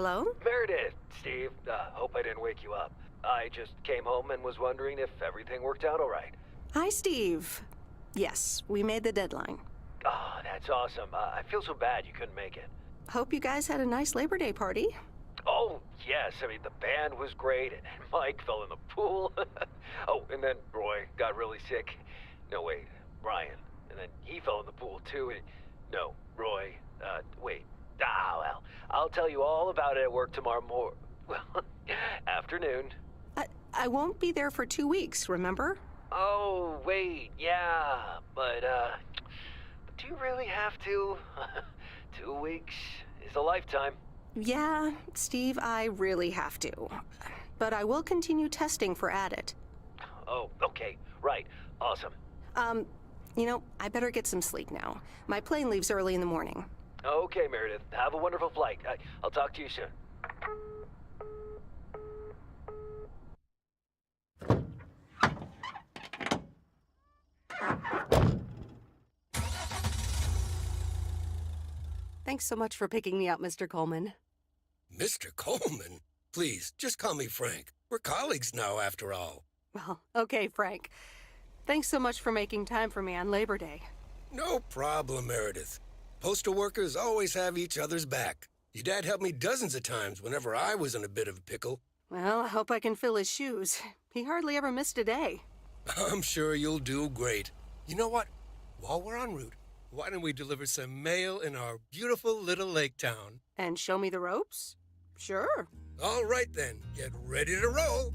Hello? Meredith, Steve, hope I didn't wake you up. I just came home and was wondering if everything worked out all right. Hi, Steve. Yes, we made the deadline. Oh, that's awesome. I feel so bad you couldn't make it. Hope you guys had a nice Labor Day party. Oh, yes. I mean, the band was great, and Mike fell in the pool. Oh, and then Roy got really sick. No, wait, Brian. And then he fell in the pool, too. No, Roy. Wait. Well, I'll tell you all about it at work tomorrow well, afternoon. I won't be there for 2 weeks, remember? Oh, wait, yeah. But do you really have to? 2 weeks is a lifetime. Yeah, Steve, I really have to. But I will continue testing for Addit. Oh, okay. Right. Awesome. I better get some sleep now. My plane leaves early in the morning. Okay, Meredith. Have a wonderful flight. I'll talk to you soon. Thanks so much for picking me up, Mr. Coleman. Mr. Coleman? Please, just call me Frank. We're colleagues now, after all. Well, okay, Frank. Thanks so much for making time for me on Labor Day. No problem, Meredith. Postal workers always have each other's back. Your dad helped me dozens of times whenever I was in a bit of a pickle. Well, I hope I can fill his shoes. He hardly ever missed a day. I'm sure you'll do great. You know what? While we're en route, why don't we deliver some mail in our beautiful little lake town? And show me the ropes? Sure. All right then, get ready to roll.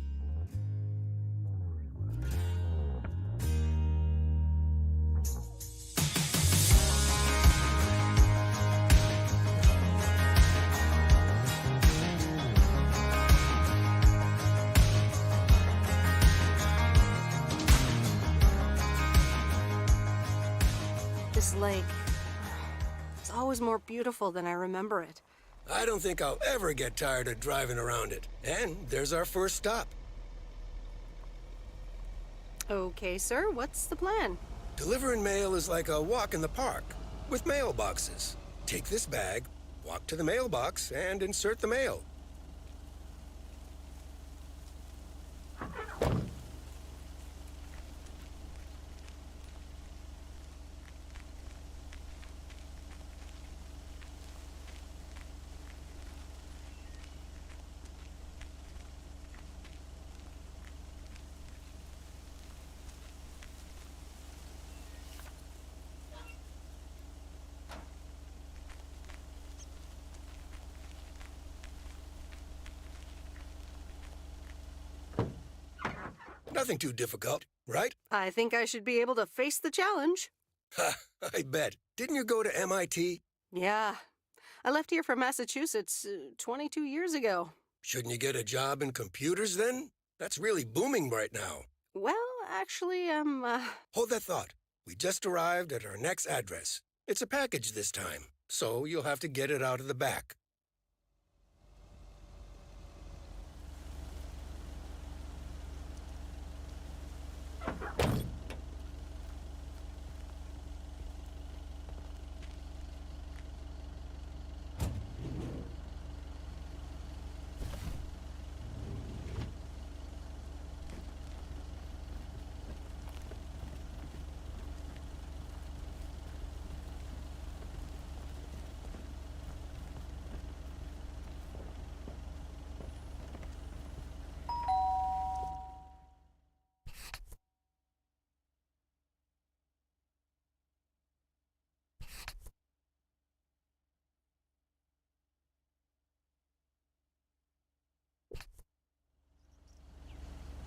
This lake, it's always more beautiful than I remember it. I don't think I'll ever get tired of driving around it. And there's our first stop. Okay, sir, what's the plan? Delivering mail is like a walk in the park, with mailboxes. Take this bag, walk to the mailbox, and insert the mail. Nothing too difficult, right? I think I should be able to face the challenge. Ha, I bet. Didn't you go to MIT? Yeah. I left here from Massachusetts 22 years ago. Shouldn't you get a job in computers then? That's really booming right now. Well, actually, Hold that thought. We just arrived at our next address. It's a package this time, so you'll have to get it out of the back.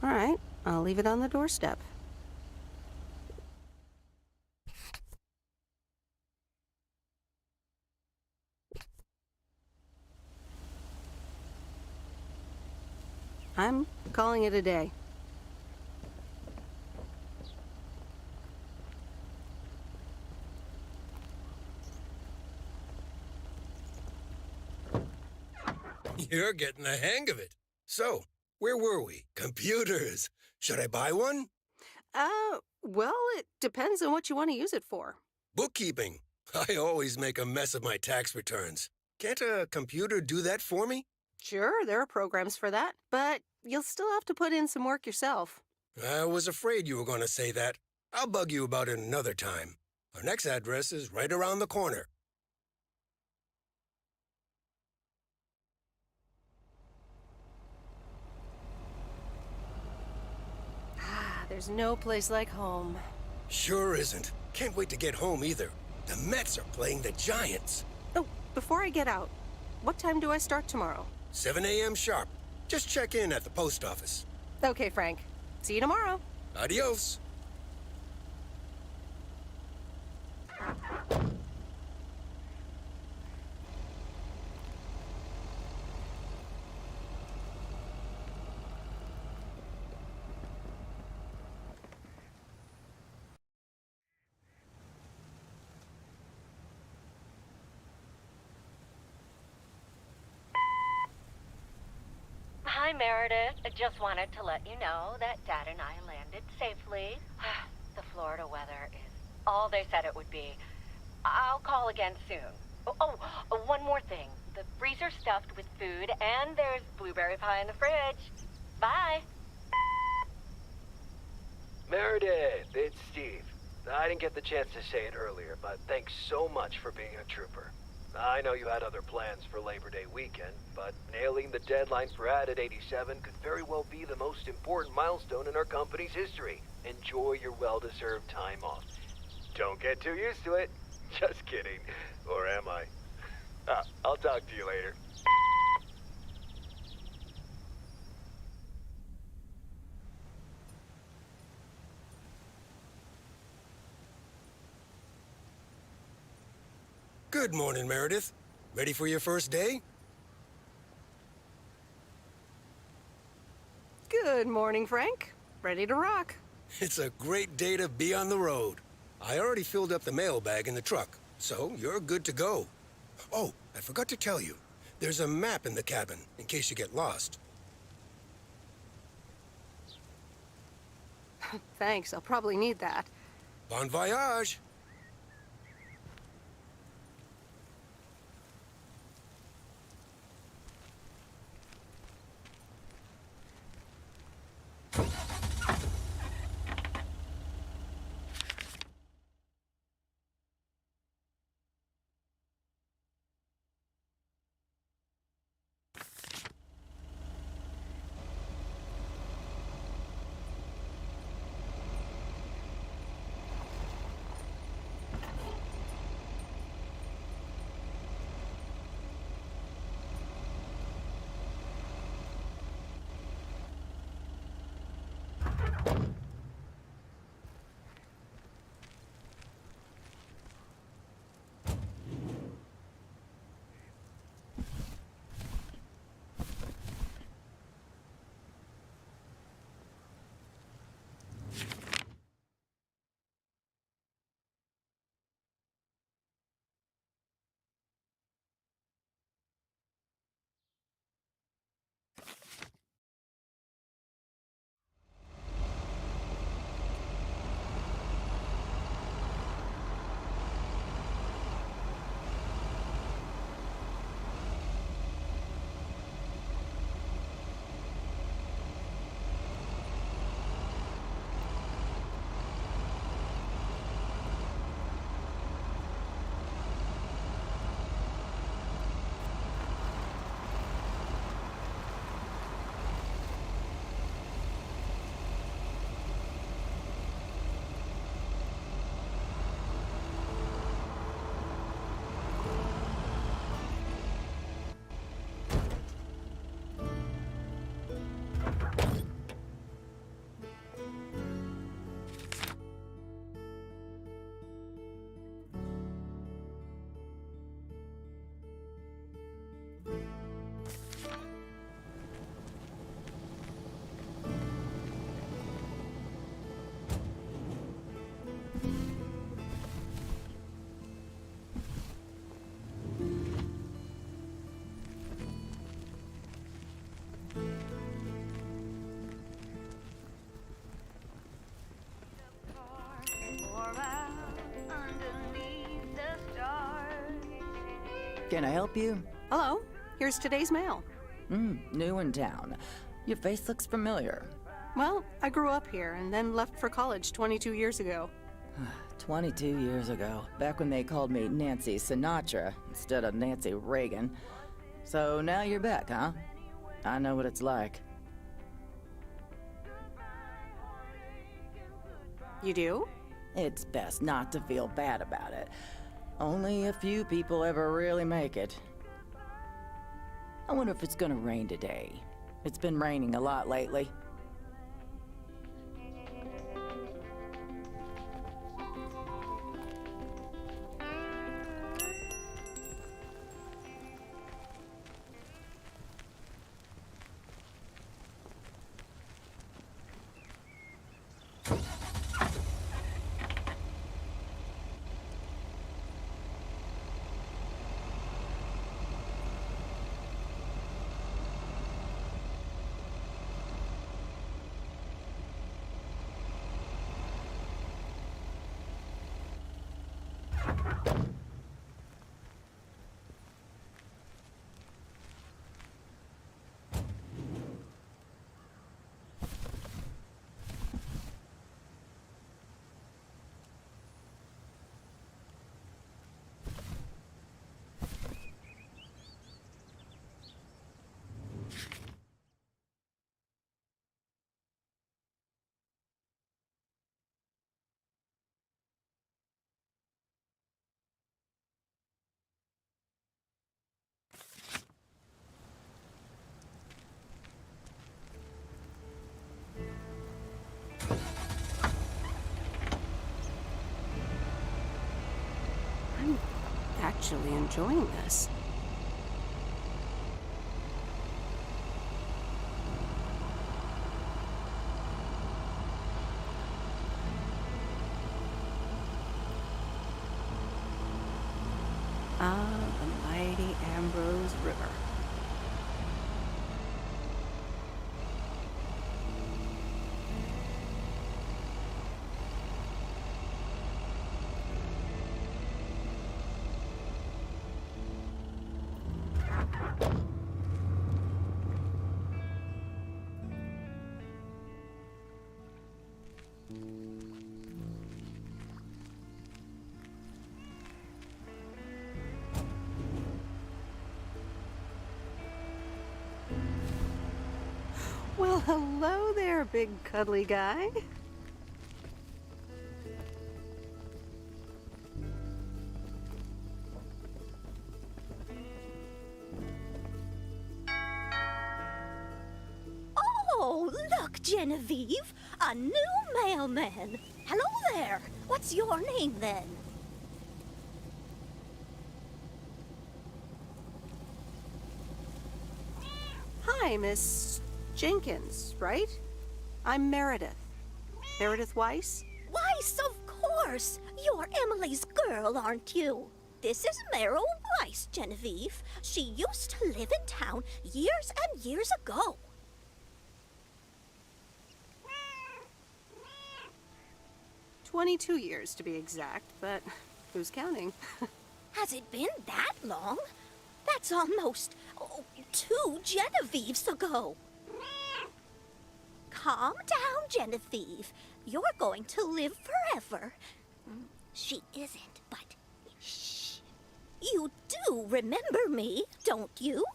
all right. I'll leave it on the doorstep. I'm calling it a day. You're getting the hang of it. So, where were we? Computers. Should I buy one? Well, it depends on what you want to use it for. Bookkeeping. I always make a mess of my tax returns. Can't a computer do that for me? Sure, there are programs for that, but you'll still have to put in some work yourself. I was afraid you were going to say that. I'll bug you about it another time. Our next address is right around the corner. There's no place like home. Sure isn't. Can't wait to get home either. The Mets are playing the Giants. Oh, before I get out, what time do I start tomorrow? 7 a.m. sharp. Just check in at the post office. Okay, Frank. See you tomorrow. Adios. Hi, Meredith. I just wanted to let you know that Dad and I landed safely. The Florida weather is all they said it would be. I'll call again soon. One more thing. The freezer's stuffed with food, and there's blueberry pie in the fridge. Bye. Meredith, it's Steve. I didn't get the chance to say it earlier, but thanks so much for being a trooper. I know you had other plans for Labor Day weekend, but nailing the deadline for Added 87 could very well be the most important milestone in our company's history. Enjoy your well-deserved time off. Don't get too used to it. Just kidding. Or am I? I'll talk to you later. Good morning, Meredith. Ready for your first day? Good morning, Frank. Ready to rock. It's a great day to be on the road. I already filled up the mailbag in the truck, so you're good to go. Oh, I forgot to tell you. There's a map in the cabin, in case you get lost. Thanks, I'll probably need that. Bon voyage! Can I help you? Hello, here's today's mail. New in town. Your face looks familiar. Well, I grew up here and then left for college 22 years ago. 22 years ago, back when they called me Nancy Sinatra instead of Nancy Reagan. So now you're back, huh? I know what it's like. You do? It's best not to feel bad about it. Only a few people ever really make it. I wonder if it's gonna rain today. It's been raining a lot lately. I'm actually enjoying this. Ah, the mighty Ambrose River. Well, hello there, big cuddly guy. Oh, look, Genevieve! A new mailman! Hello there! What's your name, then? Hi, Miss Jenkins, right? I'm Meredith. Meredith Weiss? Weiss, of course! You're Emily's girl, aren't you? This is Meryl Weiss, Genevieve. She used to live in town years and years ago. "22 years to be exact, but who's counting? Has it been that long? That's almost 2 Genevieves ago. Calm down, Genevieve. You're going to live forever. She isn't, but shh. You do remember me, don't you?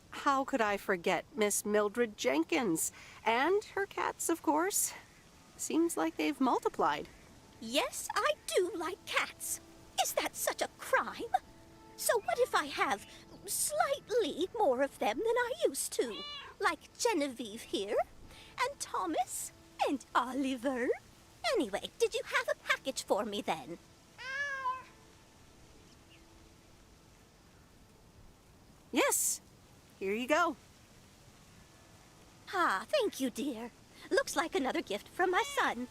How could I forget Miss Mildred Jenkins? And her cats, of course. Seems like they've multiplied. Yes, I do like cats. Is that such a crime? So what if I have slightly more of them than I used to? Like Genevieve here, and Thomas, and Oliver. Anyway, did you have a package for me then? Yes. Here you go. Ah, thank you, dear. Looks like another gift from my son.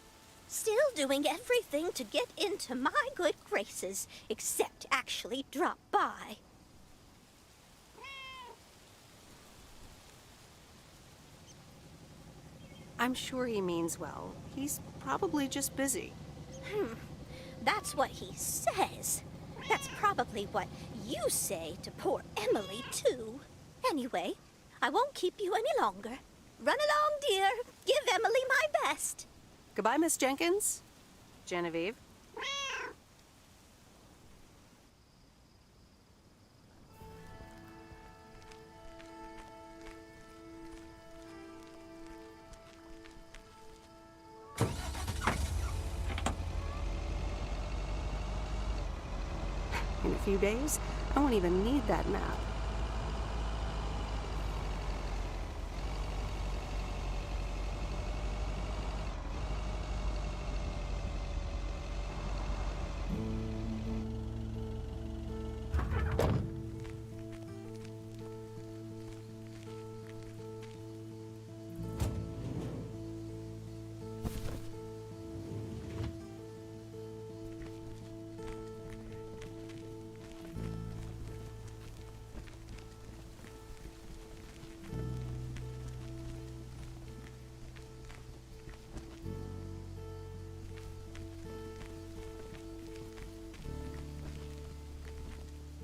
Still doing everything to get into my good graces, except actually drop by. I'm sure he means well. He's probably just busy. That's what he says. That's probably what you say to poor Emily, too. Anyway, I won't keep you any longer. Run along, dear. Give Emily my best. Goodbye, Miss Jenkins. Genevieve. In a few days, I won't even need that map.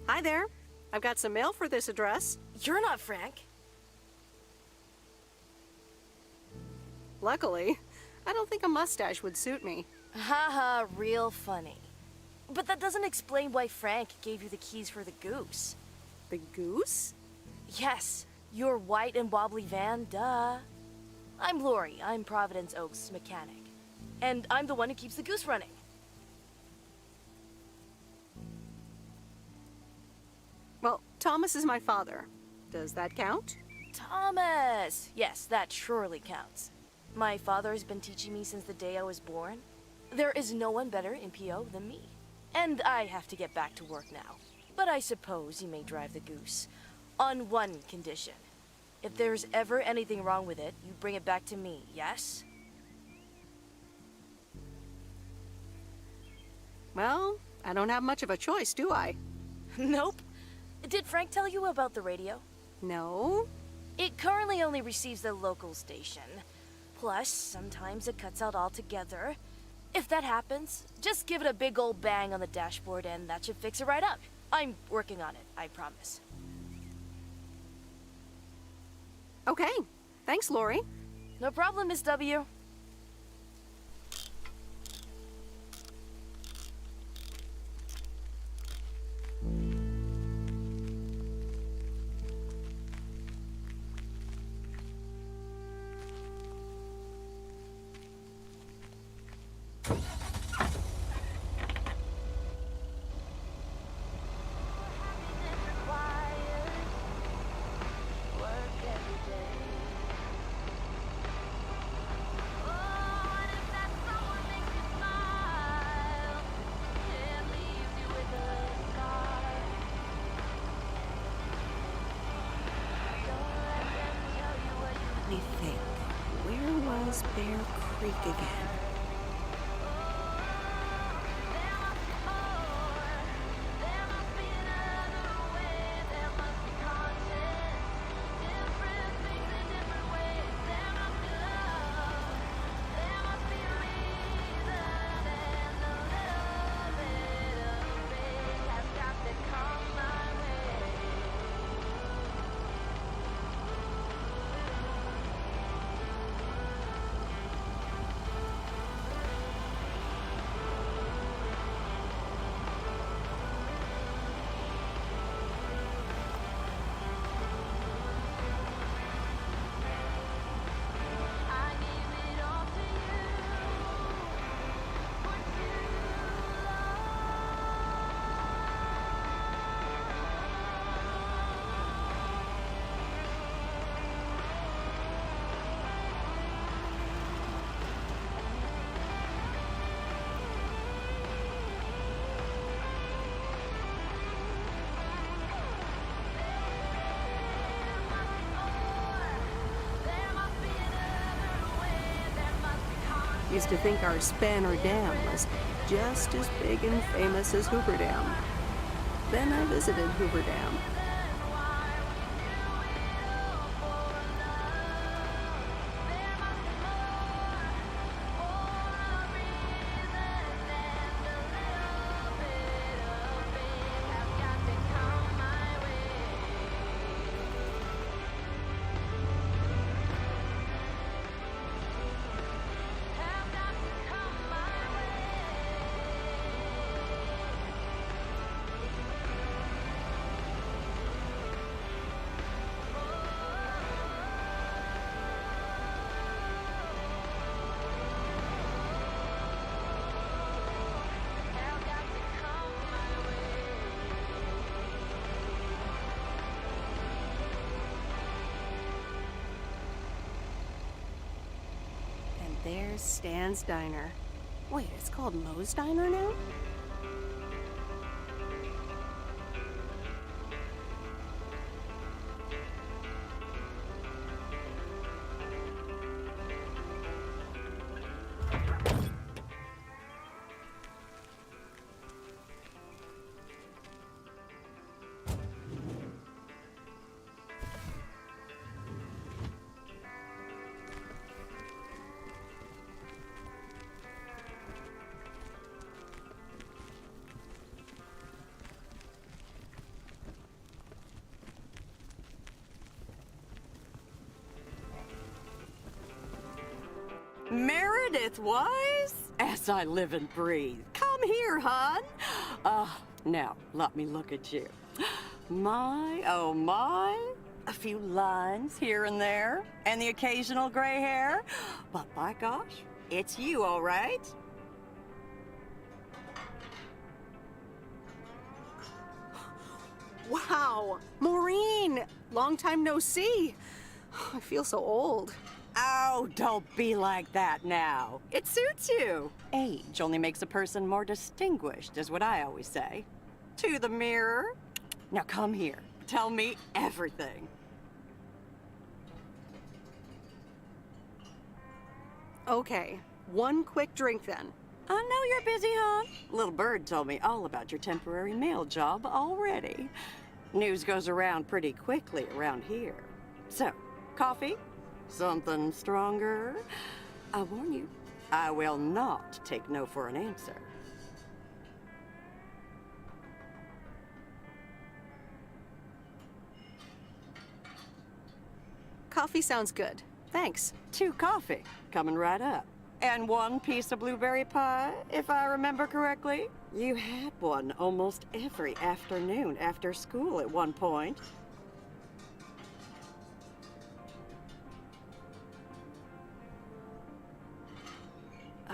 Hi there. I've got some mail for this address. You're not Frank. Luckily, I don't think a mustache would suit me. Haha, real funny. But that doesn't explain why Frank gave you the keys for the goose. The goose? Yes, your white and wobbly van, duh. I'm Lori, I'm Providence Oaks' mechanic. And I'm the one who keeps the goose running. Well, Thomas is my father. Does that count? Thomas! Yes, that surely counts. My father has been teaching me since the day I was born. There is no one better in PO than me. And I have to get back to work now. But I suppose you may drive the goose. On one condition. If there's ever anything wrong with it, you bring it back to me, yes? Well, I don't have much of a choice, do I? Nope. Did Frank tell you about the radio? No. It currently only receives the local station. Plus, sometimes it cuts out altogether. If that happens, just give it a big old bang on the dashboard and that should fix it right up. I'm working on it, I promise. Okay. Thanks, Lori. No problem, Miss W. Let me think. Where was Bear Creek again? Used to think our Spanner Dam was just as big and famous as Hoover Dam. Then I visited Hoover Dam. there's Stan's Diner. Wait, it's called Moe's Diner now? Meredith Wise, as I live and breathe. Come here, hon. Now, let me look at you. My, oh my. A few lines here and there, and the occasional gray hair. But by gosh, it's you, all right. Wow, Maureen! Long time no see. I feel so old. Oh, don't be like that now. It suits you. Age only makes a person more distinguished, is what I always say. To the mirror. Now come here. Tell me everything. Okay, one quick drink then. I know you're busy, hon. Little Bird told me all about your temporary mail job already. News goes around pretty quickly around here. So, coffee? Something stronger? I warn you, I will not take no for an answer. Coffee sounds good. Thanks. 2 coffee, coming right up. And 1 piece of blueberry pie, if I remember correctly. You had one almost every afternoon after school at one point.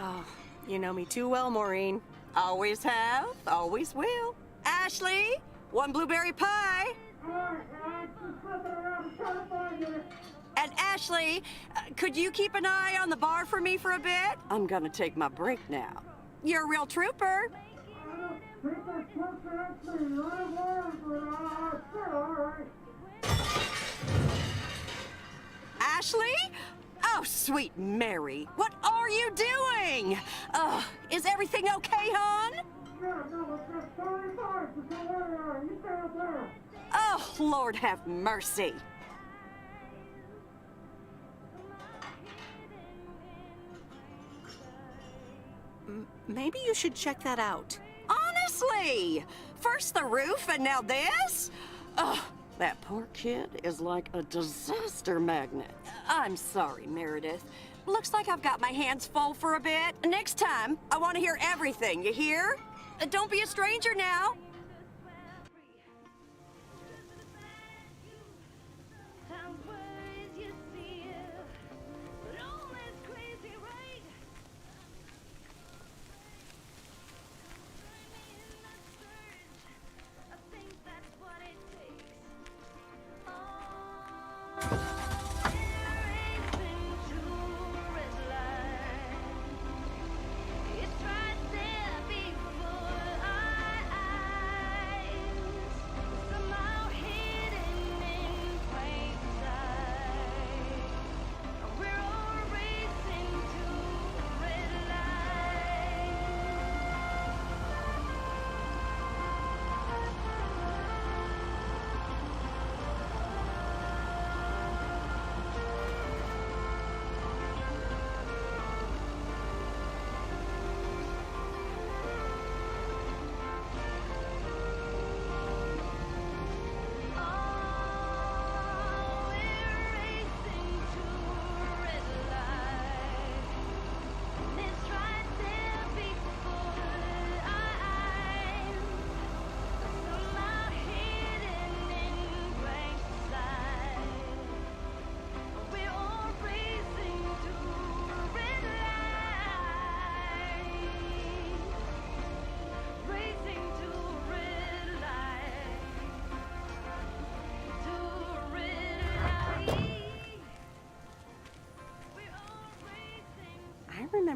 Oh, you know me too well, Maureen. Always have, always will. Ashley, 1 blueberry pie. And Ashley, could you keep an eye on the bar for me for a bit? I'm gonna take my break now. You're a real trooper. Ashley? Oh, sweet Mary, what are you doing? Is everything okay, hon? Oh, Lord have mercy. Maybe you should check that out. Honestly! First the roof and now this? Ugh, that poor kid is like a disaster magnet. I'm sorry, Meredith. Looks like I've got my hands full for a bit. Next time, I want to hear everything, you hear? Don't be a stranger now.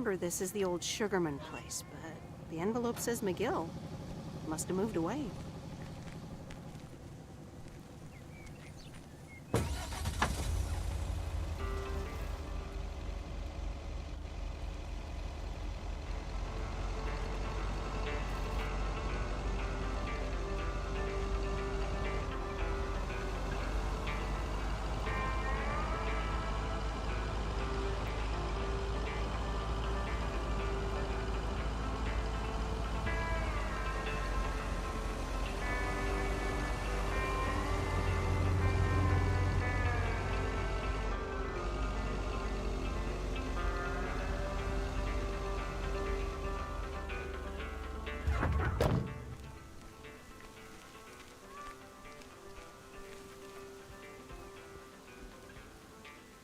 remember this is the old Sugarman place, but the envelope says McGill. Must have moved away.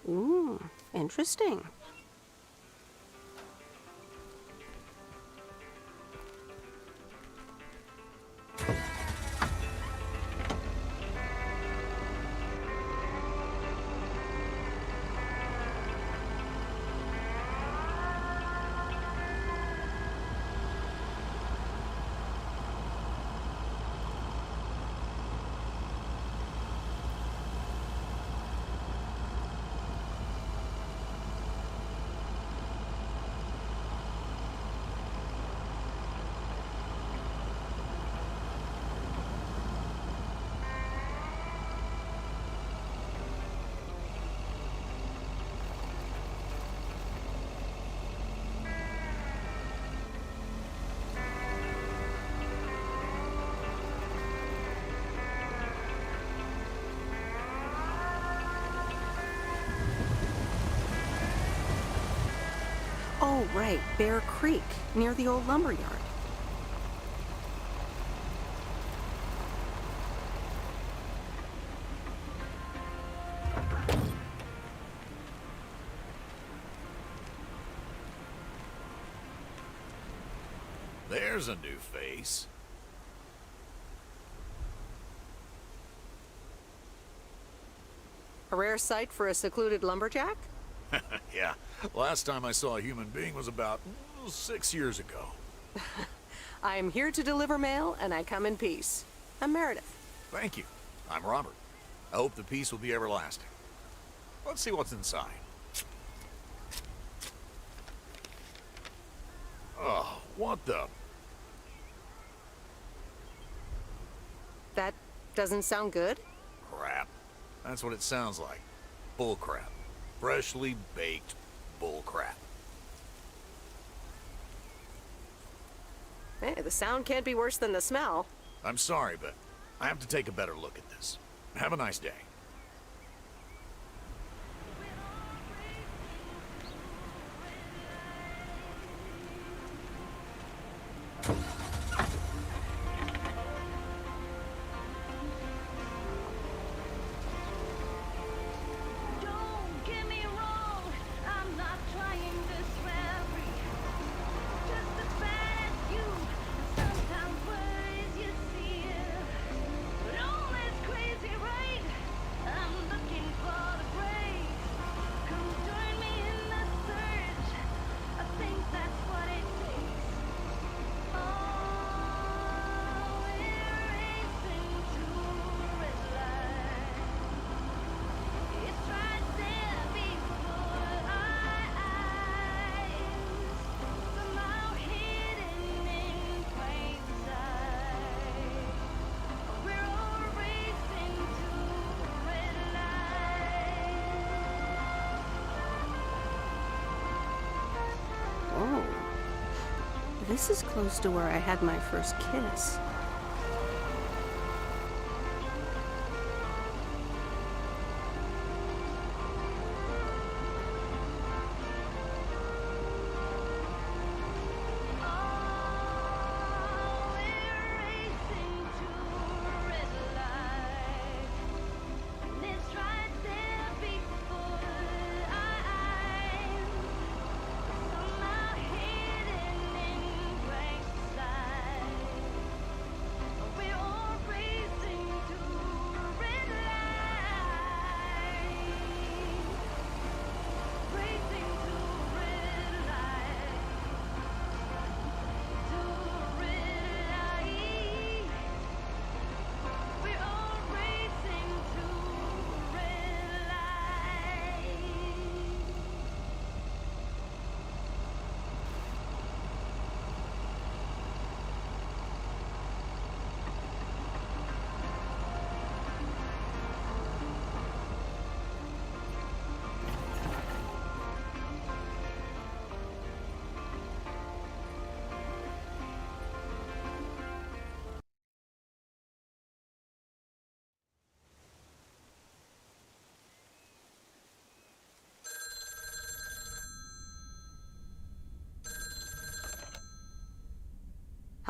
Ooh, interesting. Oh, right, Bear Creek, near the old lumber yard. There's a new face. A rare sight for a secluded lumberjack? Yeah, last time I saw a human being was about 6 years ago. I am here to deliver mail, and I come in peace. I'm Meredith. Thank you. I'm Robert. I hope the peace will be everlasting. Let's see what's inside. Oh, what the... That doesn't sound good? crap. That's what it sounds like. Bull crap. Freshly baked bull crap. Hey, the sound can't be worse than the smell. I'm sorry, but I have to take a better look at this. Have a nice day. Don't get me wrong, I'm not trying to swear free. Just as bad as you, sometimes words you see. But all is crazy, right? I'm looking for the grace. Come join me in the search. I think that's what it takes. Oh, we're racing to a red light. It's right there before our eyes, somehow hidden in plain sight. We're all racing to a red light. Whoa. This is close to where I had my first kiss. Oh, we're racing to a red light, and it's right there before our eyes, somehow hidden in plain sight.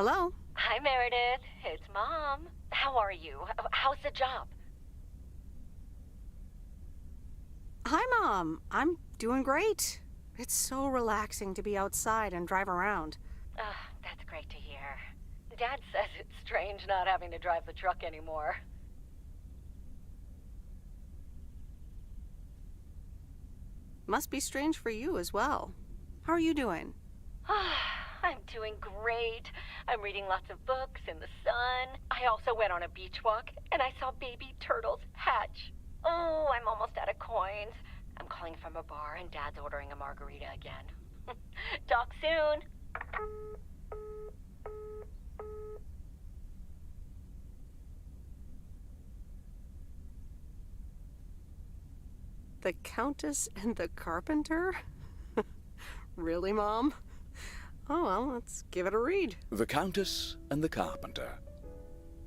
Hello? Hi, Meredith. It's Mom. How are you? How's the job? Hi, Mom. I'm doing great. It's so relaxing to be outside and drive around. That's great to hear. Dad says it's strange not having to drive the truck anymore. Must be strange for you as well. How are you doing? I'm doing great. I'm reading lots of books in the sun. I also went on a beach walk, and I saw baby turtles hatch. Oh, I'm almost out of coins. I'm calling from a bar, and Dad's ordering a margarita again. Talk soon. The Countess and the Carpenter? Really, Mom? Oh, well, let's give it a read. The Countess and the Carpenter.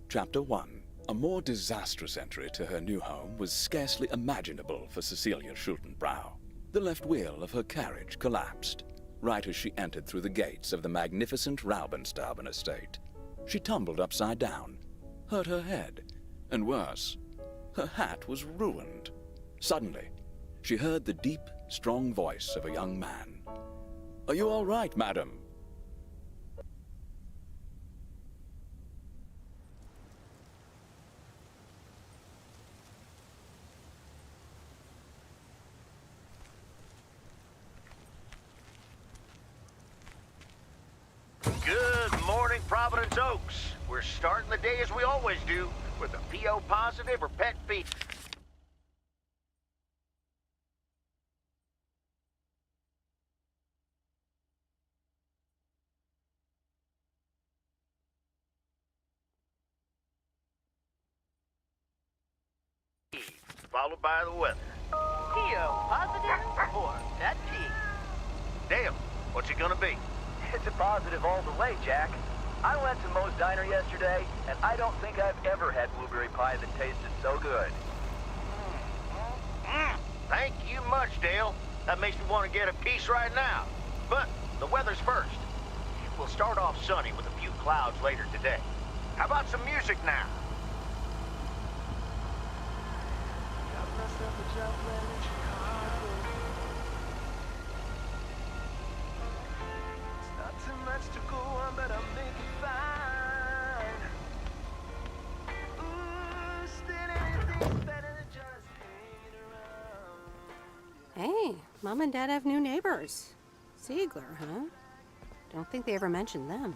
Chapter 1. A more disastrous entry to her new home was scarcely imaginable for Cecilia Schultenbrow. The left wheel of her carriage collapsed, right as she entered through the gates of the magnificent Raubenstaben estate. She tumbled upside down, hurt her head, and worse, her hat was ruined. Suddenly, she heard the deep, strong voice of a young man. "Are you all right, madam?" Good morning, Providence Oaks. We're starting the day as we always do, with a PO positive or pet fee. Followed by the weather. PO positive or pet peeve? Dale, what's it gonna be? It's a positive all the way, Jack. I went to Moe's Diner yesterday, and I don't think I've ever had blueberry pie that tasted so good. Thank you much, Dale. That makes me want to get a piece right now. But the weather's first. We'll start off sunny with a few clouds later today. How about some music now? Hey, Mom and Dad have new neighbors. Ziegler, huh? Don't think they ever mentioned them.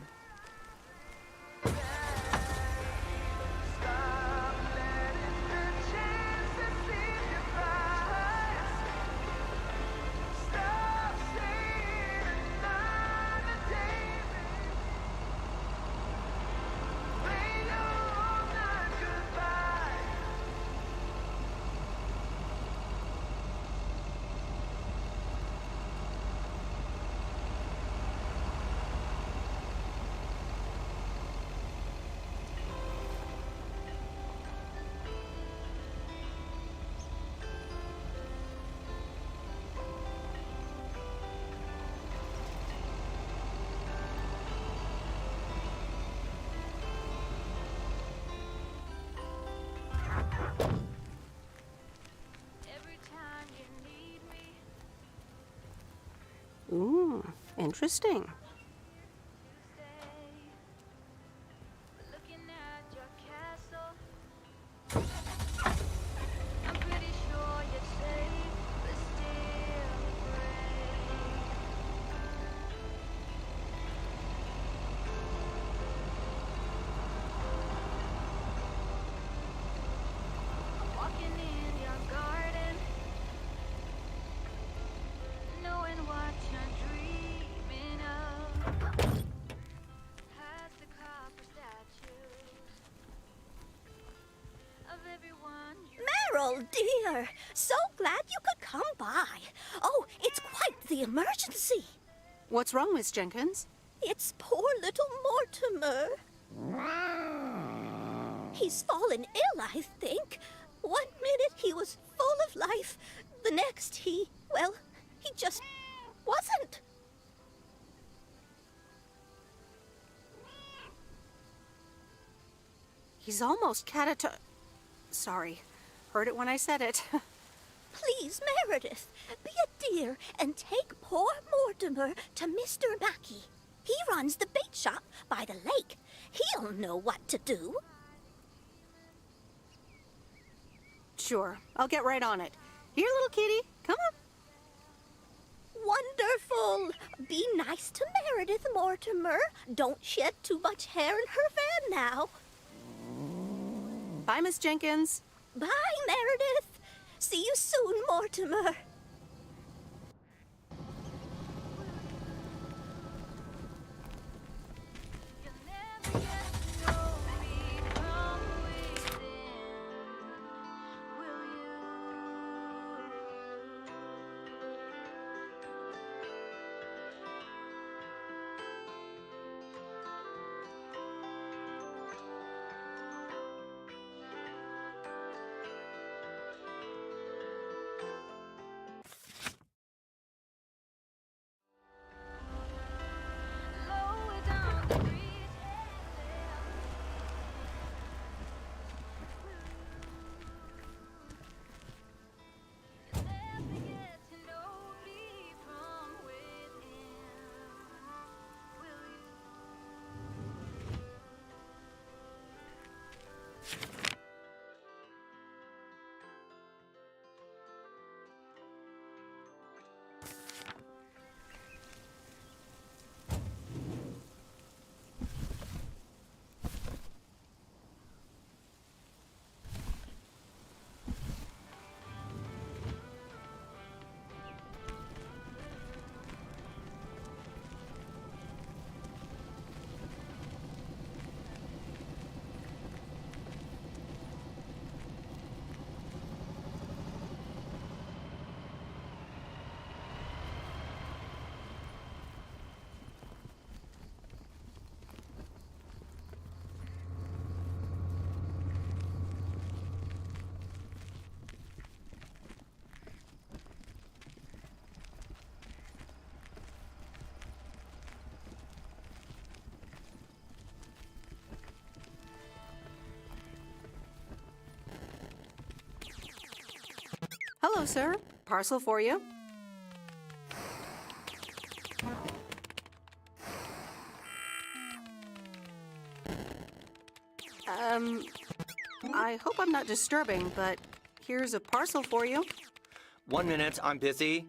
Ooh, interesting. Meryl, dear, so glad you could come by. Oh, it's quite the emergency. What's wrong, Miss Jenkins? It's poor little Mortimer. He's fallen ill, I think. 1 minute he was full of life. The next he just wasn't. He's almost Sorry. Heard it when I said it. Please, Meredith, be a dear and take poor Mortimer to Mr. Mackey. He runs the bait shop by the lake. He'll know what to do. Sure, I'll get right on it. Here, little kitty, come on. Wonderful. Be nice to Meredith, Mortimer. Don't shed too much hair in her van now. Bye, Miss Jenkins. Bye, Meredith. See you soon, Mortimer. Hello, sir. Parcel for you. I hope I'm not disturbing, but here's a parcel for you. 1 minute, I'm busy.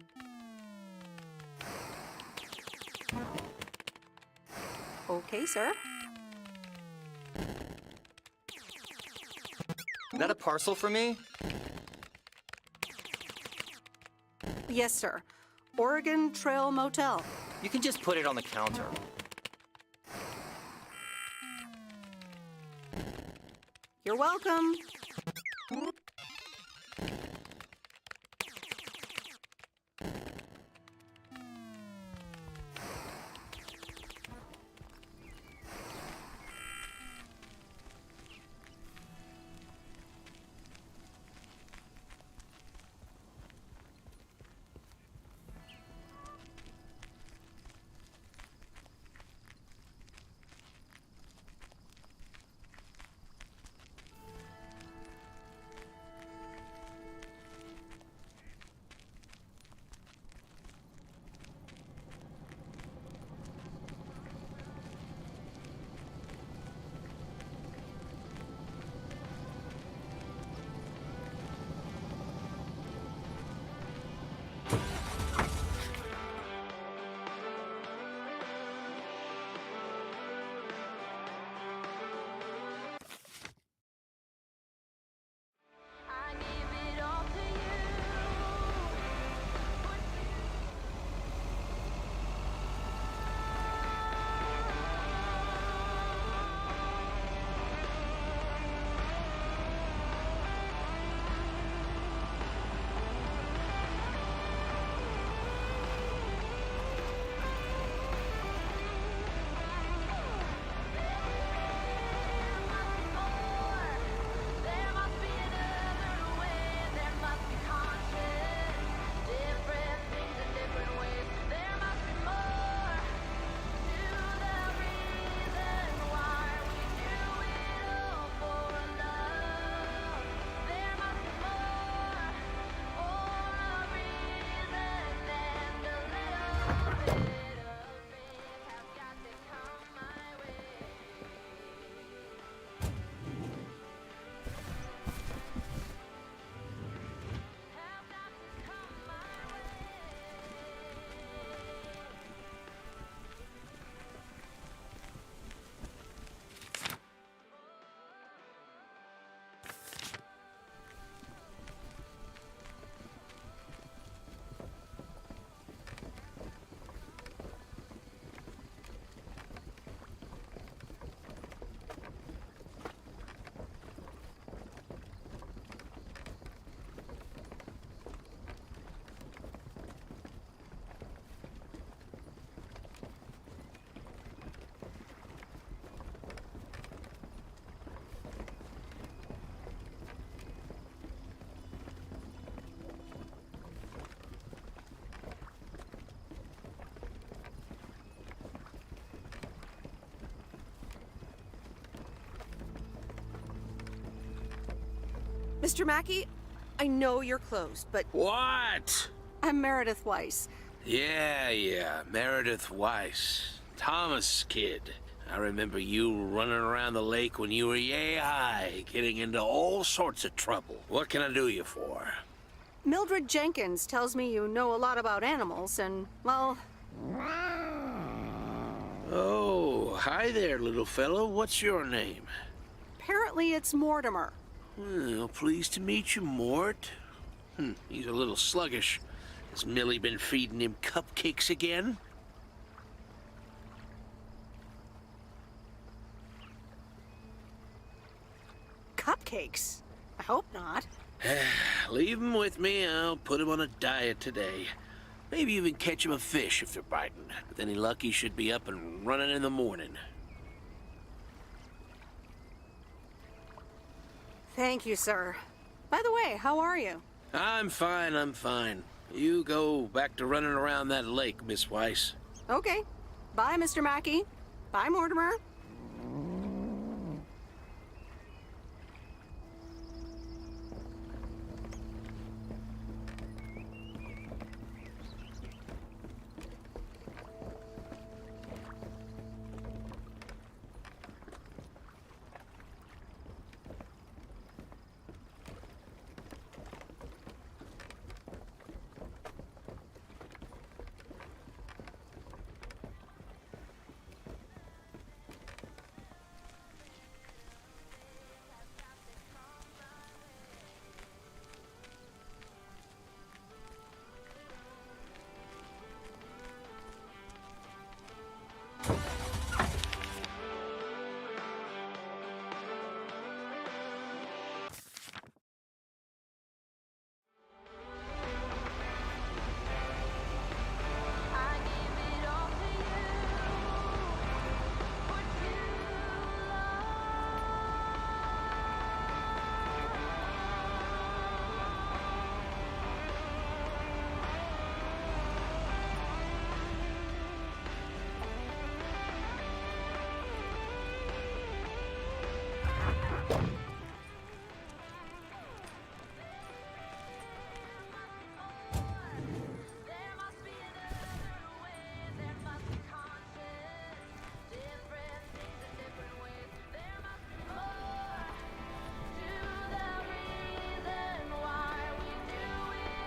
Okay, sir. Is that a parcel for me? Yes, sir. Oregon Trail Motel. You can just put it on the counter. You're welcome. Mr. Mackey, I know you're closed, but... What? I'm Meredith Weiss. Yeah, Meredith Weiss. Thomas' kid. I remember you running around the lake when you were yay high, getting into all sorts of trouble. What can I do you for? Mildred Jenkins tells me you know a lot about animals, and, well... Oh, hi there, little fellow. What's your name? Apparently it's Mortimer. Well, pleased to meet you, Mort. He's a little sluggish. Has Millie been feeding him cupcakes again? Cupcakes? I hope not. Leave him with me. I'll put him on a diet today. Maybe even catch him a fish if they're biting. With any luck, he should be up and running in the morning. Thank you, sir. By the way, how are you? I'm fine. You go back to running around that lake, Miss Weiss. Okay. Bye, Mr. Mackey. Bye, Mortimer.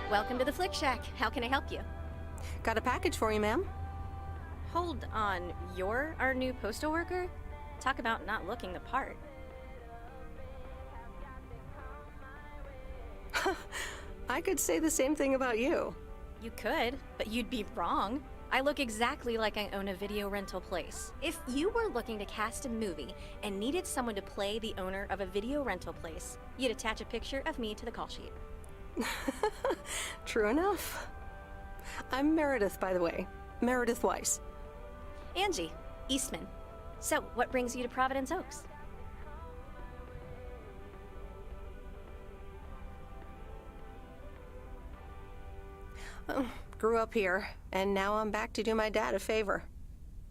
Welcome to the Flick Shack. How can I help you? Got a package for you, ma'am. Hold on, you're our new postal worker? Talk about not looking the part. I could say the same thing about you. You could, but you'd be wrong. I look exactly like I own a video rental place. If you were looking to cast a movie and needed someone to play the owner of a video rental place, you'd attach a picture of me to the call sheet. True enough. I'm Meredith, by the way. Meredith Weiss. Angie, Eastman. So, what brings you to Providence Oaks? Grew up here, and now I'm back to do my dad a favor.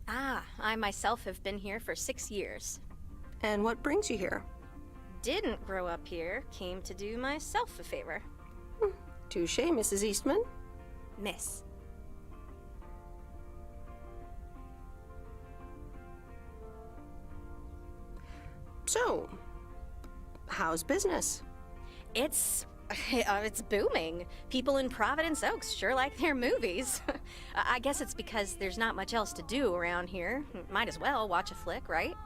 Ah, I myself have been here for 6 years. And what brings you here? Didn't grow up here, came to do myself a favor. Touche, Mrs. Eastman. Miss. So, how's business? It's booming. People in Providence Oaks sure like their movies. I guess it's because there's not much else to do around here. Might as well watch a flick, right?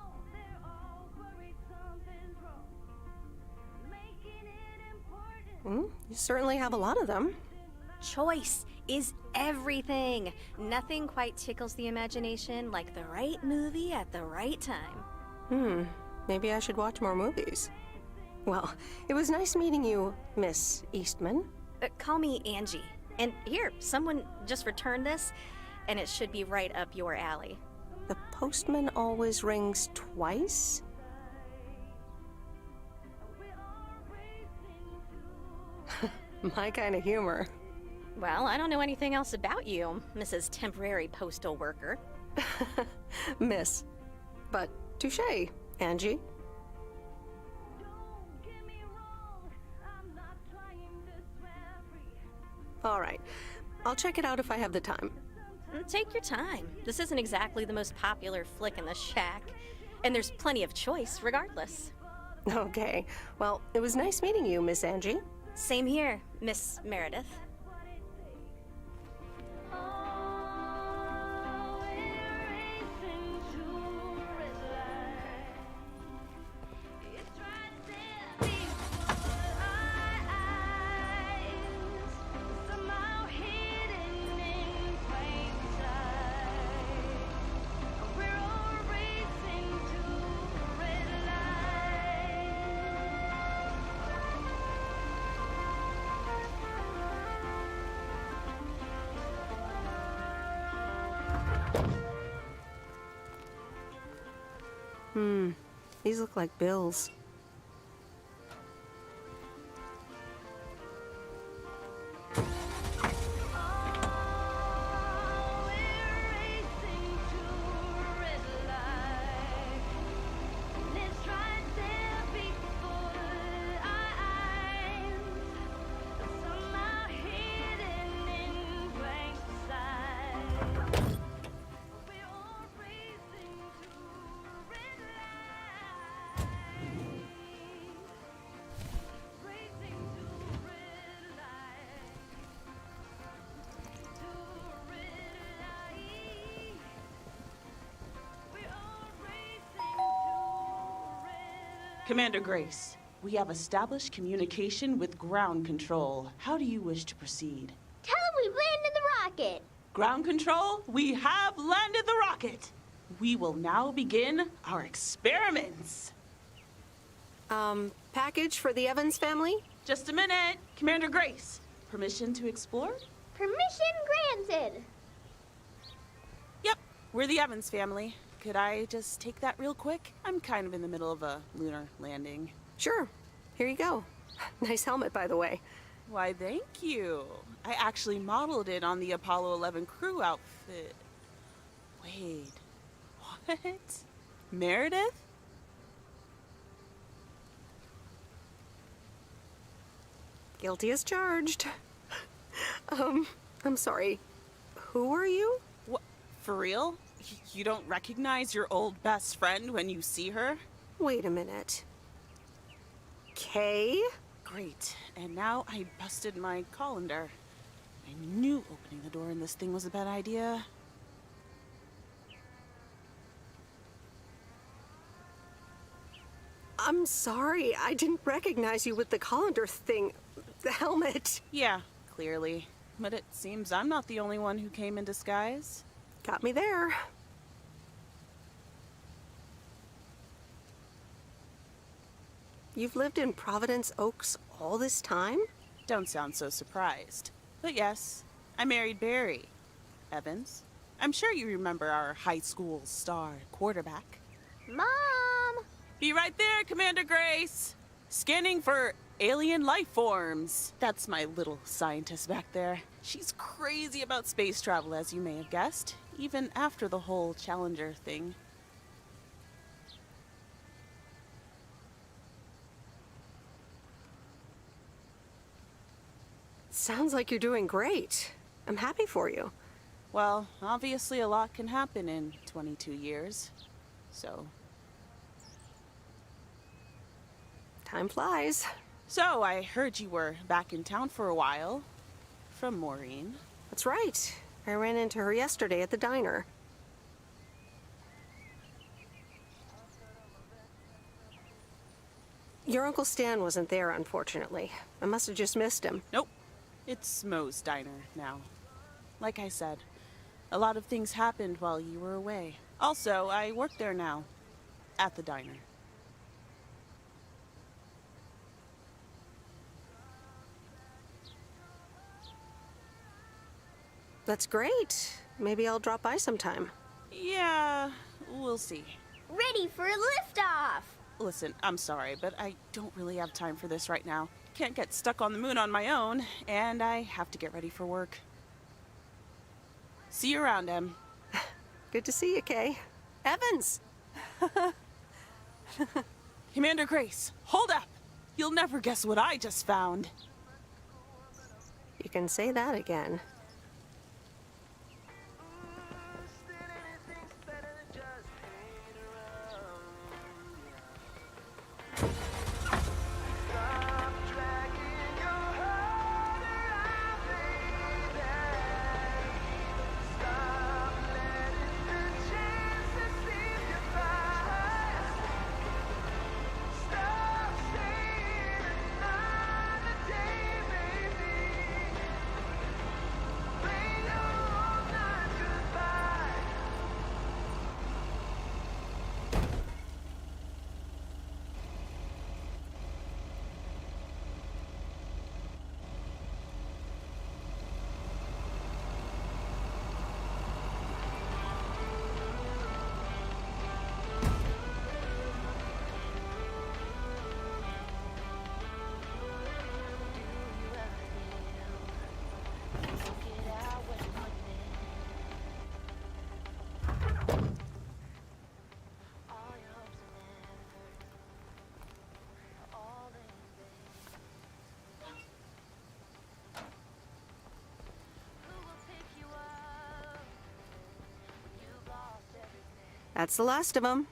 You certainly have a lot of them. Choice is everything. Nothing quite tickles the imagination like the right movie at the right time. Maybe I should watch more movies. Well, it was nice meeting you, Miss Eastman. Call me Angie. And here, someone just returned this, and it should be right up your alley. The postman always rings twice? My kind of humor. Well, I don't know anything else about you, Mrs. Temporary Postal Worker. Miss. But touche, Angie. All right. I'll check it out if I have the time. Take your time. This isn't exactly the most popular flick in the shack, and there's plenty of choice regardless. Okay. Well, it was nice meeting you, Miss Angie. Same here, Miss Meredith. These look like bills. Commander Grace, we have established communication with ground control. How do you wish to proceed? Tell them we've landed the rocket. Ground control, we have landed the rocket. We will now begin our experiments. Package for the Evans family? Just a minute. Commander Grace, permission to explore? Permission granted. Yep, we're the Evans family. Could I just take that real quick? I'm kind of in the middle of a lunar landing. Sure. Here you go. Nice helmet, by the way. Why, thank you. I actually modeled it on the Apollo 11 crew outfit. Wait, what? Meredith? Guilty as charged. I'm sorry. Who are you? What? For real? You don't recognize your old best friend when you see her? Wait a minute. Kay? Great. And now I busted my colander. I knew opening the door in this thing was a bad idea. I'm sorry. I didn't recognize you with the colander thing. The helmet. Yeah, clearly. But it seems I'm not the only one who came in disguise. Got me there. You've lived in Providence Oaks all this time? Don't sound so surprised. But yes, I married Barry Evans. I'm sure you remember our high school star quarterback. Mom! Be right there, Commander Grace! Scanning for alien life forms. That's my little scientist back there. She's crazy about space travel, as you may have guessed, even after the whole Challenger thing. Sounds like you're doing great. I'm happy for you. Well, obviously a lot can happen in 22 years, so... Time flies. So, I heard you were back in town for a while. From Maureen. That's right. I ran into her yesterday at the diner. Your Uncle Stan wasn't there, unfortunately. I must have just missed him. Nope. It's Mo's diner now. Like I said, a lot of things happened while you were away. Also, I work there now. At the diner. That's great. Maybe I'll drop by sometime. Yeah, we'll see. Ready for a liftoff! Listen, I'm sorry, but I don't really have time for this right now. Can't get stuck on the moon on my own, and I have to get ready for work. See you around, Em. Good to see you, Kay. Evans! Commander Grace, hold up! You'll never guess what I just found. You can say that again. That's the last of them.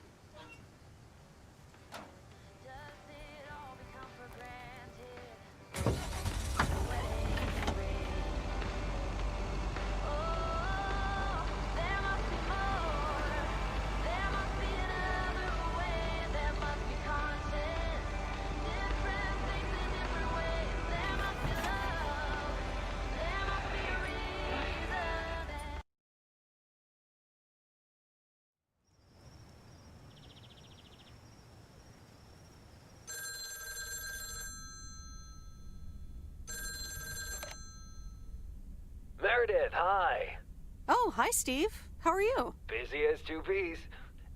Meredith, hi. Oh, hi, Steve. How are you? Busy as two peas.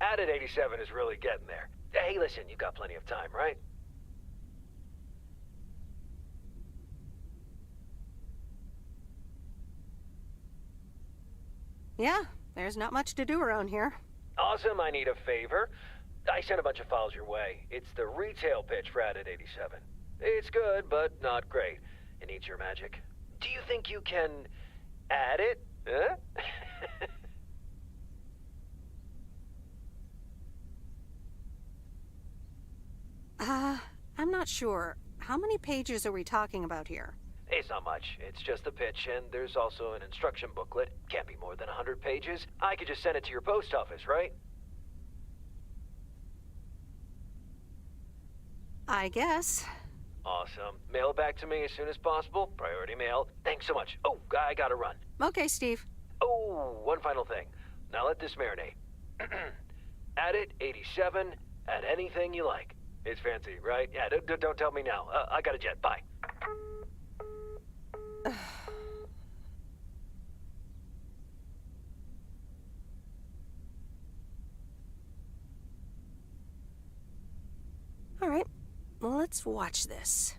Added 87 is really getting there. Hey, listen, you got plenty of time, right? Yeah, there's not much to do around here. Awesome, I need a favor. I sent a bunch of files your way. It's the retail pitch for Added 87. It's good, but not great. It needs your magic. Do you think you can add it? Huh? I'm not sure. How many pages are we talking about here? It's not much. It's just the pitch, and there's also an instruction booklet. Can't be more than 100 pages. I could just send it to your post office, right? I guess. Awesome. Mail it back to me as soon as possible. Priority mail. Thanks so much. Oh, I gotta run. Okay, Steve. Oh, one final thing. Now let this marinate. Add it, 87, add anything you like. It's fancy, right? Yeah, don't tell me now. I got a jet. Bye. All right, well, let's watch this.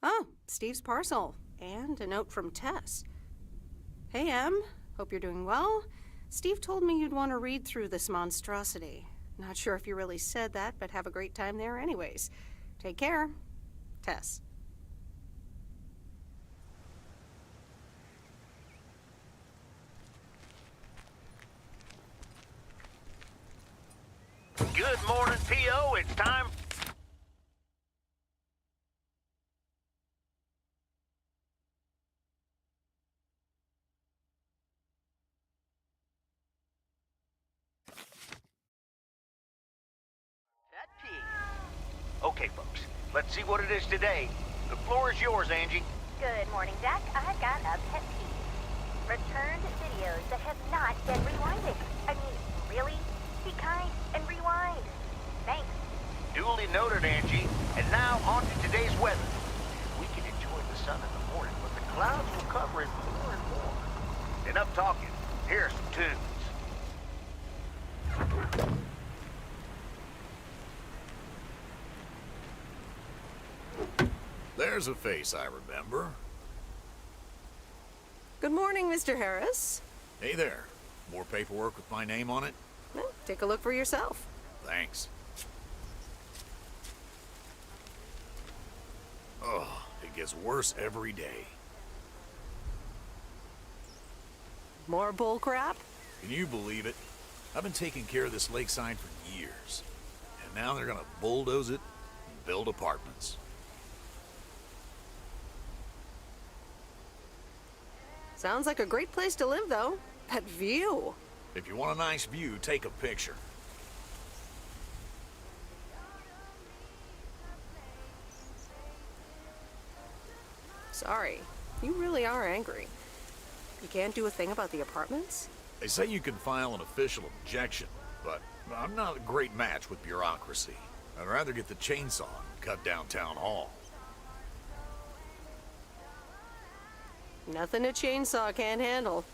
Oh, Steve's parcel. And a note from Tess. Hey, Em. Hope you're doing well. Steve told me you'd want to read through this monstrosity. Not sure if you really said that, but have a great time there anyways. Take care. Tess. Good morning, P.O. It's time. Okay, folks, let's see what it is today. The floor is yours, Angie. Good morning, Jack. I've got a pet peeve. Returned videos that have not been rewinded. I mean, really? Be kind and rewind. Thanks. Duly noted, Angie. And now on to today's weather. We can enjoy the sun in the morning, but the clouds will cover it more and more. Enough talking. Here are some tunes. There's a face I remember. Good morning, Mr. Harris. Hey there. More paperwork with my name on it? Well, take a look for yourself. Thanks. Ugh, it gets worse every day. More bull crap? Can you believe it? I've been taking care of this lakeside for years. And now they're gonna bulldoze it and build apartments. Sounds like a great place to live, though. That view. If you want a nice view, take a picture. Sorry. You really are angry. You can't do a thing about the apartments? They say you can file an official objection, but I'm not a great match with bureaucracy. I'd rather get the chainsaw and cut down Town Hall. Nothing a chainsaw can't handle.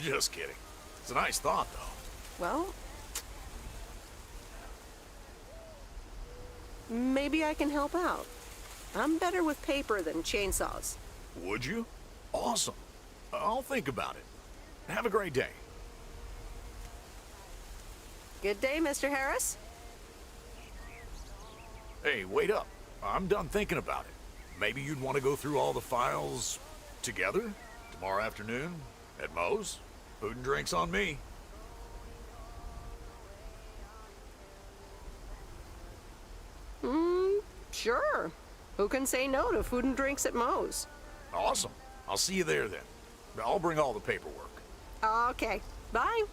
Just kidding. It's a nice thought, though. Well, maybe I can help out. I'm better with paper than chainsaws. Would you? Awesome. I'll think about it. Have a great day. Good day, Mr. Harris. Hey, wait up. I'm done thinking about it. Maybe you'd want to go through all the files together tomorrow afternoon at Moe's? Food and drinks on me. Sure. Who can say no to food and drinks at Moe's? Awesome. I'll see you there then. I'll bring all the paperwork. Okay. Bye.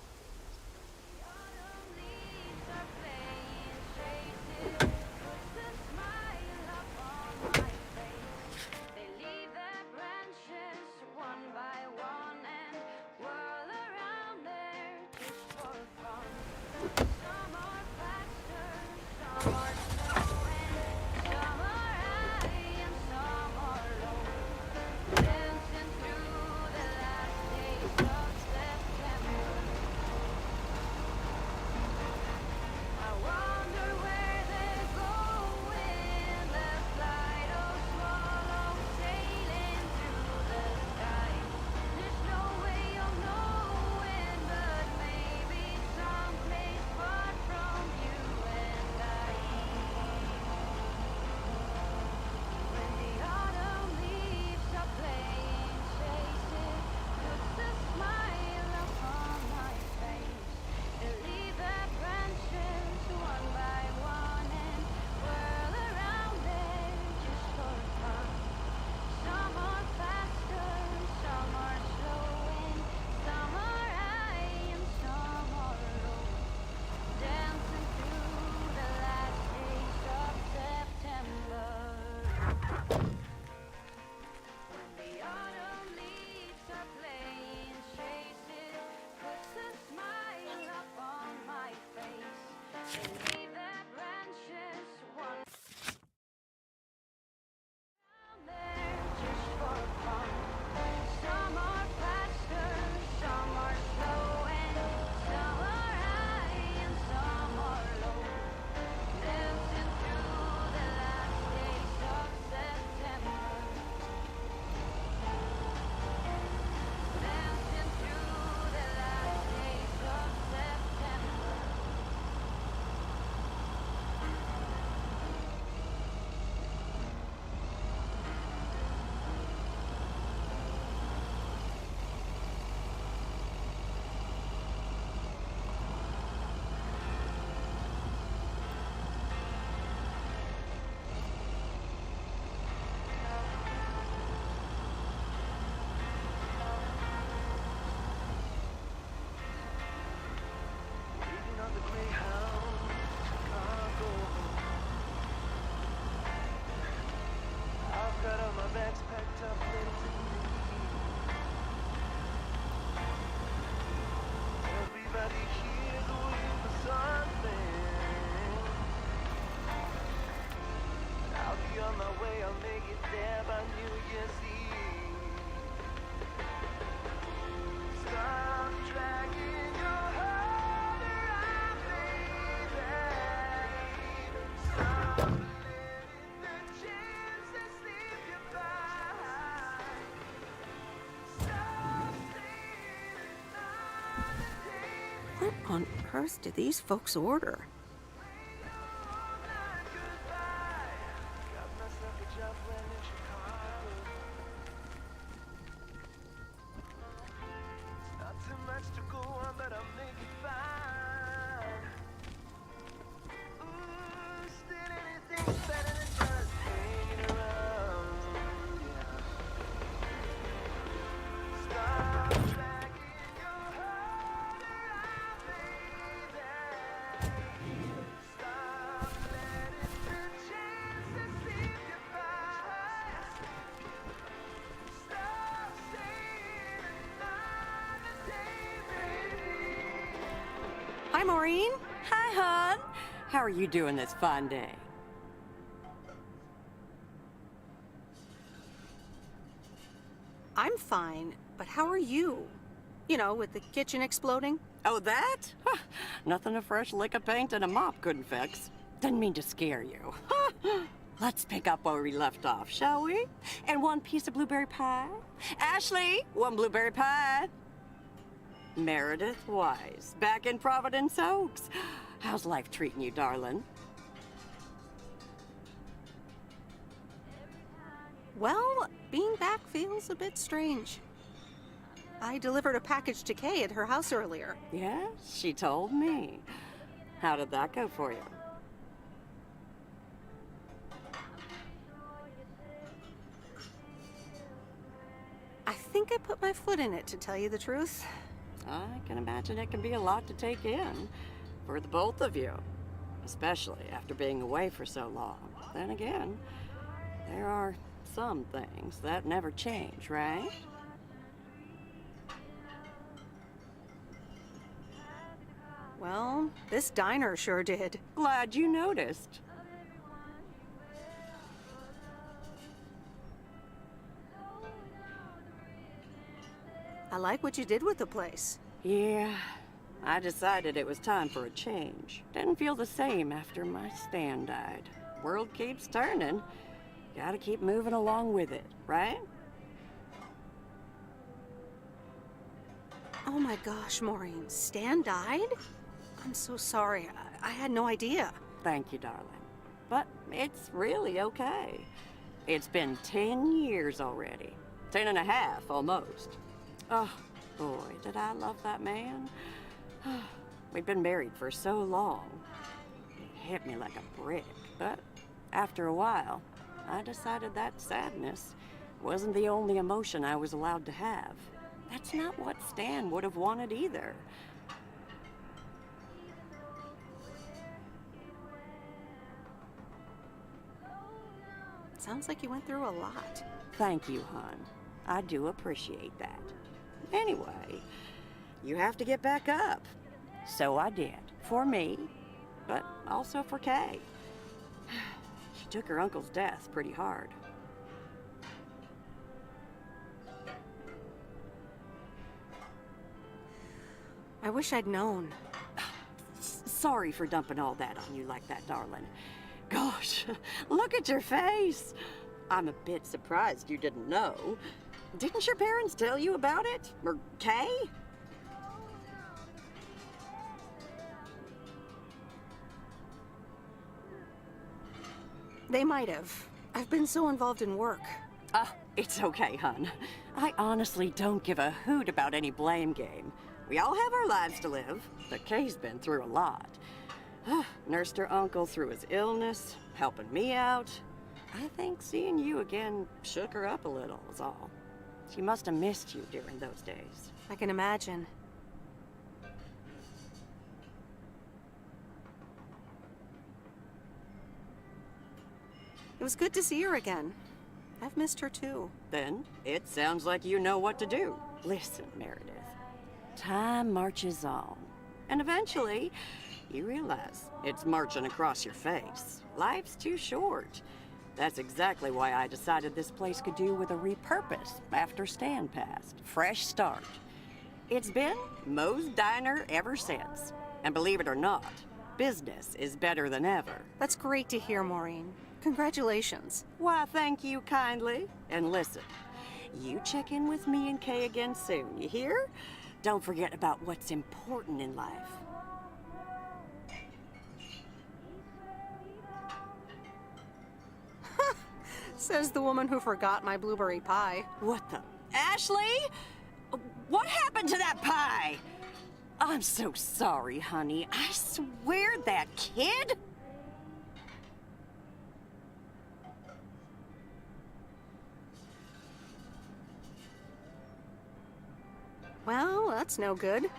earth did these folks order? Hi, Maureen. Hi, hon. How are you doing this fine day? I'm fine, but how are you? You know, with the kitchen exploding? Oh, that? Huh. Nothing a fresh lick of paint and a mop couldn't fix. Didn't mean to scare you. Let's pick up where we left off, shall we? And one piece of blueberry pie? Ashley, one blueberry pie. Meredith Wise, back in Providence Oaks. How's life treating you, darling? Well, being back feels a bit strange. I delivered a package to Kay at her house earlier. Yeah, she told me. How did that go for you? I think I put my foot in it, to tell you the truth. I can imagine it can be a lot to take in for the both of you, especially after being away for so long. Then again, there are some things that never change, right? Well, this diner sure did. Glad you noticed. I like what you did with the place. Yeah, I decided it was time for a change. Didn't feel the same after my Stan died. World keeps turning. Gotta keep moving along with it, right? Oh my gosh, Maureen, Stan died? I'm so sorry. I had no idea. Thank you, darling. But it's really okay. It's been 10 years already. 10 and a half, almost. Oh, boy, did I love that man. We'd been married for so long. It hit me like a brick, but after a while, I decided that sadness wasn't the only emotion I was allowed to have. That's not what Stan would have wanted either. Sounds like you went through a lot. Thank you, hon. I do appreciate that. Anyway, you have to get back up. So I did. For me, but also for Kay. She took her uncle's death pretty hard. I wish I'd known. Sorry for dumping all that on you like that, darling. Gosh, look at your face. I'm a bit surprised you didn't know. Didn't your parents tell you about it? Or Kay? They might have. I've been so involved in work. It's okay, hon. I honestly don't give a hoot about any blame game. We all have our lives to live, but Kay's been through a lot. Nursed her uncle through his illness, helping me out. I think seeing you again shook her up a little, is all. She must have missed you during those days. I can imagine. It was good to see her again. I've missed her too. Then, it sounds like you know what to do. Listen, Meredith. Time marches on. And eventually, you realize it's marching across your face. Life's too short. That's exactly why I decided this place could do with a repurpose after Stan passed. Fresh start. It's been Moe's Diner ever since. And believe it or not, business is better than ever. That's great to hear, Maureen. Congratulations. Why, thank you kindly. And listen, you check in with me and Kay again soon, you hear? Don't forget about what's important in life. Says the woman who forgot my blueberry pie. What the? Ashley? What happened to that pie? I'm so sorry, honey. I swear that kid... Well, that's no good.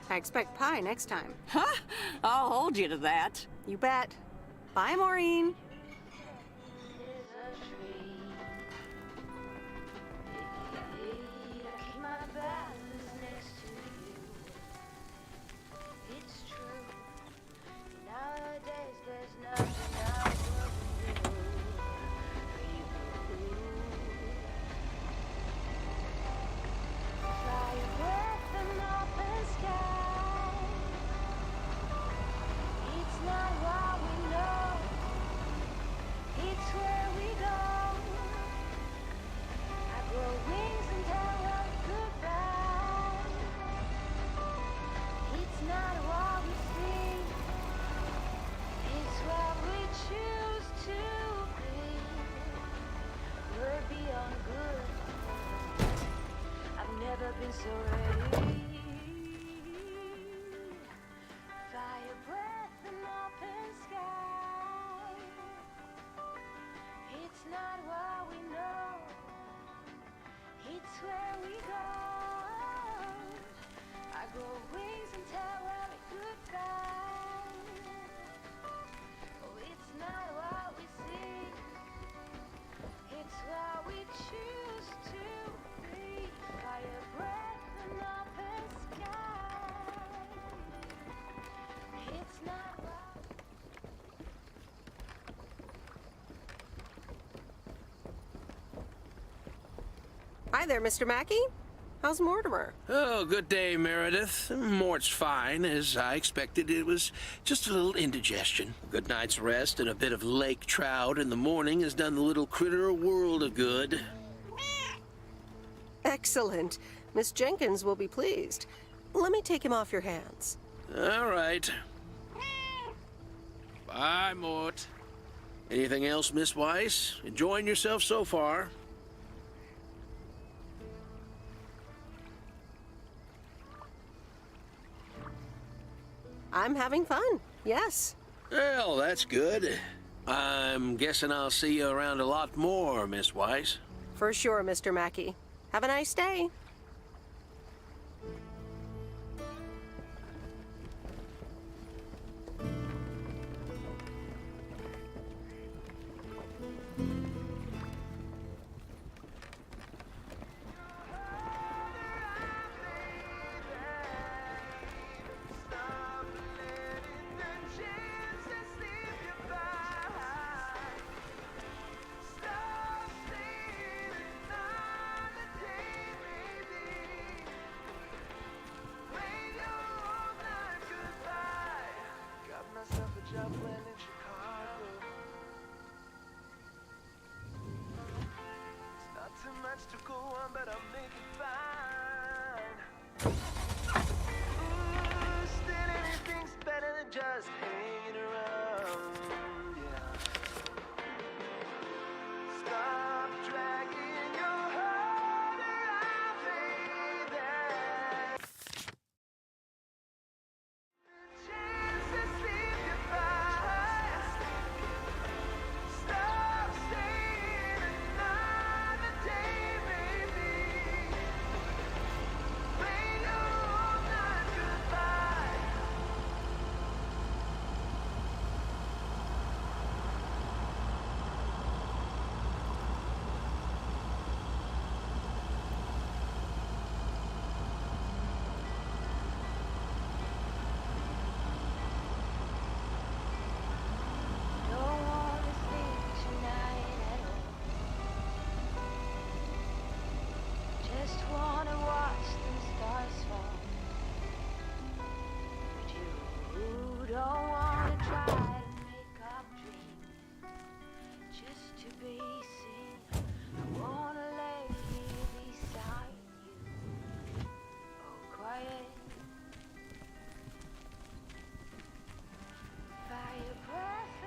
I expect pie next time. Huh? I'll hold you to that. You bet. Bye, Maureen. Been so ready. Fire breath and open sky. It's not what we know, it's where we go. I grow wings and tell early goodbye. Oh, it's not what we see, it's what we choose to be. Fire breath and open sky. It's not what... Hi there, Mr. Mackey. How's Mortimer? Oh, good day, Meredith. Mort's fine, as I expected. It was just a little indigestion. A good night's rest and a bit of lake trout in the morning has done the little critter a world of good. Excellent. Miss Jenkins will be pleased. Let me take him off your hands. All right. Bye, Mort. Anything else, Miss Weiss? Enjoying yourself so far? I'm having fun, yes. Well, that's good. I'm guessing I'll see you around a lot more, Miss Weiss. For sure, Mr. Mackey. Have a nice day. To go on, but I'll make it fine. Ooh, still anything's better than just hanging around. Yeah. Stop dragging your heart around, baby. Chance to sleep goodbye. Stop staying another day.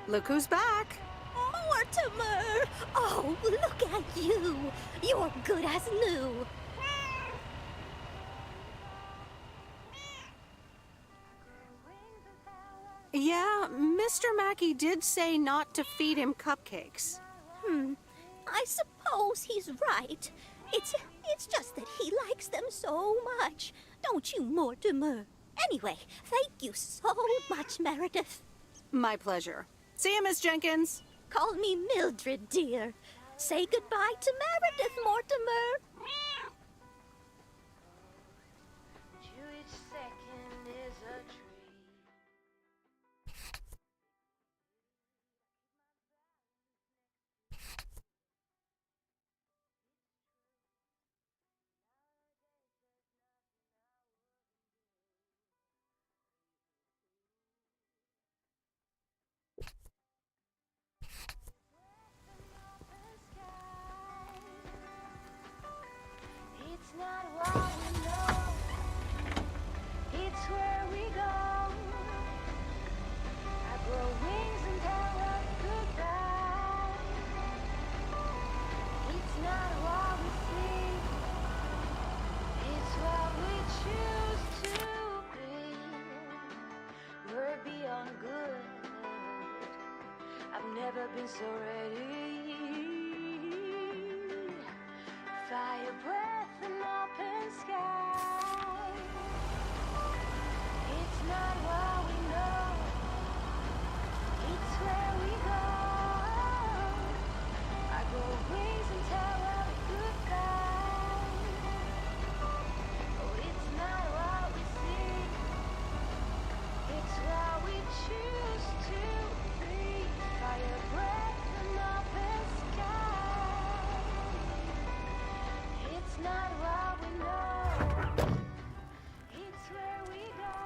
Look who's back. Mortimer! Oh, look at you. You're good as new. Yeah, Mr. Mackey did say not to feed him cupcakes. I suppose he's right. It's just that he likes them so much. Don't you, Mortimer? Anyway, thank you so much, Meredith. My pleasure. See you, Miss Jenkins. Call me Mildred, dear. Say goodbye to Meredith, Mortimer. Each second is a dream. It's not what we know, it's where we go. I grow wings and tell us goodbye. It's not what we see, it's what we choose to be. We're beyond good, I've never been so ready. Fire breath and open sky. It's not what we know, it's where we go. I grow wings and tell us goodbye. Oh, it's not what we see, it's what we choose to be. Fire breath and open sky. It's not what we know, it's where we go.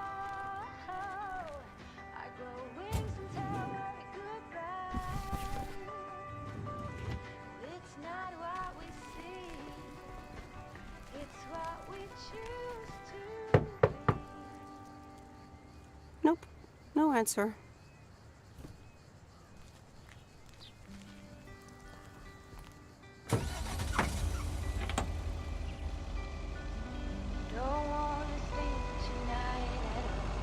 I grow wings and tell her goodbye. It's not what we see, it's what we choose to be. Nope, no answer. Don't wanna sleep tonight at all.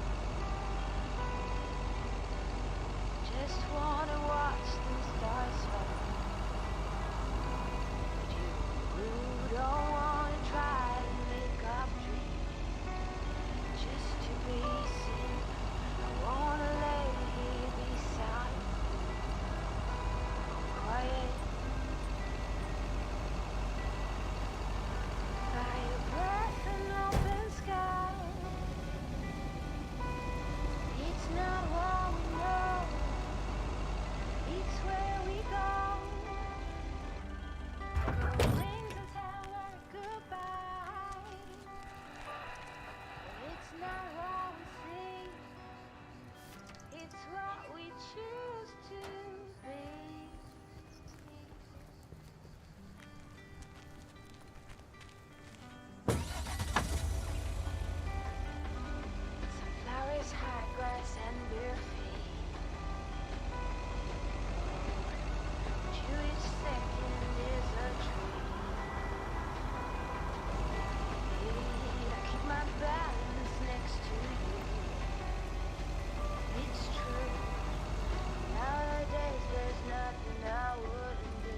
Just wanna watch the stars fall. But you don't wanna try to make up dreams just to be seen. I wanna lay here beside you, quiet. Fire breath and open sky. It's not what we know, it's where we go. Grow wings and tell her goodbye. It's not what we see, it's what we choose to be. Sunflowers, high grass, and bare feet. Each second is a treat. I keep my balance next to you. It's true. Nowadays there's nothing I wouldn't do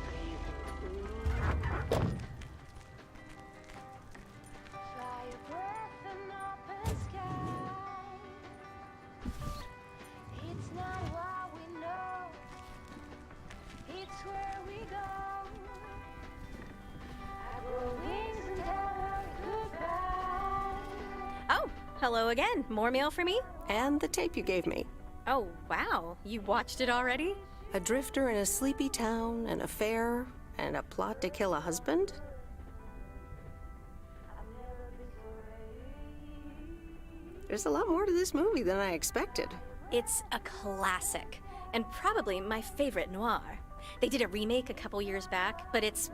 for you. Fire breath and open sky. It's not what we know, it's where we go. I grow wings and tell her goodbye. Oh, hello again. More mail for me? And the tape you gave me. Oh, wow. You watched it already? A drifter in a sleepy town, an affair, and a plot to kill a husband? There's a lot more to this movie than I expected. It's a classic, and probably my favorite noir. They did a remake a couple years back, but it's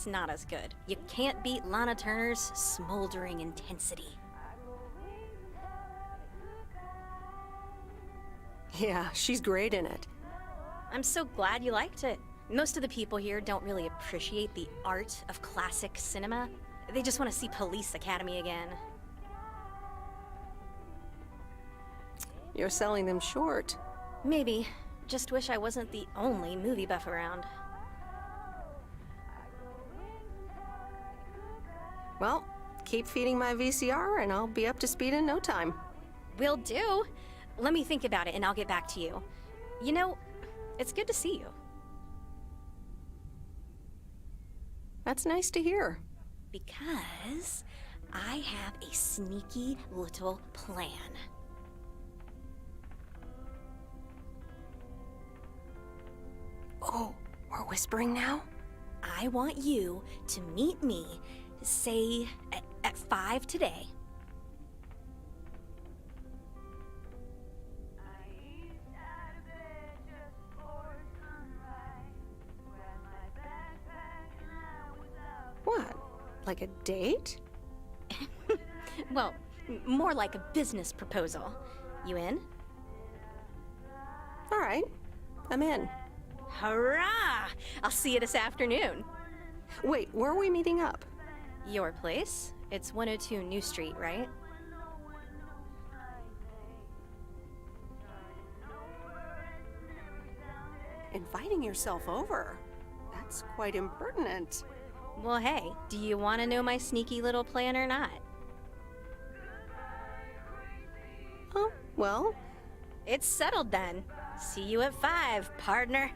not as good. You can't beat Lana Turner's smoldering intensity. Yeah, she's great in it. I'm so glad you liked it. Most of the people here don't really appreciate the art of classic cinema. They just want to see Police Academy again. You're selling them short. Maybe. Just wish I wasn't the only movie buff around. Well, keep feeding my VCR and I'll be up to speed in no time. Will do. Let me think about it and I'll get back to you. You know, it's good to see you. That's nice to hear. Because I have a sneaky little plan. Oh, we're whispering now? I want you to meet me, say, at 5 today. What? Like a date? Well, more like a business proposal. You in? All right, I'm in. Hurrah! I'll see you this afternoon. Wait, where are we meeting up? Your place? It's 102 New Street, right? Inviting yourself over? That's quite impertinent. Well, hey, do you want to know my sneaky little plan or not? Oh, well. It's settled then. See you at 5, partner.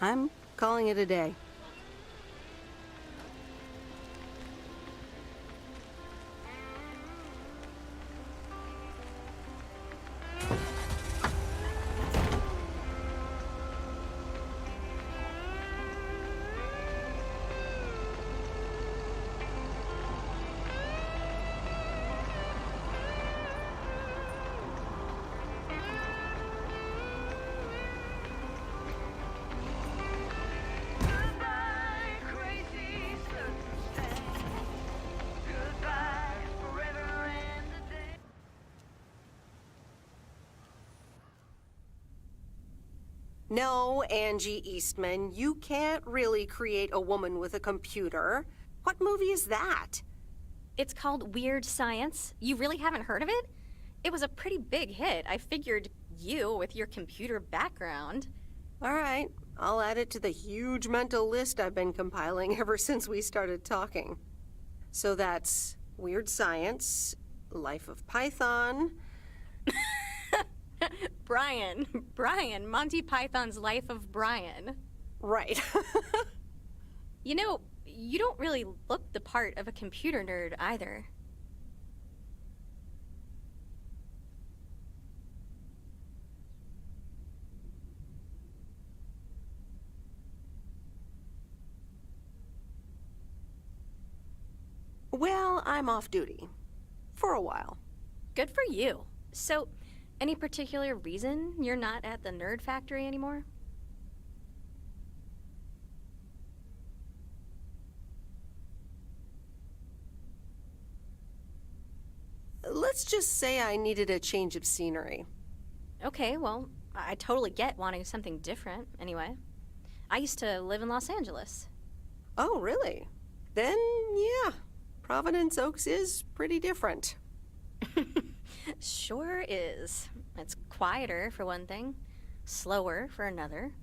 I'm calling it a day. No, Angie Eastman, you can't really create a woman with a computer. What movie is that? It's called Weird Science. You really haven't heard of it? It was a pretty big hit. I figured you, with your computer background. All right, I'll add it to the huge mental list I've been compiling ever since we started talking. So that's Weird Science, Life of Python. Brian, Monty Python's Life of Brian. Right. You know, you don't really look the part of a computer nerd either. Well, I'm off duty. For a while. Good for you. So, Any particular reason you're not at the Nerd Factory anymore? Let's just say I needed a change of scenery. Okay, well, I totally get wanting something different, anyway. I used to live in Los Angeles. Oh, really? Then, yeah, Providence Oaks is pretty different. Sure is. It's quieter, for one thing. Slower, for another.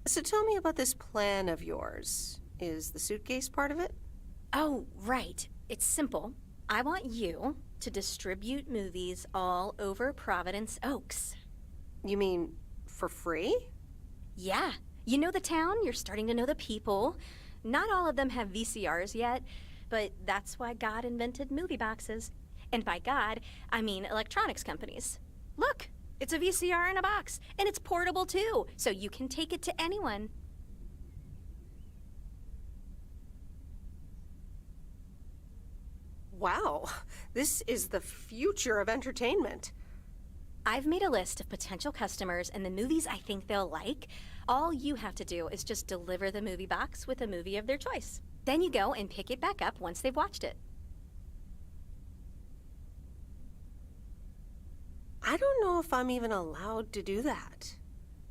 So tell me about this plan of yours. Is the suitcase part of it? Oh, right. It's simple. I want you to distribute movies all over Providence Oaks. You mean for free? Yeah. You know the town, you're starting to know the people. Not all of them have VCRs yet, but that's why God invented movie boxes. And by God, I mean electronics companies. Look, it's a VCR in a box, and it's portable too, so you can take it to anyone. Wow, this is the future of entertainment. I've made a list of potential customers and the movies I think they'll like. All you have to do is just deliver the movie box with a movie of their choice. Then you go and pick it back up once they've watched it. I don't know if I'm even allowed to do that.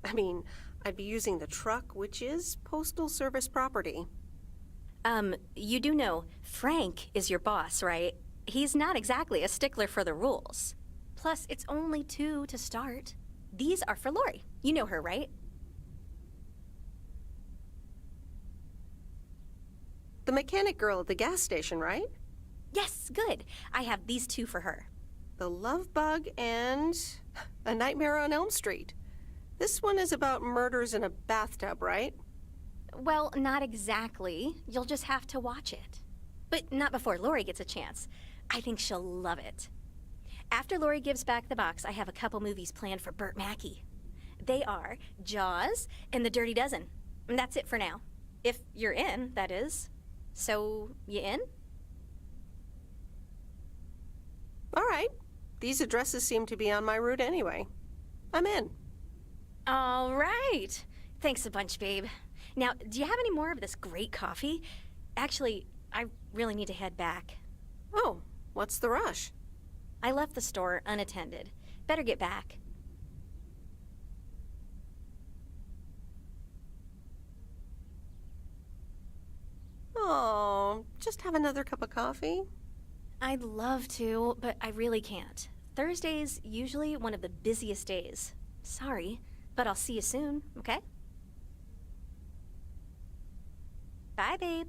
I mean, I'd be using the truck, which is Postal Service property. You do know Frank is your boss, right? He's not exactly a stickler for the rules. Plus, it's only 2 to start. These are for Lori. You know her, right? The mechanic girl at the gas station, right? Yes, good. I have these 2 for her. The Love Bug and A Nightmare on Elm Street. This one is about murders in a bathtub, right? Well, not exactly. You'll just have to watch it. But not before Lori gets a chance. I think she'll love it. After Lori gives back the box, I have a couple movies planned for Burt Mackey. They are Jaws and The Dirty Dozen. And that's it for now. If you're in, that is. So, you in? All right. These addresses seem to be on my route anyway. I'm in. All right. Thanks a bunch, babe. Now, do you have any more of this great coffee? Actually, I really need to head back. Oh, what's the rush? I left the store unattended. Better get back. Oh, just have another cup of coffee? I'd love to, but I really can't. Thursday's usually one of the busiest days. Sorry, but I'll see you soon, okay? Bye, babe.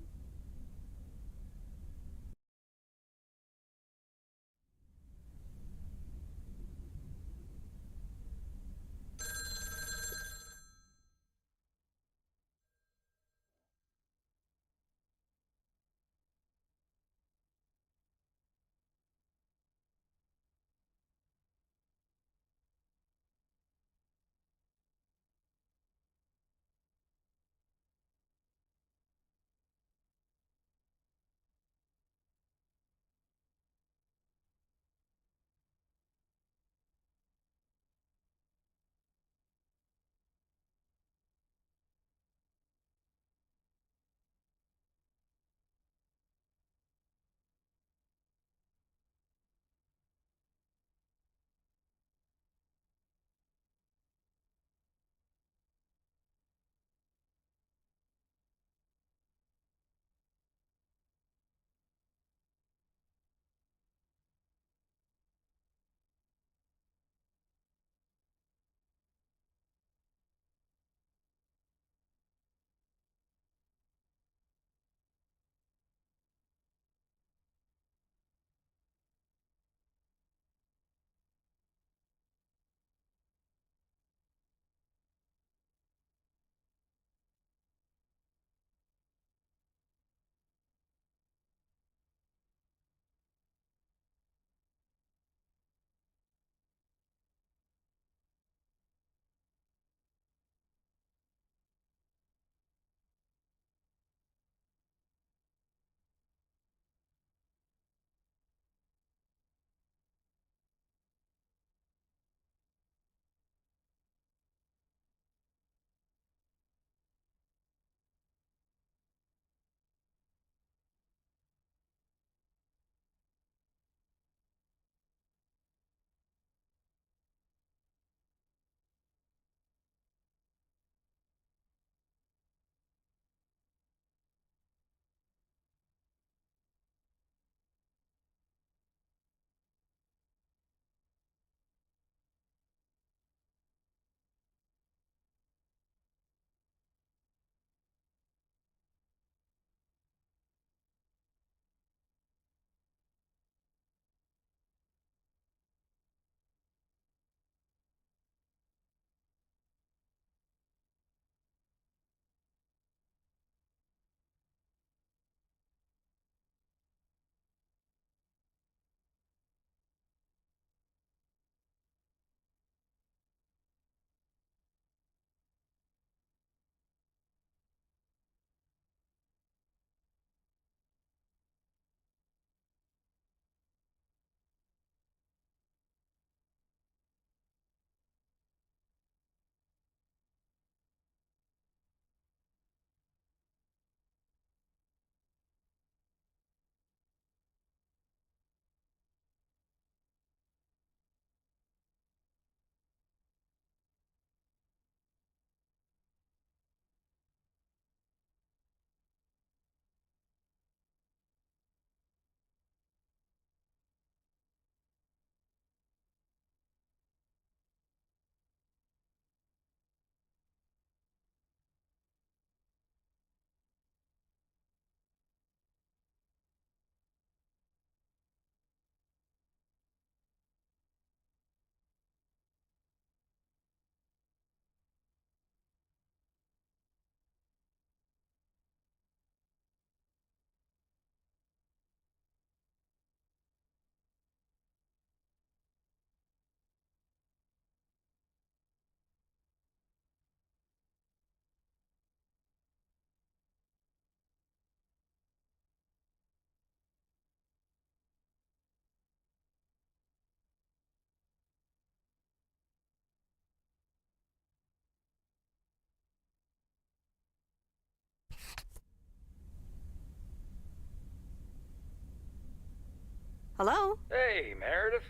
Hello? Hey, Meredith.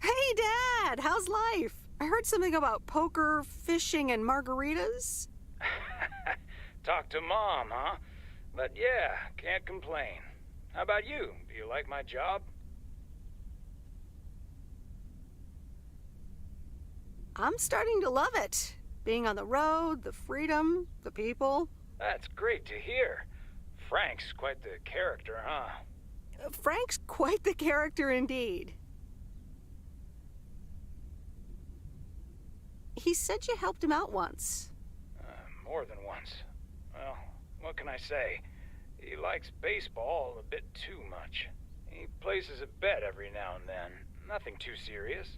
Hey, Dad! How's life? I heard something about poker, fishing, and margaritas. Talk to Mom, huh? But yeah, can't complain. How about you? Do you like my job? I'm starting to love it. Being on the road, the freedom, the people. That's great to hear. Frank's quite the character, huh? Frank's quite the character indeed. He said you helped him out once. More than once. Well, what can I say? He likes baseball a bit too much. He places a bet every now and then. Nothing too serious.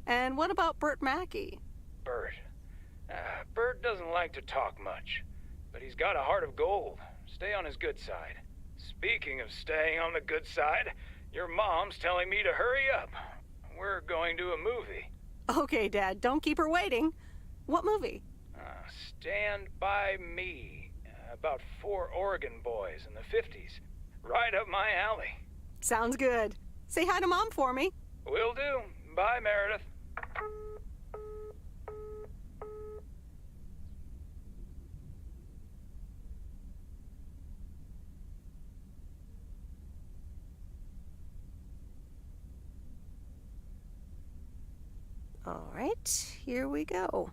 And what about Bert Mackey? Bert. Bert doesn't like to talk much, but he's got a heart of gold. Stay on his good side. Speaking of staying on the good side, your mom's telling me to hurry up. We're going to a movie. Okay, Dad, don't keep her waiting. What movie? Stand By Me. About 4 Oregon boys in the 50s. Right up my alley. Sounds good. Say hi to Mom for me. Will do. Bye, Meredith. All right, here we go.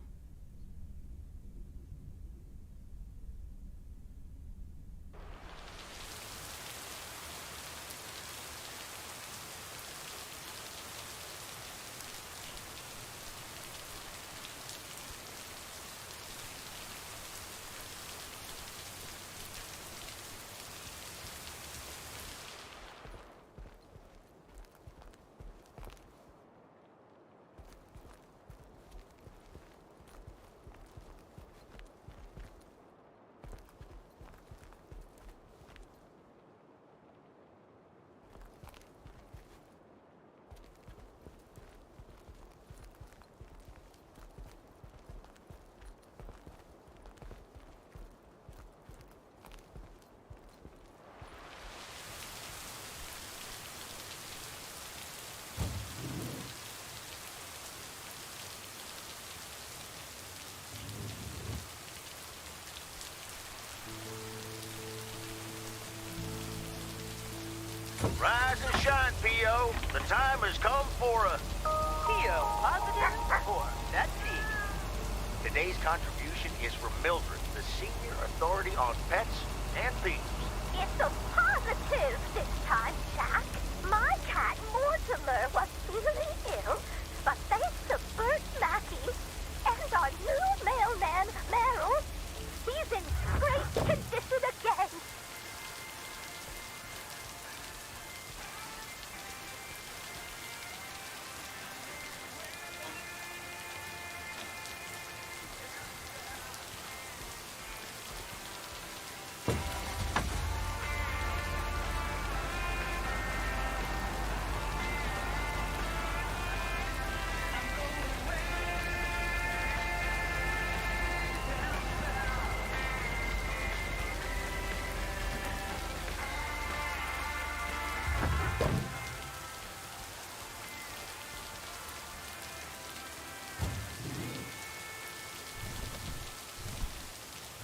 Rise and shine, P.O. The time has come for a... P.O. positive or that's it. Today's contribution is from Mildred, the senior authority on pets and thieves. It's a positive this time, Jack. My cat Mortimer was really ill, but thanks to Bert Mackey and our new mailman, Merrill, he's in great condition again.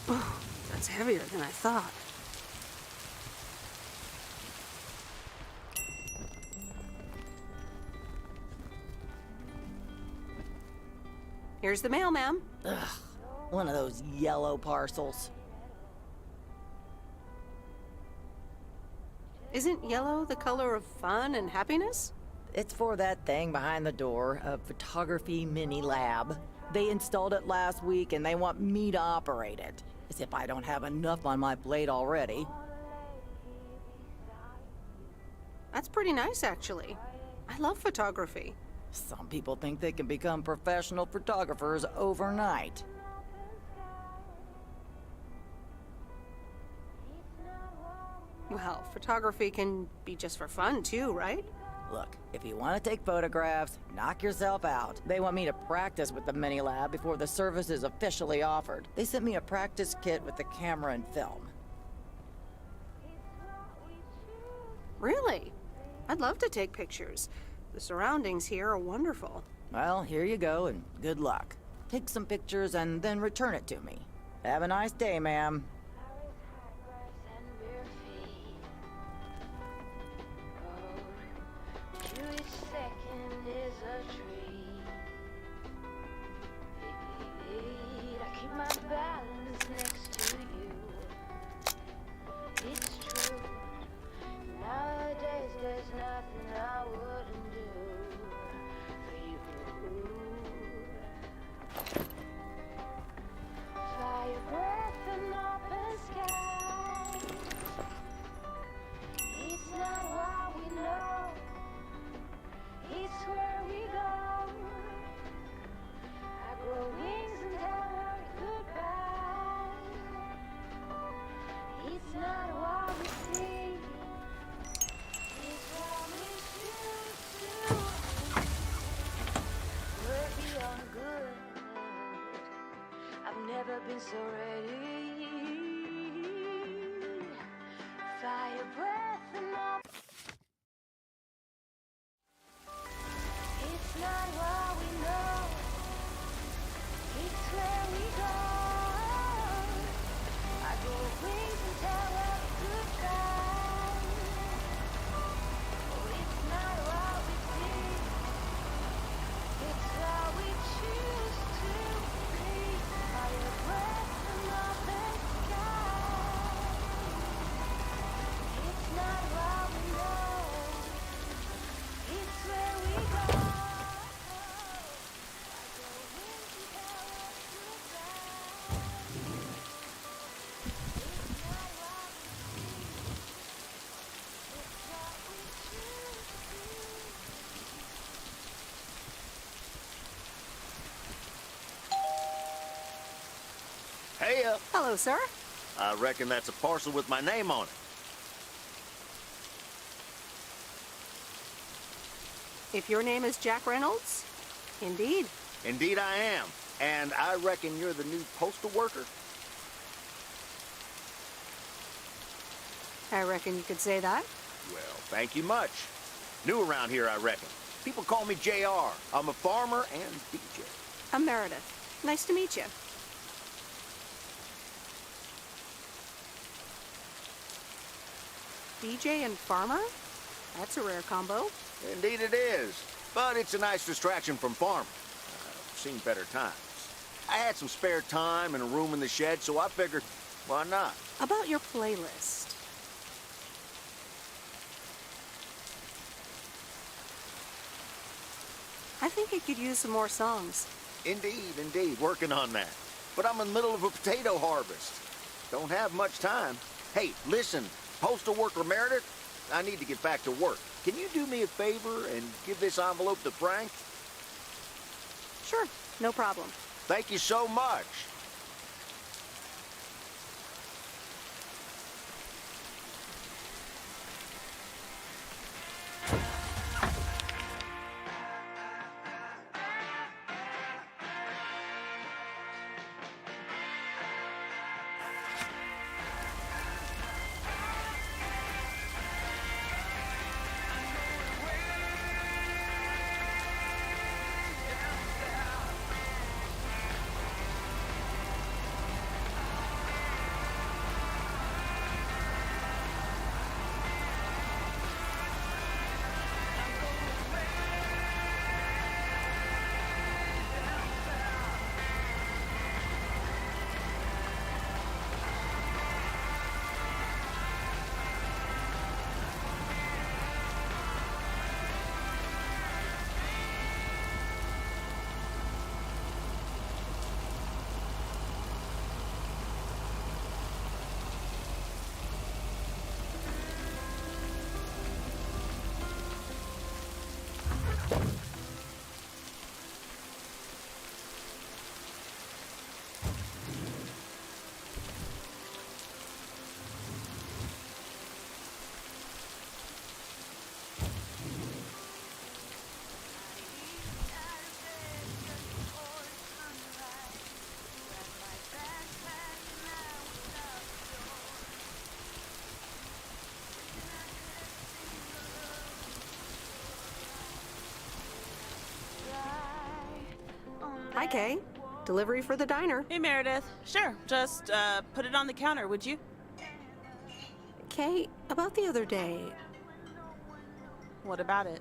Oh, that's heavier than I thought. Here's the mail, ma'am. Ugh, one of those yellow parcels. Isn't yellow the color of fun and happiness? It's for that thing behind the door, a photography mini lab. They installed it last week and they want me to operate it. As if I don't have enough on my plate already. That's pretty nice, actually. I love photography. Some people think they can become professional photographers overnight. Well, photography can be just for fun, too, right? Look, if you want to take photographs, knock yourself out. They want me to practice with the mini lab before the service is officially offered. They sent me a practice kit with the camera and film. Really? I'd love to take pictures. The surroundings here are wonderful. Well, here you go, and good luck. Take some pictures and then return it to me. Have a nice day, ma'am. Never been so ready. Fire breath and all. It's not what we know. It's where we go. I go wings and tell us goodbye. Oh, it's not what we see. It's what we choose to be. Fire breath and open sky. It's not what we know. It's where we go. Hey, Hello, sir. I reckon that's a parcel with my name on it. If your name is Jack Reynolds, indeed. Indeed I am. And I reckon you're the new postal worker? I reckon you could say that. Well, thank you much. New around here, I reckon. People call me JR. I'm a farmer and DJ. I'm Meredith. Nice to meet you. DJ and farmer? That's a rare combo. Indeed it is. But it's a nice distraction from farming. I've seen better times. I had some spare time and a room in the shed, so I figured, why not? About your playlist. I think it could use some more songs. Indeed, indeed. Working on that. But I'm in the middle of a potato harvest. Don't have much time. Hey, listen, postal worker Meredith, I need to get back to work. Can you do me a favor and give this envelope to Frank? Sure, no problem. Thank you so much. Hi, Kay. Delivery for the diner. Hey, Meredith. Sure, just put it on the counter, would you? Kay, about the other day. What about it?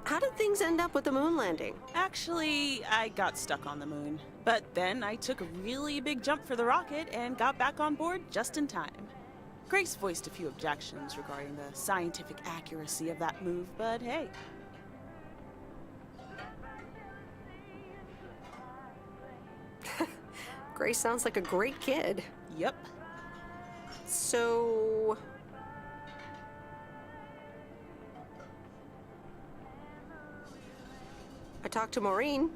How did things end up with the moon landing? Actually, I got stuck on the moon. But then I took a really big jump for the rocket and got back on board just in time. Grace voiced a few objections regarding the scientific accuracy of that move, but hey. Grace sounds like a great kid. Yep. So... I talked to Maureen.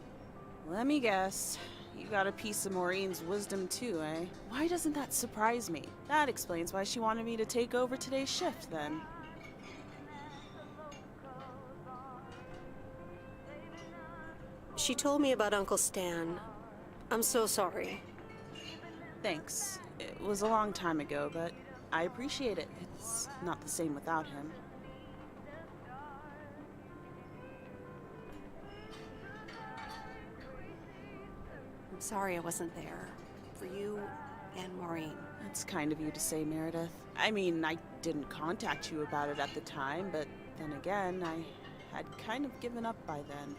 Let me guess. You got a piece of Maureen's wisdom too, eh? Why doesn't that surprise me? That explains why she wanted me to take over today's shift, then. She told me about Uncle Stan. I'm so sorry. Thanks. It was a long time ago, but I appreciate it. It's not the same without him. I'm sorry I wasn't there. For you and Maureen. That's kind of you to say, Meredith. I mean, I didn't contact you about it at the time, but then again, I had kind of given up by then.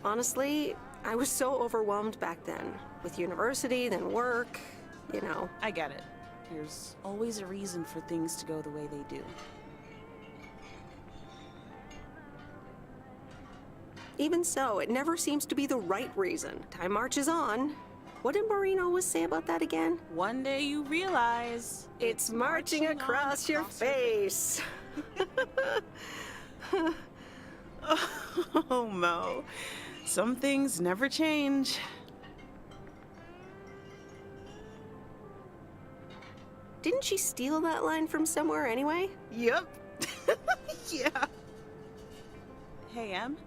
Honestly, I was so overwhelmed back then. With university, then work, you know. I get it. There's always a reason for things to go the way they do. Even so, it never seems to be the right reason. Time marches on. What did Maureen always say about that again? One day you realize... It's marching across your face. Oh, Mo. Some things never change. Didn't she steal that line from somewhere anyway? Yep. Yeah. Hey, Em.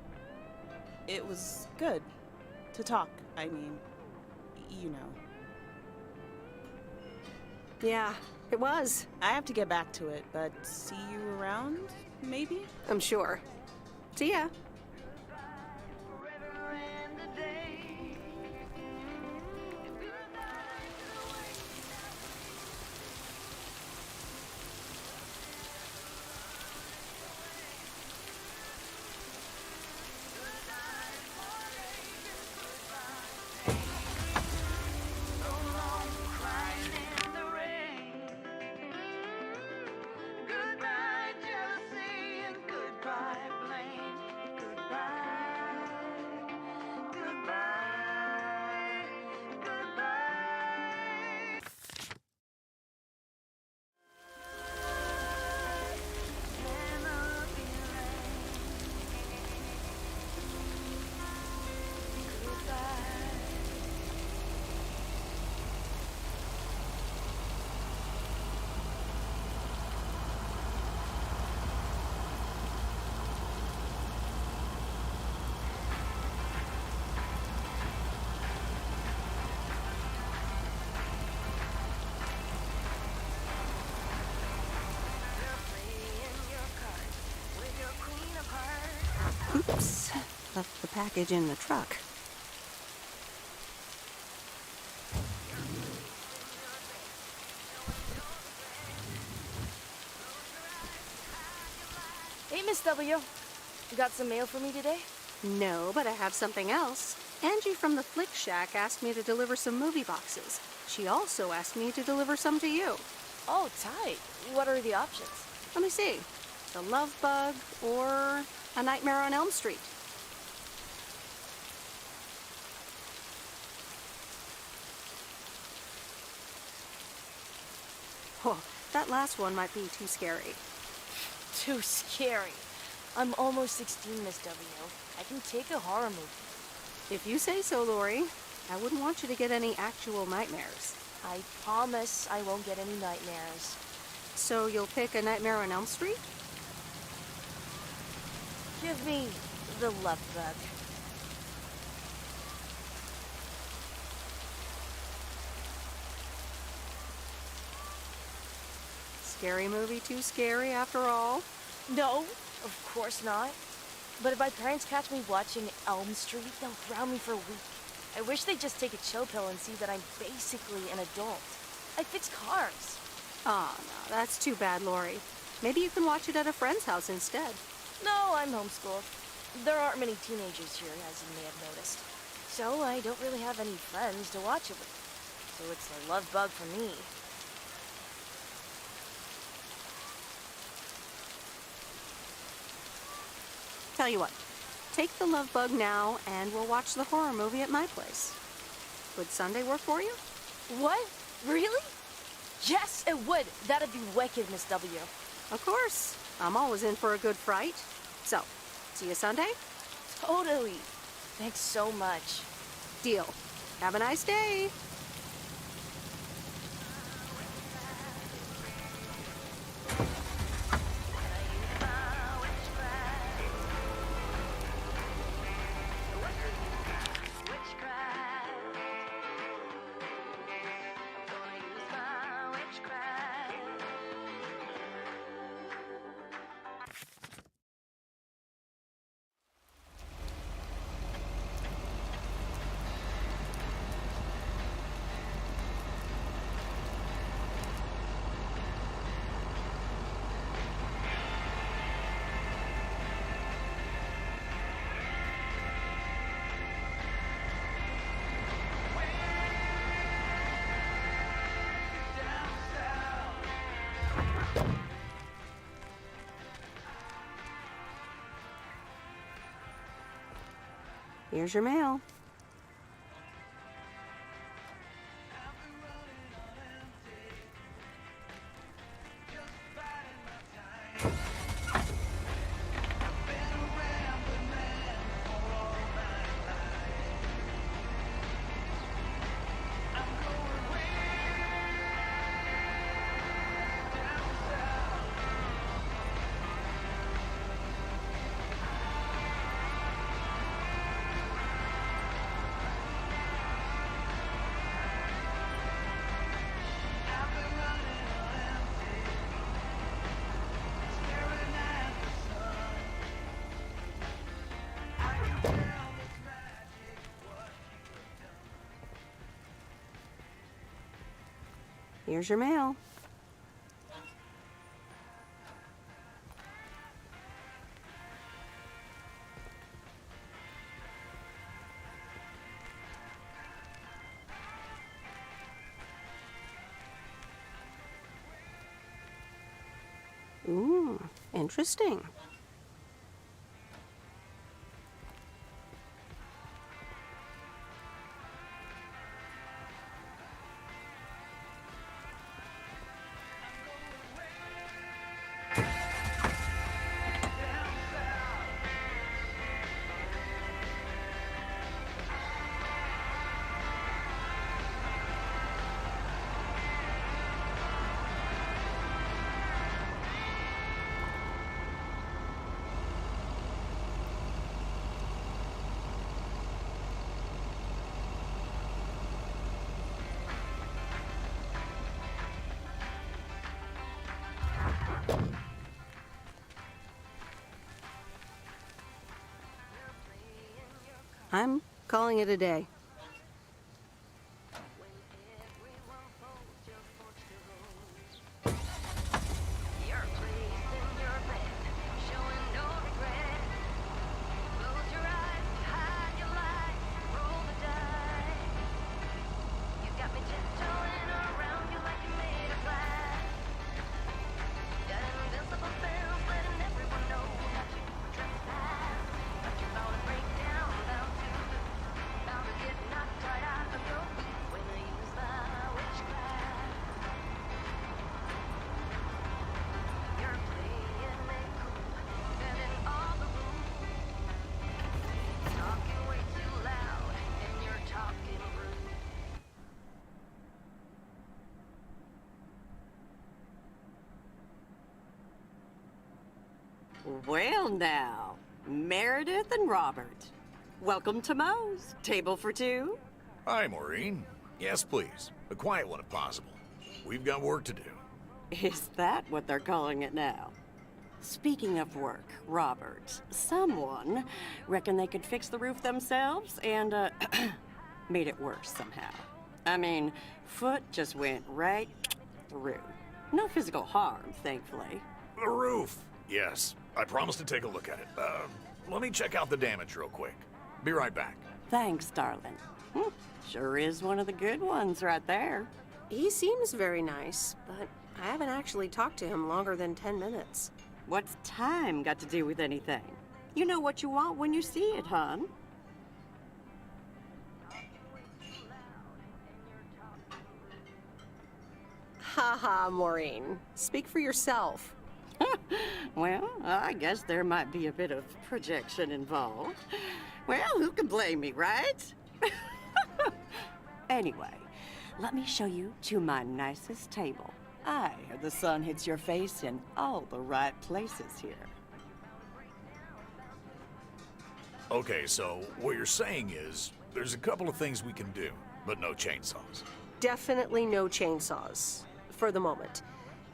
It was good to talk. I mean, you know. Yeah, it was. I have to get back to it, but see you around, maybe? I'm sure. See ya. Oops. Left the package in the truck. Hey, Miss W. You got some mail for me today? No, but I have something else. Angie from the Flick Shack asked me to deliver some movie boxes. She also asked me to deliver some to you. Oh, tight. What are the options? Let me see. The Love Bug or A Nightmare on Elm Street. Oh, that last one might be too scary. Too scary. I'm almost 16, Miss W. I can take a horror movie. If you say so, Lori. I wouldn't want you to get any actual nightmares. I promise I won't get any nightmares. So you'll pick A Nightmare on Elm Street? Give me the Love Bug. scary movie too scary after all? No, of course not. But if my parents catch me watching Elm Street, they'll ground me for a week. I wish they'd just take a chill pill and see that I'm basically an adult. I fix cars. Oh, no, that's too bad, Lori. Maybe you can watch it at a friend's house instead. No, I'm homeschooled. There aren't many teenagers here, as you may have noticed. So I don't really have any friends to watch it with. So it's a love bug for me. Tell you what, take the love bug now and we'll watch the horror movie at my place. Would Sunday work for you? What? Really? Yes, it would. That'd be wicked, Miss W. Of course. I'm always in for a good fright. So, see you Sunday? Totally. Thanks so much. Deal. Have a nice day. Here's your mail. Here's your mail. Ooh, interesting. I'm calling it a day. Well now, Meredith and Robert. Welcome to Moe's. Table for two? Hi, Maureen. Yes, please. A quiet one if possible. We've got work to do. Is that what they're calling it now? Speaking of work, Robert, someone reckon they could fix the roof themselves and, made it worse somehow. I mean, foot just went right through. No physical harm, thankfully. The roof! Yes, I promised to take a look at it. Let me check out the damage real quick. Be right back. Thanks, darling. Sure is one of the good ones right there. He seems very nice, but I haven't actually talked to him longer than 10 minutes. What's time got to do with anything? You know what you want when you see it, hon. Haha, Maureen. Speak for yourself. Well, I guess there might be a bit of projection involved. Well, who can blame me, right? Anyway, let me show you to my nicest table. The sun hits your face in all the right places here. Okay, so what you're saying is there's a couple of things we can do, but no chainsaws. Definitely no chainsaws, for the moment.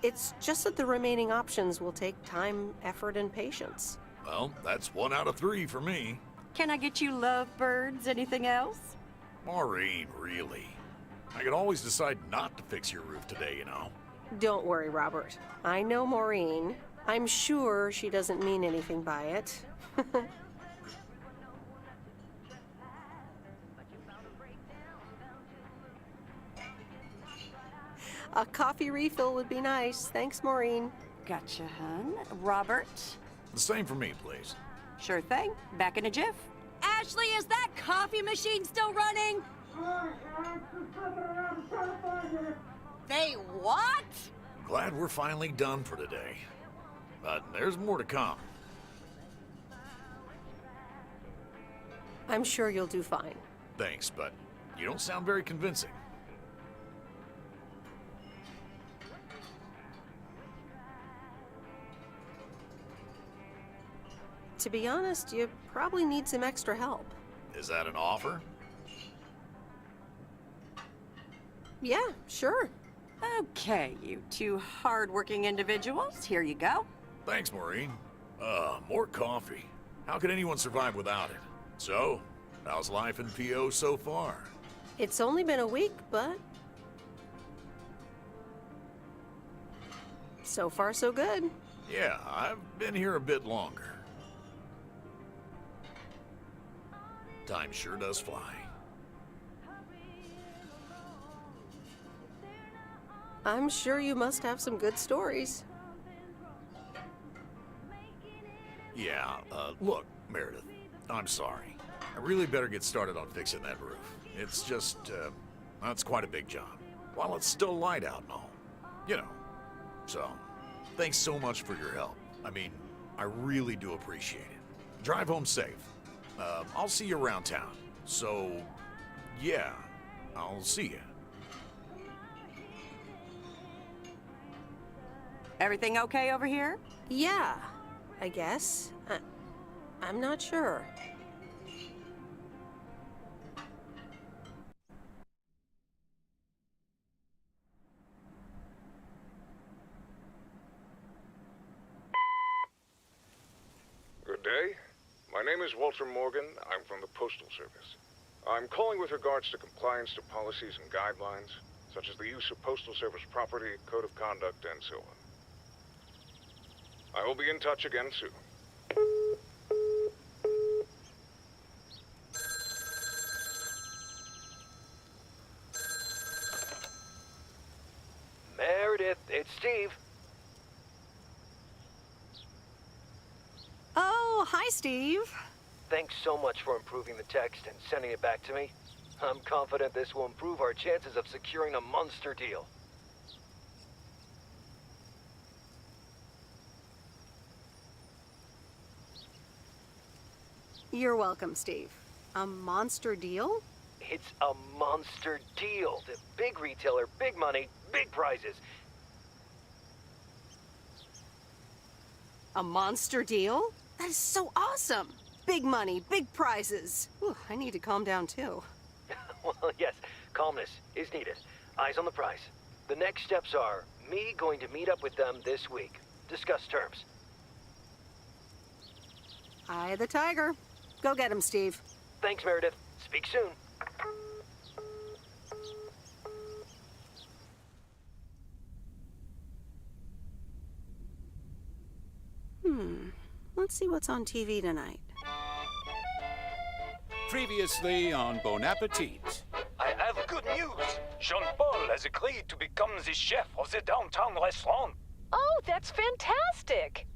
It's just that the remaining options will take time, effort, and patience. Well, that's 1 out of 3 for me. Can I get you lovebirds? Anything else? Maureen, really? I could always decide not to fix your roof today, you know? Don't worry, Robert. I know Maureen. I'm sure she doesn't mean anything by it. A coffee refill would be nice. Thanks, Maureen. Gotcha, hon. Robert? The same for me, please. Sure thing. Back in a jiff. Ashley, is that coffee machine still running? They what? Glad we're finally done for today. But there's more to come. I'm sure you'll do fine. Thanks, but you don't sound very convincing. To be honest, you probably need some extra help. Is that an offer? Yeah, sure. Okay, you two hard-working individuals, here you go. Thanks, Maureen. More coffee. How could anyone survive without it? So, how's life in PO so far? It's only been a week, but so far so good. Yeah, I've been here a bit longer. Time sure does fly. I'm sure you must have some good stories. Yeah, look, Meredith, I'm sorry. I really better get started on fixing that roof. It's just, it's quite a big job. While it's still light out and all. You know. So, thanks so much for your help. I mean, I really do appreciate it. Drive home safe. I'll see you around town. So, yeah, I'll see you. Everything okay over here? Yeah, I guess. I'm not sure. Good day. My name is Walter Morgan. I'm from the Postal Service. I'm calling with regards to compliance to policies and guidelines, such as the use of Postal Service property, code of conduct, and so on. I will be in touch again soon. Meredith, it's Steve. Oh, hi, Steve. Thanks so much for improving the text and sending it back to me. I'm confident this will improve our chances of securing a monster deal. You're welcome, Steve. A monster deal? It's a monster deal. The big retailer, big money, big prizes. A monster deal? That is so awesome! Big money, big prizes. Ooh, I need to calm down too. Well, yes, calmness is needed. Eyes on the prize. The next steps are Me going to meet up with them this week. Discuss terms. Eye of the tiger. Go get him, Steve. Thanks, Meredith. Speak soon. Let's see what's on TV tonight. Previously on Bon Appetit. I have good news. Jean-Paul has agreed to become the chef of the downtown restaurant. Oh, that's fantastic.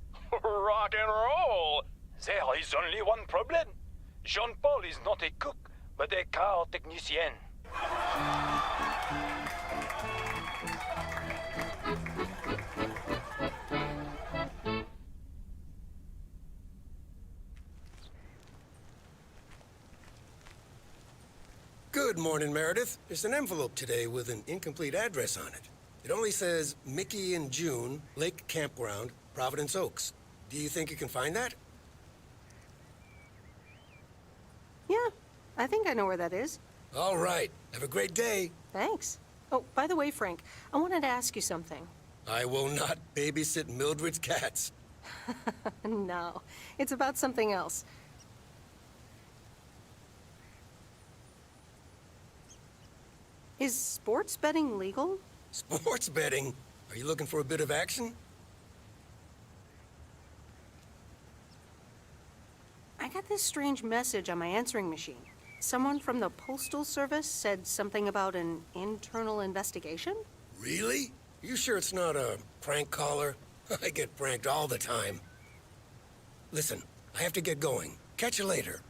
Rock and roll. There is only one problem. Jean-Paul is not a cook, but a car technician. Good morning, Meredith. There's an envelope today with an incomplete address on it. It only says Mickey and June, Lake Campground, Providence Oaks. Do you think you can find that? Yeah, I think I know where that is. All right. Have a great day. Thanks. Oh, by the way, Frank, I wanted to ask you something. I will not babysit Mildred's cats. No, it's about something else. Is sports betting legal? Sports betting? Are you looking for a bit of action? I got this strange message on my answering machine. Someone from the Postal Service said something about an internal investigation? Really? You sure it's not a prank caller? I get pranked all the time. Listen, I have to get going. Catch you later.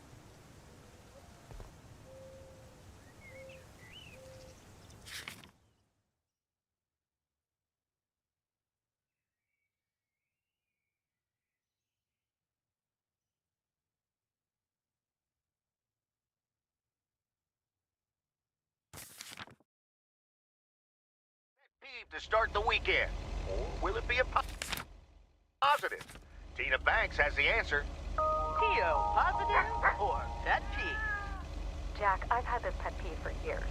To start the weekend? Or will it be a positive? Tina Banks has the answer. P.O. positive or pet peeve? Jack, I've had this pet peeve for years.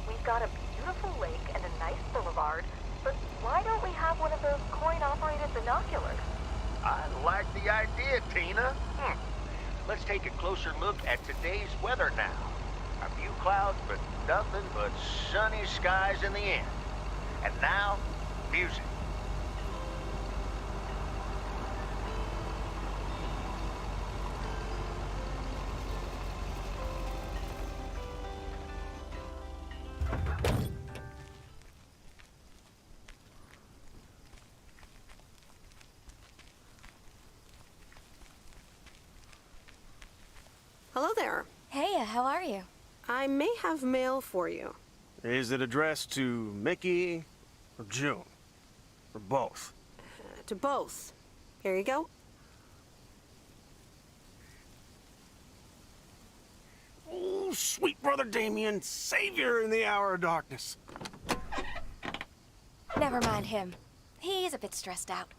We've got a beautiful lake and a nice boulevard, but why don't we have one of those coin-operated binoculars? I like the idea, Tina. Let's take a closer look at today's weather now. A few clouds, but nothing but sunny skies in the end. And now, music. Hello there. Hey, how are you? I may have mail for you. Is it addressed to Mickey or June? Or both? To both. Here you go. Oh, sweet brother Damien, savior in the hour of darkness. Never mind him. He's a bit stressed out.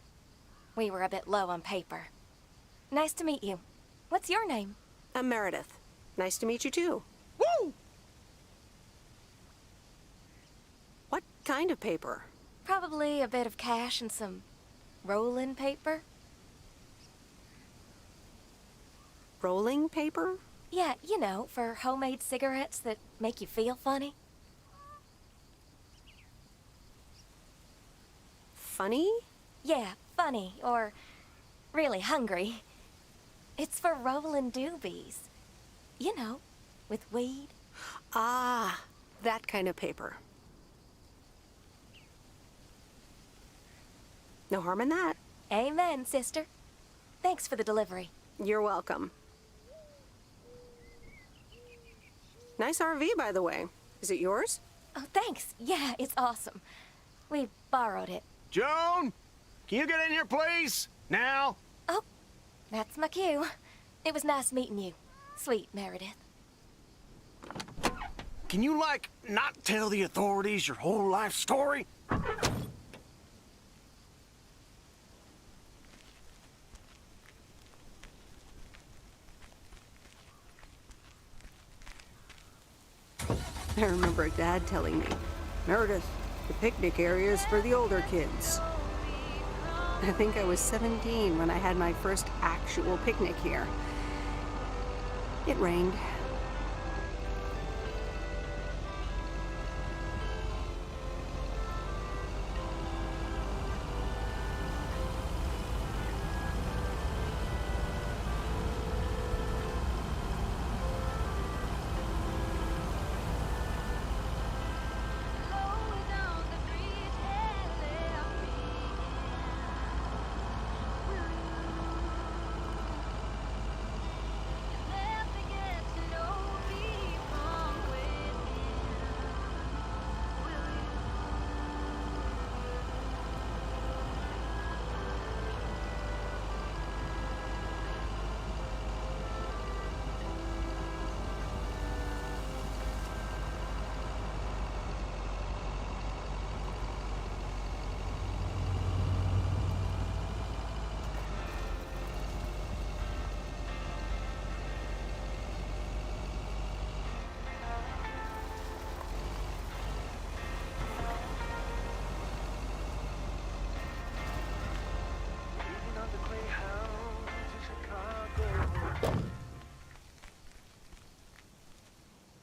We were a bit low on paper. Nice to meet you. What's your name? I'm Meredith. Nice to meet you, too. Woo! What kind of paper? Probably a bit of cash and some rolling paper. Rolling paper? Yeah, you know, for homemade cigarettes that make you feel funny. Funny? Yeah, funny, or really hungry. It's for rolling doobies. You know, with weed. Ah, that kind of paper. No harm in that. Amen, sister. Thanks for the delivery. You're welcome. Nice RV, by the way. Is it yours? Oh, thanks. Yeah, it's awesome. We borrowed it. Joan, can you get in here, please? Now? Oh, that's my cue. It was nice meeting you, sweet Meredith. Can you, like, not tell the authorities your whole life story? I remember Dad telling me, Meredith, The picnic area is for the older kids. I think I was 17 when I had my first actual picnic here. It rained.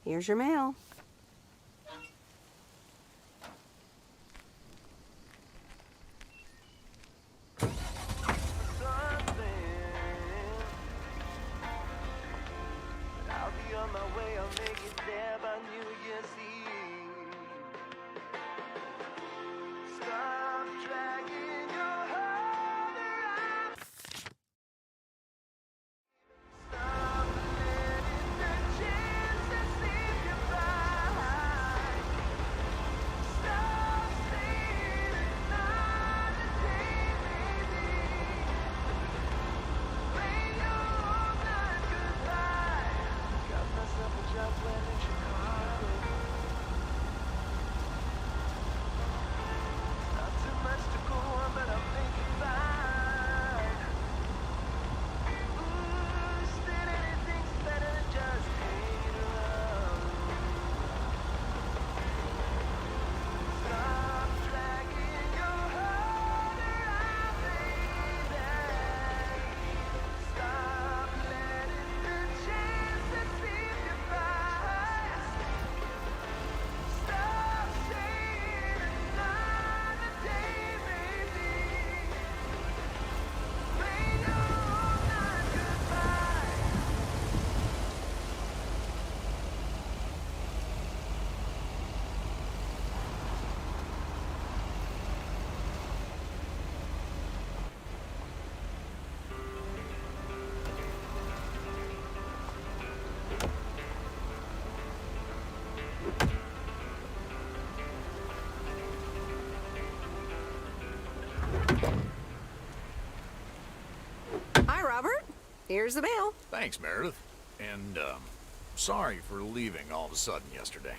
Here's your mail. Hi, Robert. Here's the mail. Thanks, Meredith. And, sorry for leaving all of a sudden yesterday.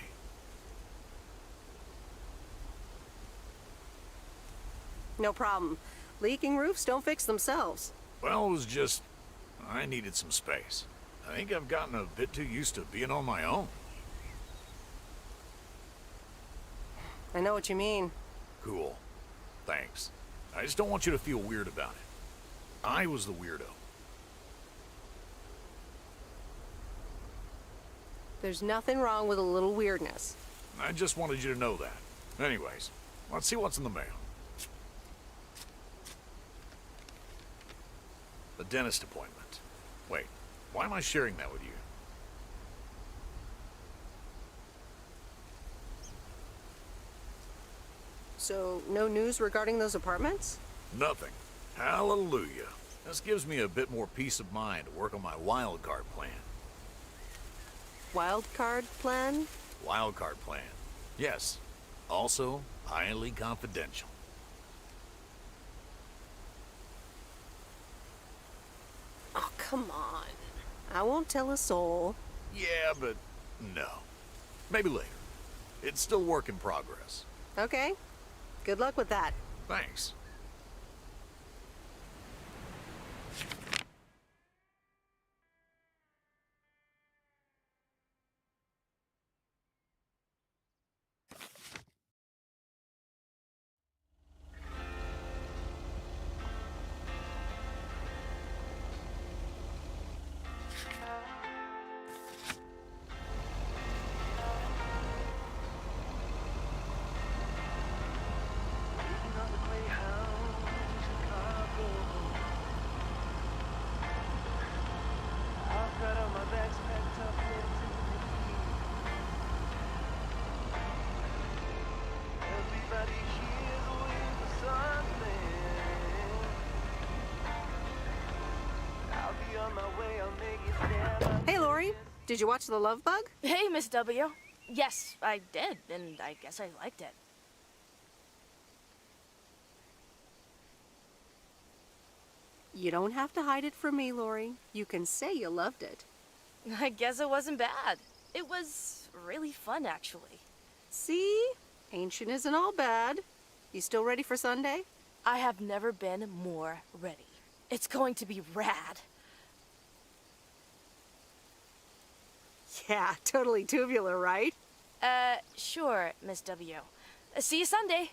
No problem. Leaking roofs don't fix themselves. Well, it was just... I needed some space. I think I've gotten a bit too used to being on my own. I know what you mean. Cool. Thanks. I just don't want you to feel weird about it. I was the weirdo. There's nothing wrong with a little weirdness. I just wanted you to know that. Anyways, let's see what's in the mail. The dentist appointment. Wait, why am I sharing that with you? So, no news regarding those apartments? Nothing. Hallelujah. This gives me a bit more peace of mind to work on my wild card plan. Wild card plan? Wild card plan. Yes. Also, highly confidential. Oh, come on. I won't tell a soul. Yeah, but no. Maybe later. It's still work in progress. Okay. Good luck with that. Thanks. Hey, Lori. Did you watch The Love Bug? Hey, Miss W. Yes, I did, and I guess I liked it. You don't have to hide it from me, Lori. You can say you loved it. I guess it wasn't bad. It was really fun, actually. See? Ancient isn't all bad. You still ready for Sunday? I have never been more ready. It's going to be rad. Yeah, totally tubular, right? Sure, Miss W. See you Sunday.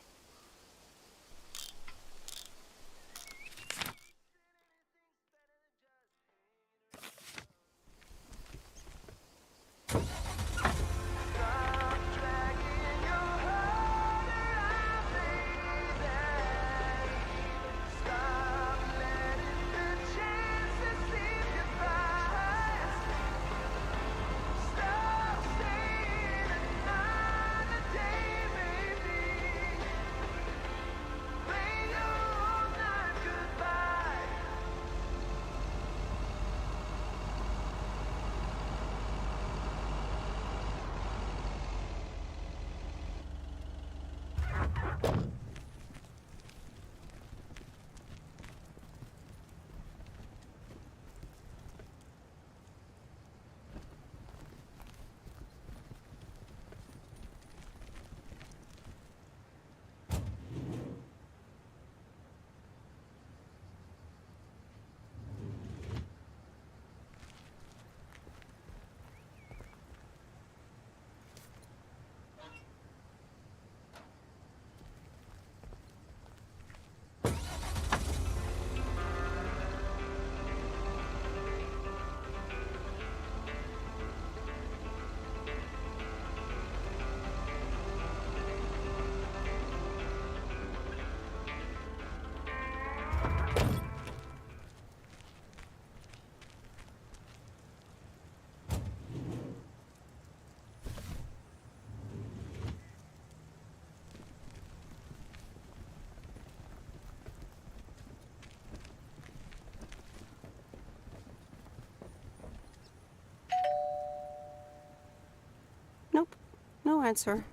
Nope. No answer.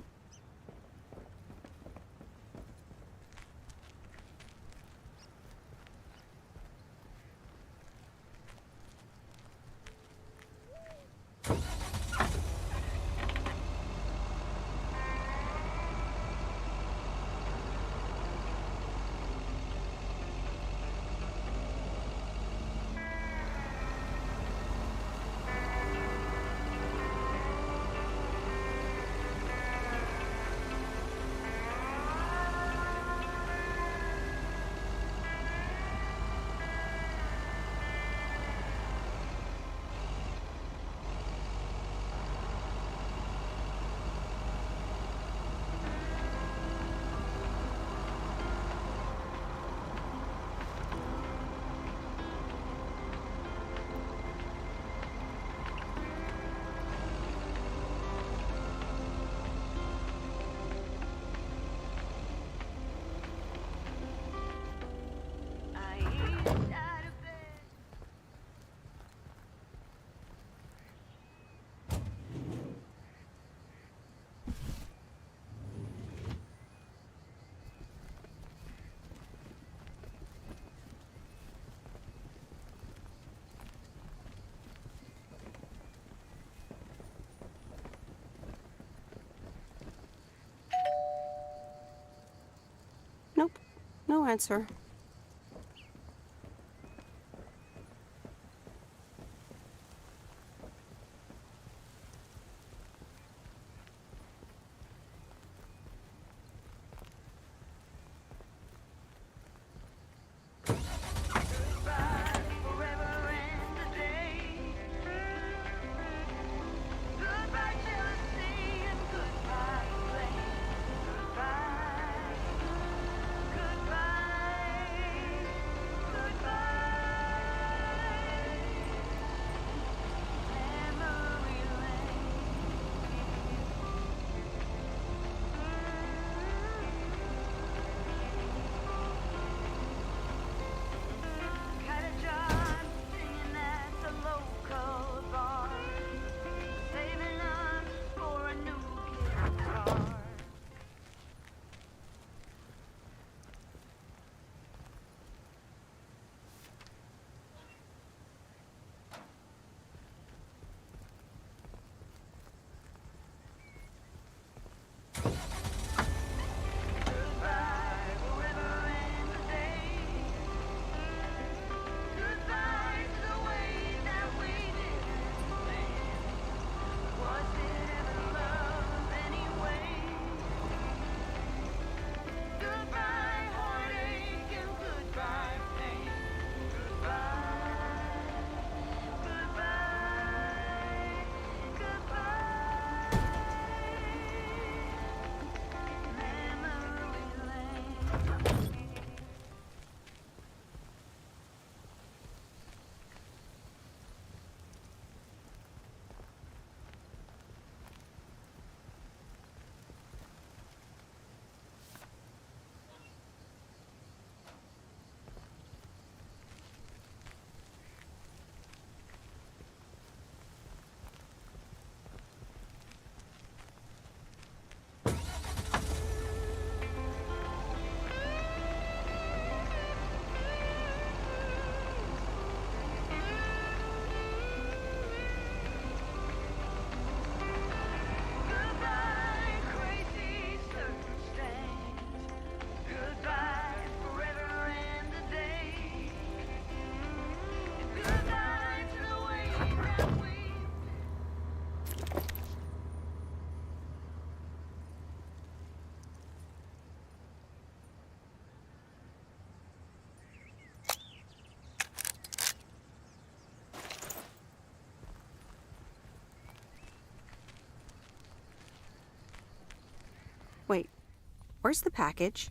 Nope. No answer. Where's the package?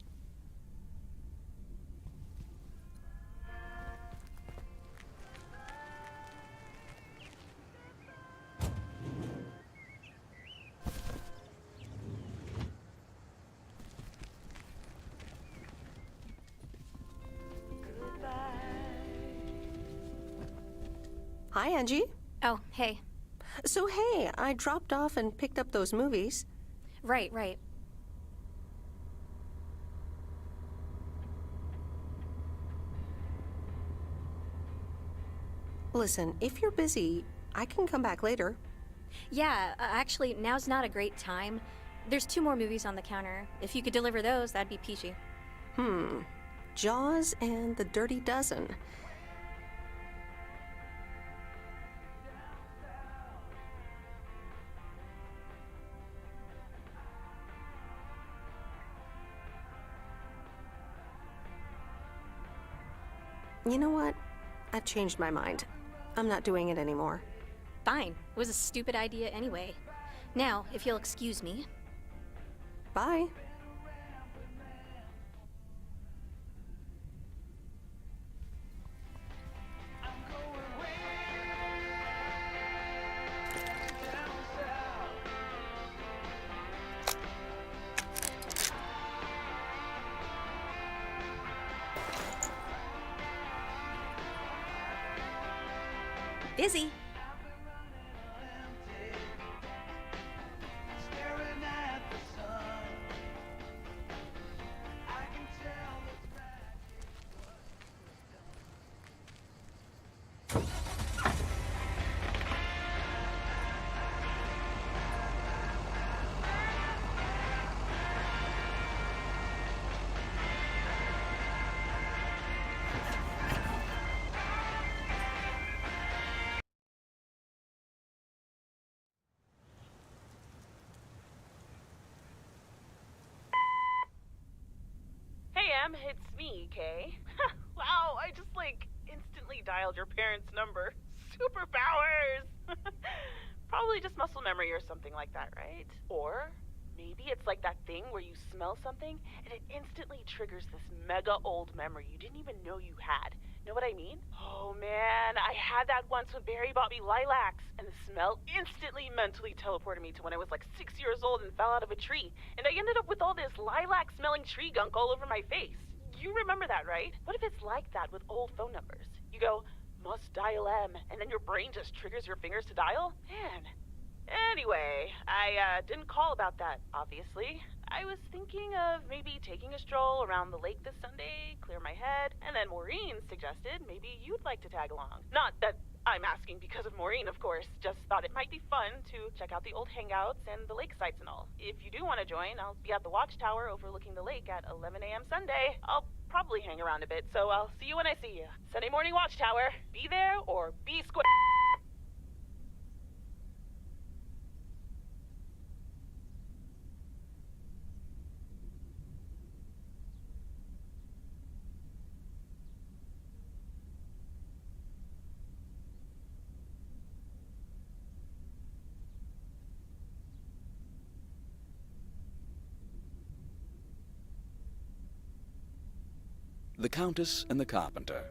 Hi, Angie. Oh, hey. So, hey, I dropped off and picked up those movies. Right, right. Listen, if you're busy, I can come back later. Yeah, actually, now's not a great time. There's 2 more movies on the counter. If you could deliver those, that'd be peachy. Jaws and The Dirty Dozen. You know what? I've changed my mind. I'm not doing it anymore. Fine. It was a stupid idea anyway. Now, if you'll excuse me. Bye. Busy. It's me, Kay. Wow, I just, instantly dialed your parents' number. Superpowers! Probably just muscle memory or something like that, right? Or maybe it's like that thing where you smell something and it instantly triggers this mega old memory you didn't even know you had. Know what I mean? Oh man, I had that once when Barry bought me lilacs, and the smell instantly mentally teleported me to when I was 6 years old and fell out of a tree, and I ended up with all this lilac-smelling tree gunk all over my face. You remember that, right? What if it's like that with old phone numbers? You go, must dial M, and then your brain just triggers your fingers to dial? Man. Anyway, I didn't call about that, obviously. I was thinking of maybe taking a stroll around the lake this Sunday, clear my head, and then Maureen suggested maybe you'd like to tag along. Not that I'm asking because of Maureen, of course, just thought it might be fun to check out the old hangouts and the lake sites and all. If you do want to join, I'll be at the watchtower overlooking the lake at 11 a.m. Sunday. I'll probably hang around a bit, so I'll see you when I see you. Sunday morning watchtower. Be there or be square. The Countess and the Carpenter.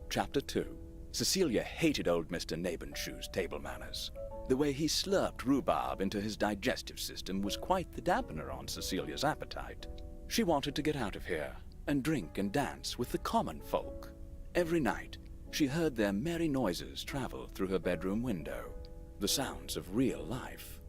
Chapter 2. Cecilia hated old Mr. Nabenshoe's table manners. The way he slurped rhubarb into his digestive system was quite the dampener on Cecilia's appetite. She wanted to get out of here and drink and dance with the common folk. Every night, she heard their merry noises travel through her bedroom window, the sounds of real life.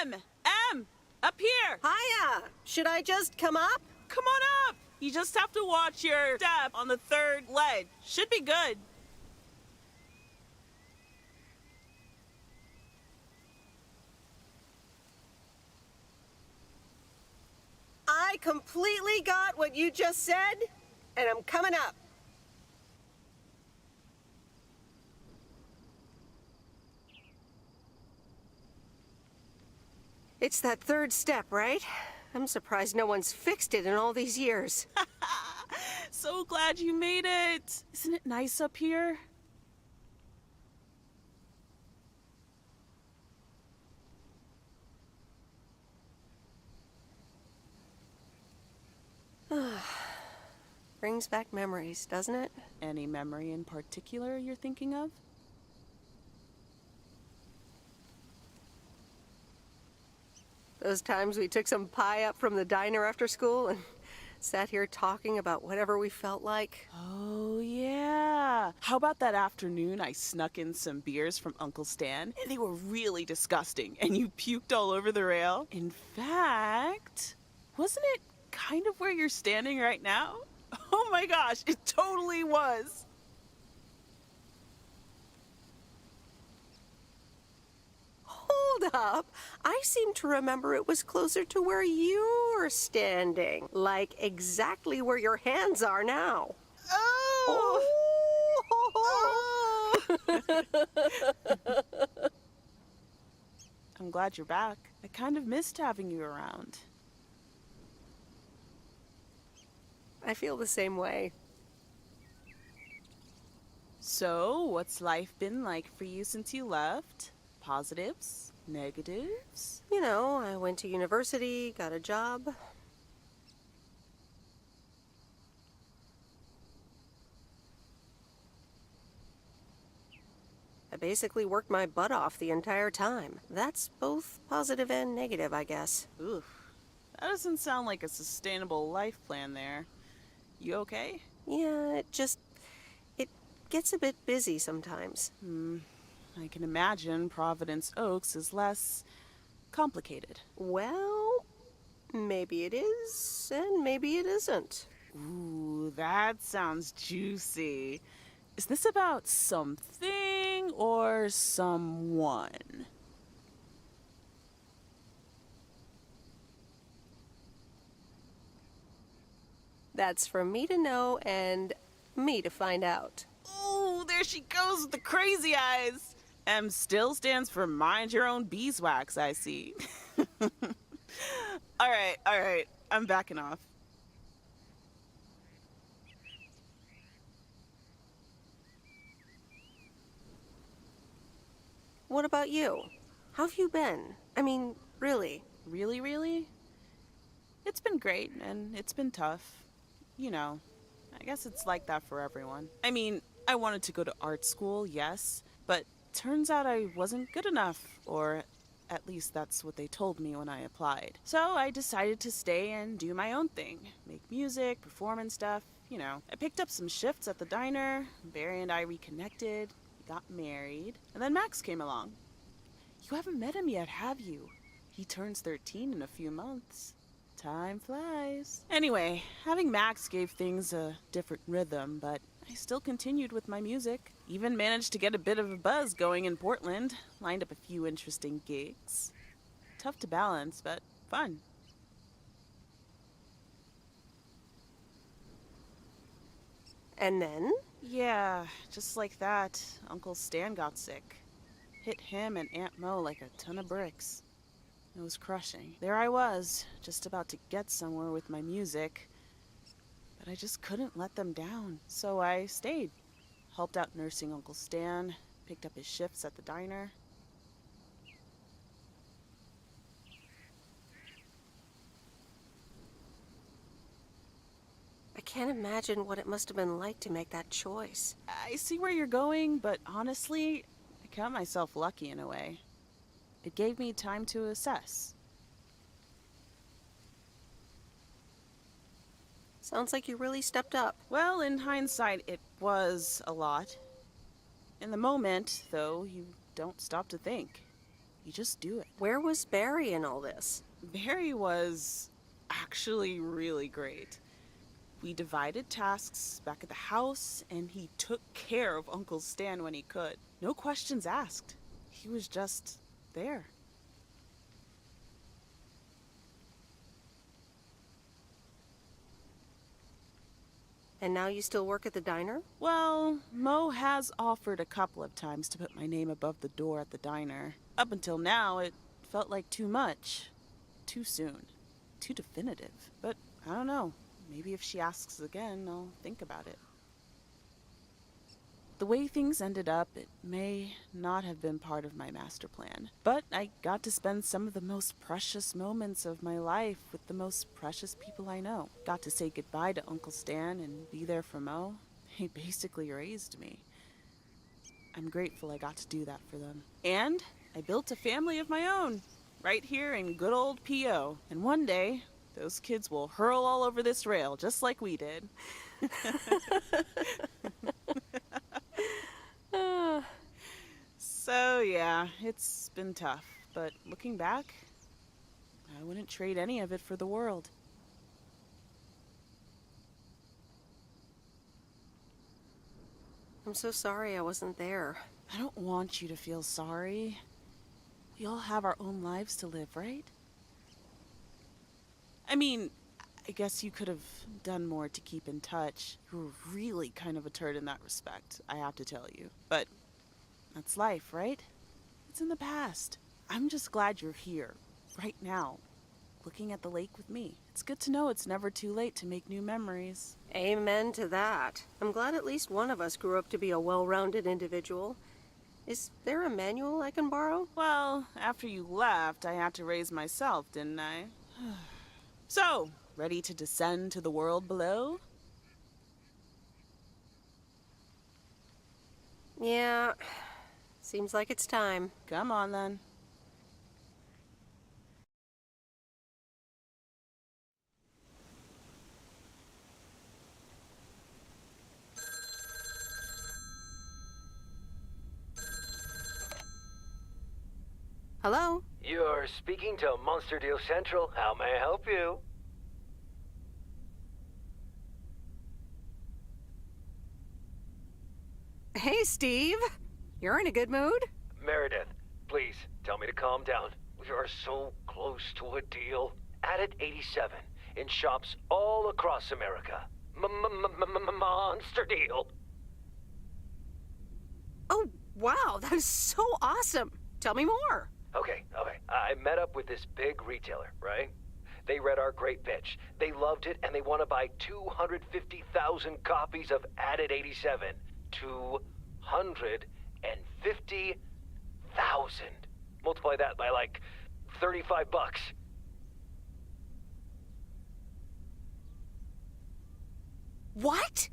M! Up here! Hiya! Should I just come up? Come on up! You just have to watch your step on the third ledge. Should be good. I completely got what you just said, and I'm coming up. It's that third step, right? I'm surprised no one's fixed it in all these years. So glad you made it. Isn't it nice up here? Brings back memories, doesn't it? Any memory in particular you're thinking of? Those times we took some pie up from the diner after school and sat here talking about whatever we felt like. Oh, yeah. How about that afternoon I snuck in some beers from Uncle Stan? And they were really disgusting, and you puked all over the rail. In fact, wasn't it kind of where you're standing right now? Oh my gosh, it totally was. Hold up. I seem to remember it was closer to where you were standing. Like exactly where your hands are now. Oh! I'm glad you're back. I kind of missed having you around. I feel the same way. So, what's life been like for you since you left? Positives? Negatives? You know, I went to university, got a job. I basically worked my butt off the entire time. That's both positive and negative, I guess. Oof. That doesn't sound like a sustainable life plan there. You okay? Yeah, it gets a bit busy sometimes. I can imagine Providence Oaks is less complicated. Well, maybe it is, and maybe it isn't. Ooh, that sounds juicy. Is this about something or someone? That's for me to know and me to find out. Ooh, there she goes with the crazy eyes. M still stands for mind your own beeswax, I see. All right, I'm backing off. What about you? How have you been? I mean, really? Really? It's been great, and it's been tough. You know, I guess it's like that for everyone. I mean, I wanted to go to art school, yes, but turns out I wasn't good enough, or at least that's what they told me when I applied. So I decided to stay and do my own thing. Make music, perform and stuff, you know. I picked up some shifts at the diner, Barry and I reconnected, got married, and then Max came along. You haven't met him yet, have you? He turns 13 in a few months. Time flies. Anyway, having Max gave things a different rhythm, but I still continued with my music. Even managed to get a bit of a buzz going in Portland. Lined up a few interesting gigs. Tough to balance, but fun. And then? Yeah, just like that, Uncle Stan got sick. Hit him and Aunt Mo like a ton of bricks. It was crushing. There I was, just about to get somewhere with my music, but I just couldn't let them down. So I stayed. Helped out nursing Uncle Stan, picked up his shifts at the diner. I can't imagine what it must have been like to make that choice. I see where you're going, but honestly, I count myself lucky in a way. It gave me time to assess. Sounds like you really stepped up. Well, in hindsight, it was a lot. In the moment, though, you don't stop to think. You just do it. Where was Barry in all this? Barry was actually really great. We divided tasks back at the house, and he took care of Uncle Stan when he could. No questions asked. He was just there. And now you still work at the diner? Well, Mo has offered a couple of times to put my name above the door at the diner. Up until now, it felt like too much. Too soon. Too definitive. But I don't know. Maybe if she asks again, I'll think about it. The way things ended up, it may not have been part of my master plan. But I got to spend some of the most precious moments of my life with the most precious people I know. Got to say goodbye to Uncle Stan and be there for Mo. He basically raised me. I'm grateful I got to do that for them. And I built a family of my own, right here in good old P.O. And one day, those kids will hurl all over this rail, just like we did. So yeah, it's been tough, but looking back, I wouldn't trade any of it for the world. I'm so sorry I wasn't there. I don't want you to feel sorry. We all have our own lives to live, right? I mean, I guess you could have done more to keep in touch. You were really kind of a turd in that respect, I have to tell you. But that's life, right? It's in the past. I'm just glad you're here, right now, looking at the lake with me. It's good to know it's never too late to make new memories. Amen to that. I'm glad at least one of us grew up to be a well-rounded individual. Is there a manual I can borrow? Well, after you left, I had to raise myself, didn't I? So, ready to descend to the world below? Yeah, seems like it's time. Come on, then. Hello? You're speaking to Monster Deal Central. How may I help you? Hey, Steve. You're in a good mood? Meredith, please tell me to calm down. We are so close to a deal. Added 87 in shops all across America. Monster Deal. Oh, wow, that is so awesome. Tell me more. Okay. I met up with this big retailer, right? They read our great pitch. They loved it, and they want to buy 250,000 copies of Added 87. 250,000. Multiply that by like $35. What?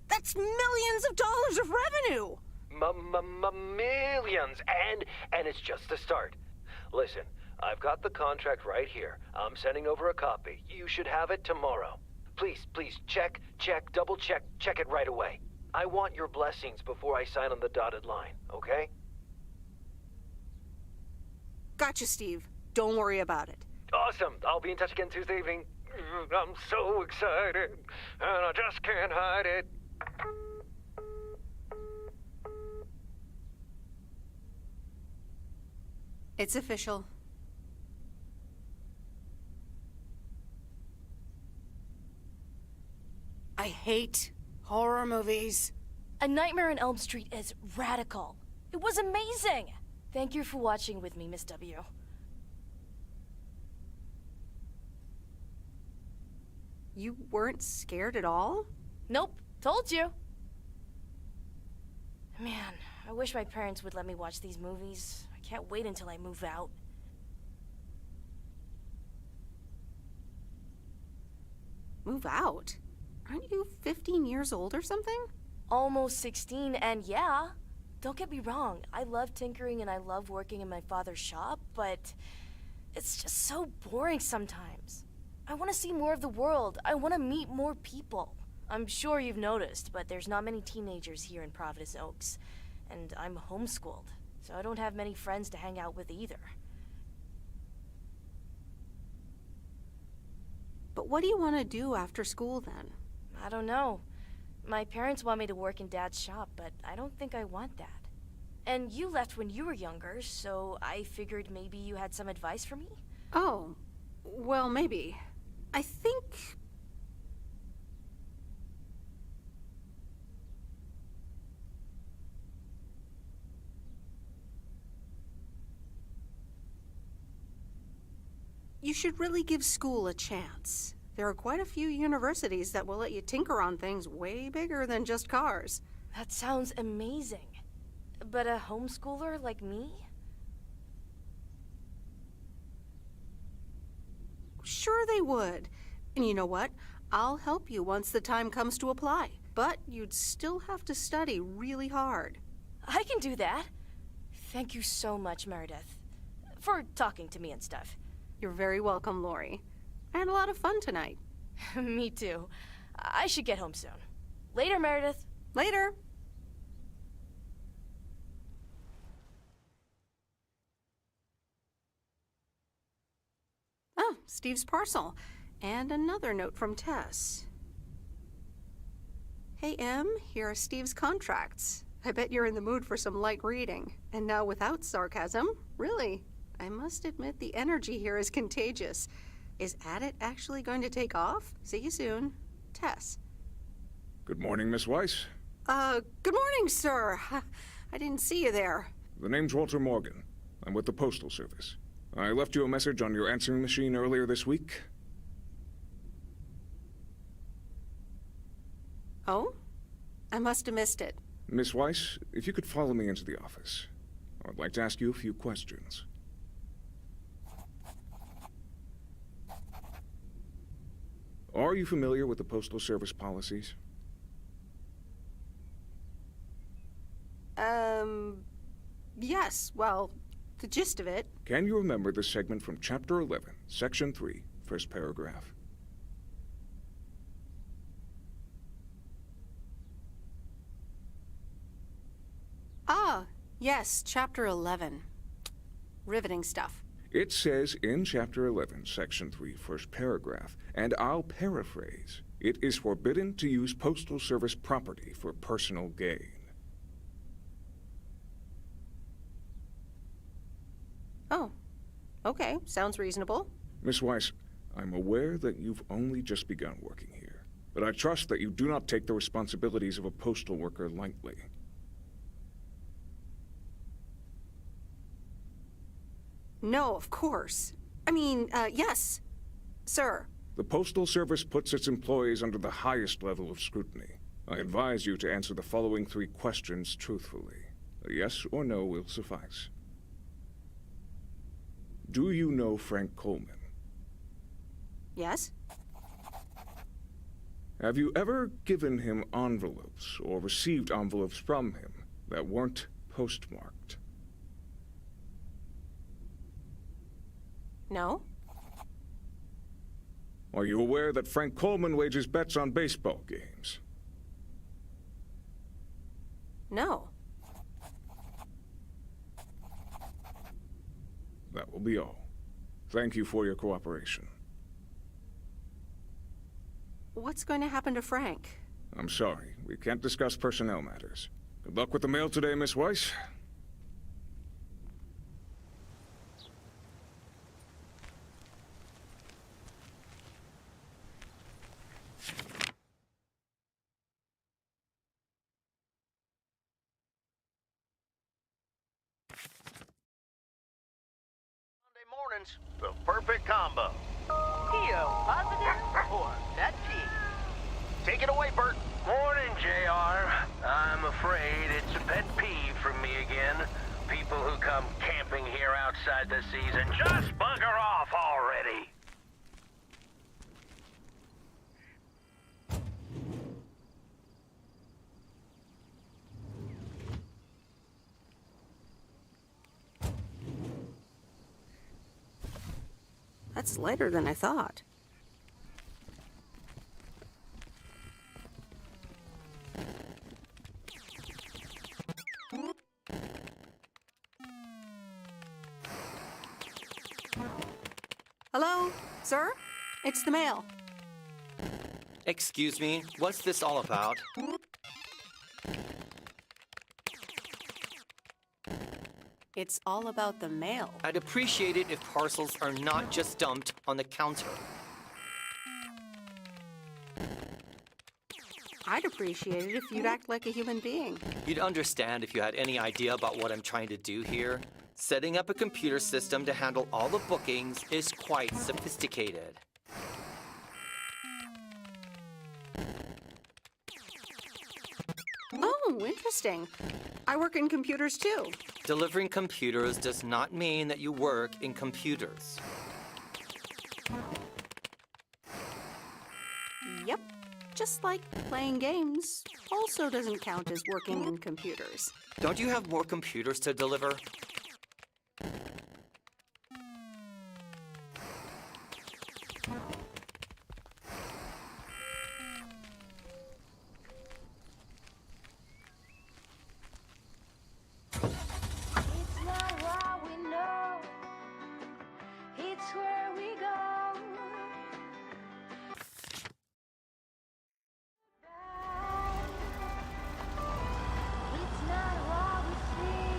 That's millions of dollars of revenue. Millions, and it's just the start. Listen, I've got the contract right here. I'm sending over a copy. You should have it tomorrow. Please, check, double check it right away. I want your blessings before I sign on the dotted line, okay? Gotcha, Steve. Don't worry about it. Awesome. I'll be in touch again Tuesday evening. I'm so excited, and I just can't hide it. It's official. I hate horror movies. A Nightmare on Elm Street is radical. It was amazing! Thank you for watching with me, Miss W. You weren't scared at all? Nope, told you. Man, I wish my parents would let me watch these movies. I can't wait until I move out. Move out? Aren't you 15 years old or something? Almost 16, and yeah, don't get me wrong, I love tinkering and I love working in my father's shop, but it's just so boring sometimes. I want to see more of the world. I want to meet more people. I'm sure you've noticed, but there's not many teenagers here in Providence Oaks, and I'm homeschooled. so I don't have many friends to hang out with either. But what do you want to do after school then? I don't know. My parents want me to work in Dad's shop, but I don't think I want that. And you left when you were younger, so I figured maybe you had some advice for me? Oh, well, maybe. I think... you should really give school a chance. There are quite a few universities that will let you tinker on things way bigger than just cars. That sounds amazing. But a homeschooler like me? Sure they would. And you know what? I'll help you once the time comes to apply. But you'd still have to study really hard. I can do that. Thank you so much, Meredith. For talking to me and stuff. You're very welcome, Lori. I had a lot of fun tonight. Me too. I should get home soon. Later, Meredith. Later. Oh, Steve's parcel. And another note from Tess. Hey, Em, here are Steve's contracts. I bet you're in the mood for some light reading. And now without sarcasm, really. I must admit the energy here is contagious. Is Addit actually going to take off? See you soon. Tess. Good morning, Miss Weiss. Good morning, sir. I didn't see you there. The name's Walter Morgan. I'm with the Postal Service. I left you a message on your answering machine earlier this week. Oh? I must have missed it. Miss Weiss, if you could follow me into the office. I'd like to ask you a few questions. Are you familiar with the Postal Service policies? Yes, well, the gist of it. Can you remember the segment from Chapter 11, Section 3, first paragraph? Ah, yes, Chapter 11. Riveting stuff. It says in Chapter 11, Section 3, first paragraph, and I'll paraphrase, it is forbidden to use Postal Service property for personal gain. Oh, okay, sounds reasonable. Miss Weiss, I'm aware that you've only just begun working here, but I trust that you do not take the responsibilities of a postal worker lightly. No, of course. I mean, yes, sir. The Postal Service puts its employees under the highest level of scrutiny. I advise you to answer the following 3 questions truthfully. A yes or no will suffice. Do you know Frank Coleman? Yes? Have you ever given him envelopes or received envelopes from him that weren't postmarked? No? Are you aware that Frank Coleman wages bets on baseball games? No. That will be all. Thank you for your cooperation. What's going to happen to Frank? I'm sorry. We can't discuss personnel matters. Good luck with the mail today, Miss Weiss. Mornings, the perfect combo. P.O. positive or pet peeve? Take it away, Bert. Morning, JR. I'm afraid it's a pet peeve for me again. People who come camping here outside the season, just bugger off already. That's lighter than I thought. Hello? Sir? It's the mail. Excuse me, what's this all about? It's all about the mail. I'd appreciate it if parcels are not just dumped on the counter. I'd appreciate it if you'd act like a human being. You'd understand if you had any idea about what I'm trying to do here. Setting up a computer system to handle all the bookings is quite sophisticated. Oh, interesting. I work in computers too. Delivering computers does not mean that you work in computers. Yep. Just like playing games also doesn't count as working in computers. Don't you have more computers to deliver? It's not what we know, it's where we go. It's not what we see,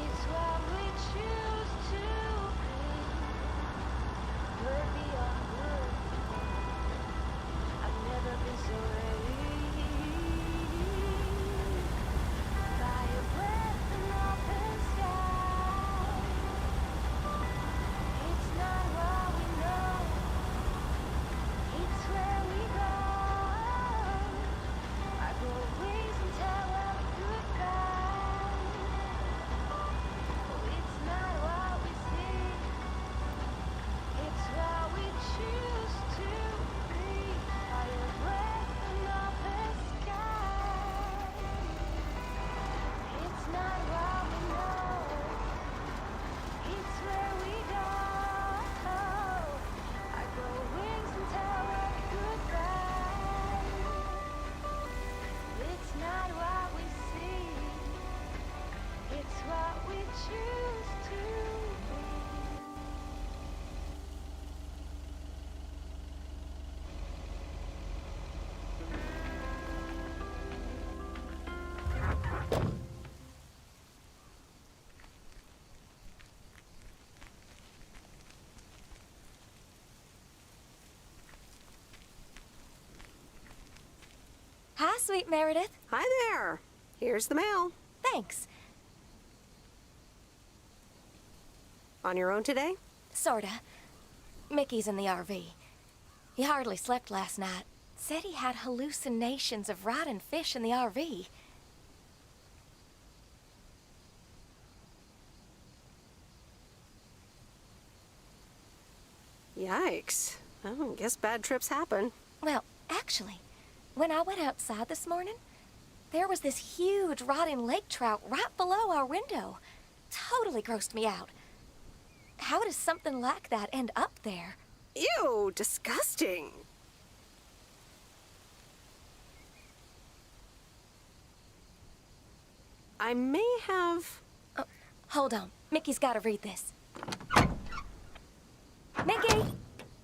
it's what we choose to be. We're beyond good. I've never been so ready. By a breath and open sky. It's not what we know, it's where we go. I grow wings and tell them goodbye. Oh, it's not what we see, it's what we choose to be. By a breath and open sky. It's not what we know, it's where we go. I grow wings and tell them goodbye. It's not what we see, it's what we choose to be. Hi, sweet Meredith. Hi there. Here's the mail. Thanks. On your own today? Sorta. Mickey's in the RV. He hardly slept last night. Said he had hallucinations of riding fish in the RV. Yikes. Oh, guess bad trips happen. Well, actually, when I went outside this morning, there was this huge rotting lake trout right below our window. Totally grossed me out. How does something like that end up there? Ew, disgusting. I may have... Oh, hold on. Mickey's gotta read this. Mickey!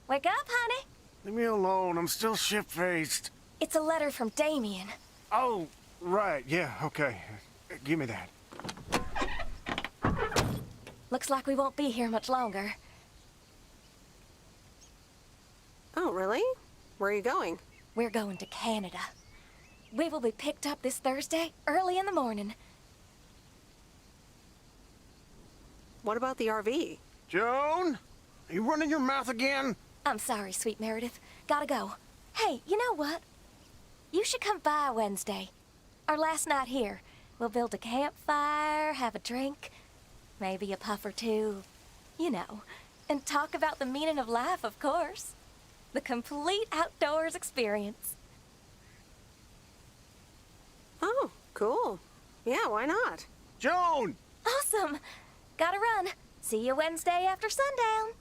Wake up, honey! Leave me alone. I'm still shit-faced. It's a letter from Damien. Oh, right. Yeah, okay. Give me that. Looks like we won't be here much longer. Oh, really? Where are you going? We're going to Canada. We will be picked up this Thursday, early in the morning. What about the RV? Joan? Are you running your mouth again? I'm sorry, sweet Meredith. Gotta go. Hey, you know what? You should come by Wednesday. Our last night here. We'll build a campfire, have a drink, maybe a puff or two, you know, and talk about the meaning of life, of course. The complete outdoors experience. Oh, cool. Yeah, why not? Joan! Awesome! Gotta run. See you Wednesday after sundown.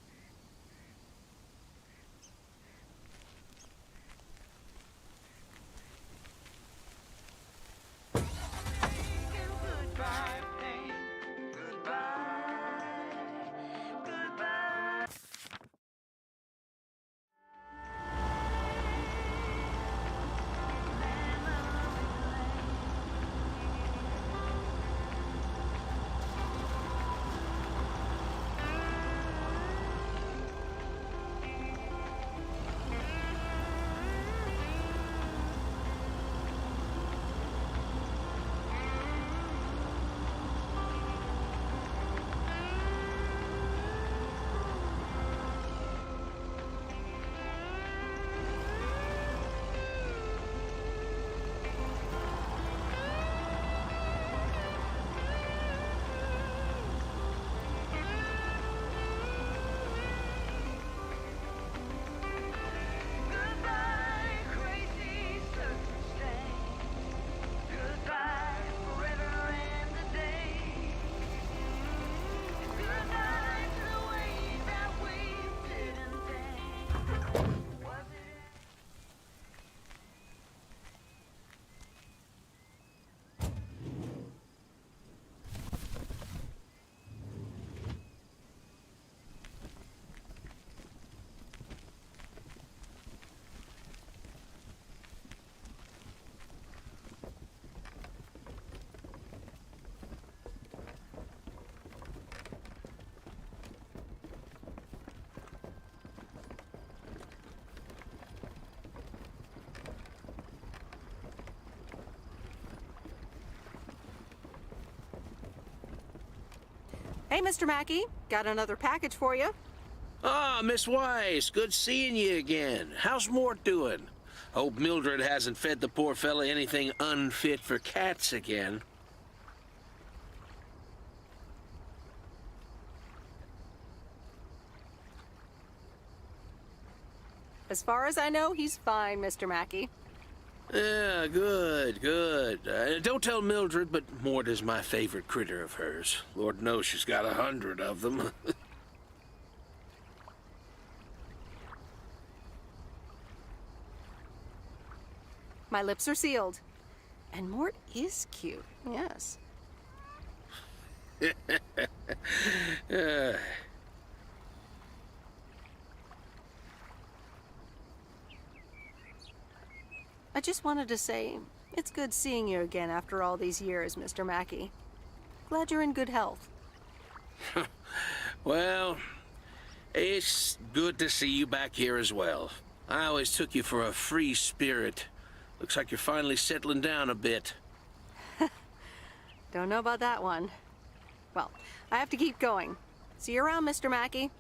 Hey, Mr. Mackey. Got another package for you. Ah, Miss Weiss, good seeing you again. How's Mort doing? Hope Mildred hasn't fed the poor fella anything unfit for cats again. As far as I know, he's fine, Mr. Mackey. Yeah, good, good. Don't tell Mildred, but Mort is my favorite critter of hers. Lord knows she's got 100 of them. My lips are sealed. And Mort is cute, yes. I just wanted to say, it's good seeing you again after all these years, Mr. Mackey. Glad you're in good health. Well, it's good to see you back here as well. I always took you for a free spirit. Looks like you're finally settling down a bit. Don't know about that one. Well, I have to keep going. See you around, Mr. Mackey.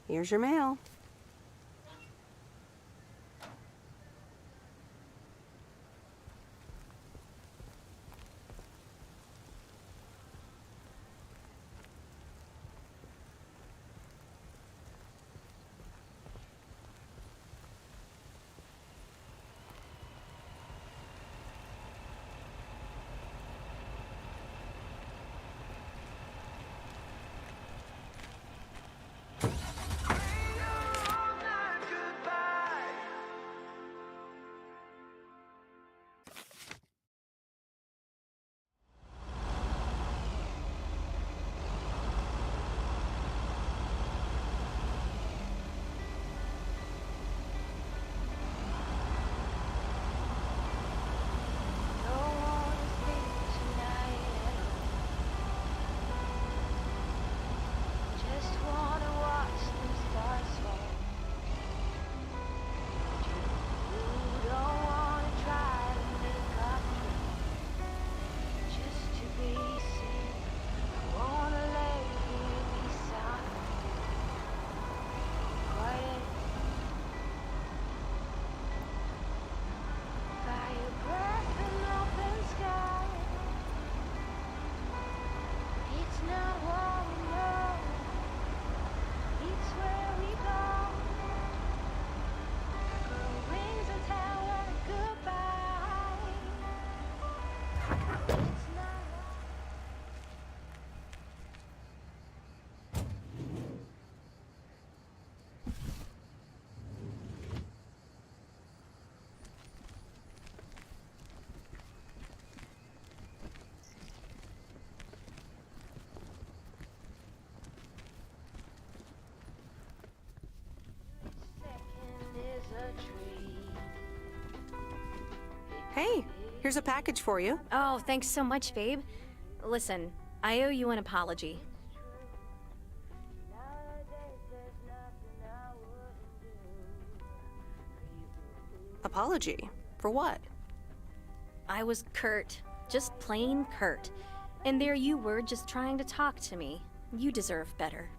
Here's your mail. Hey, here's a package for you. Oh, thanks so much, babe. Listen, I owe you an apology. Apology? For what? I was curt. Just plain curt. And there you were just trying to talk to me. You deserve better.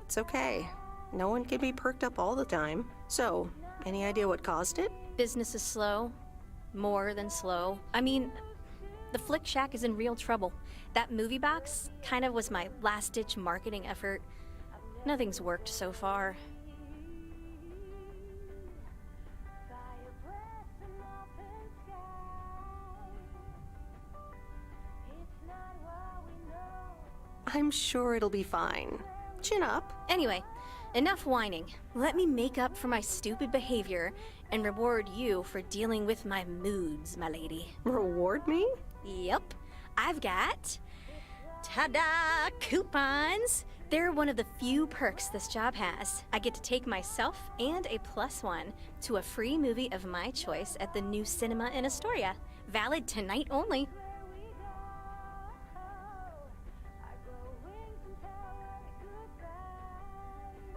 It's okay. No one can be perked up all the time. So, any idea what caused it? Business is slow. More than slow. I mean, the Flick Shack is in real trouble. That movie box kind of was my last-ditch marketing effort. Nothing's worked so far. I'm sure it'll be fine. Chin up. Anyway, enough whining. Let me make up for my stupid behavior and reward you for dealing with my moods, my lady. Reward me? Yep. I've got... ta-da! Coupons! They're one of the few perks this job has. I get to take myself and a +1 to a free movie of my choice at the new cinema in Astoria. Valid tonight only.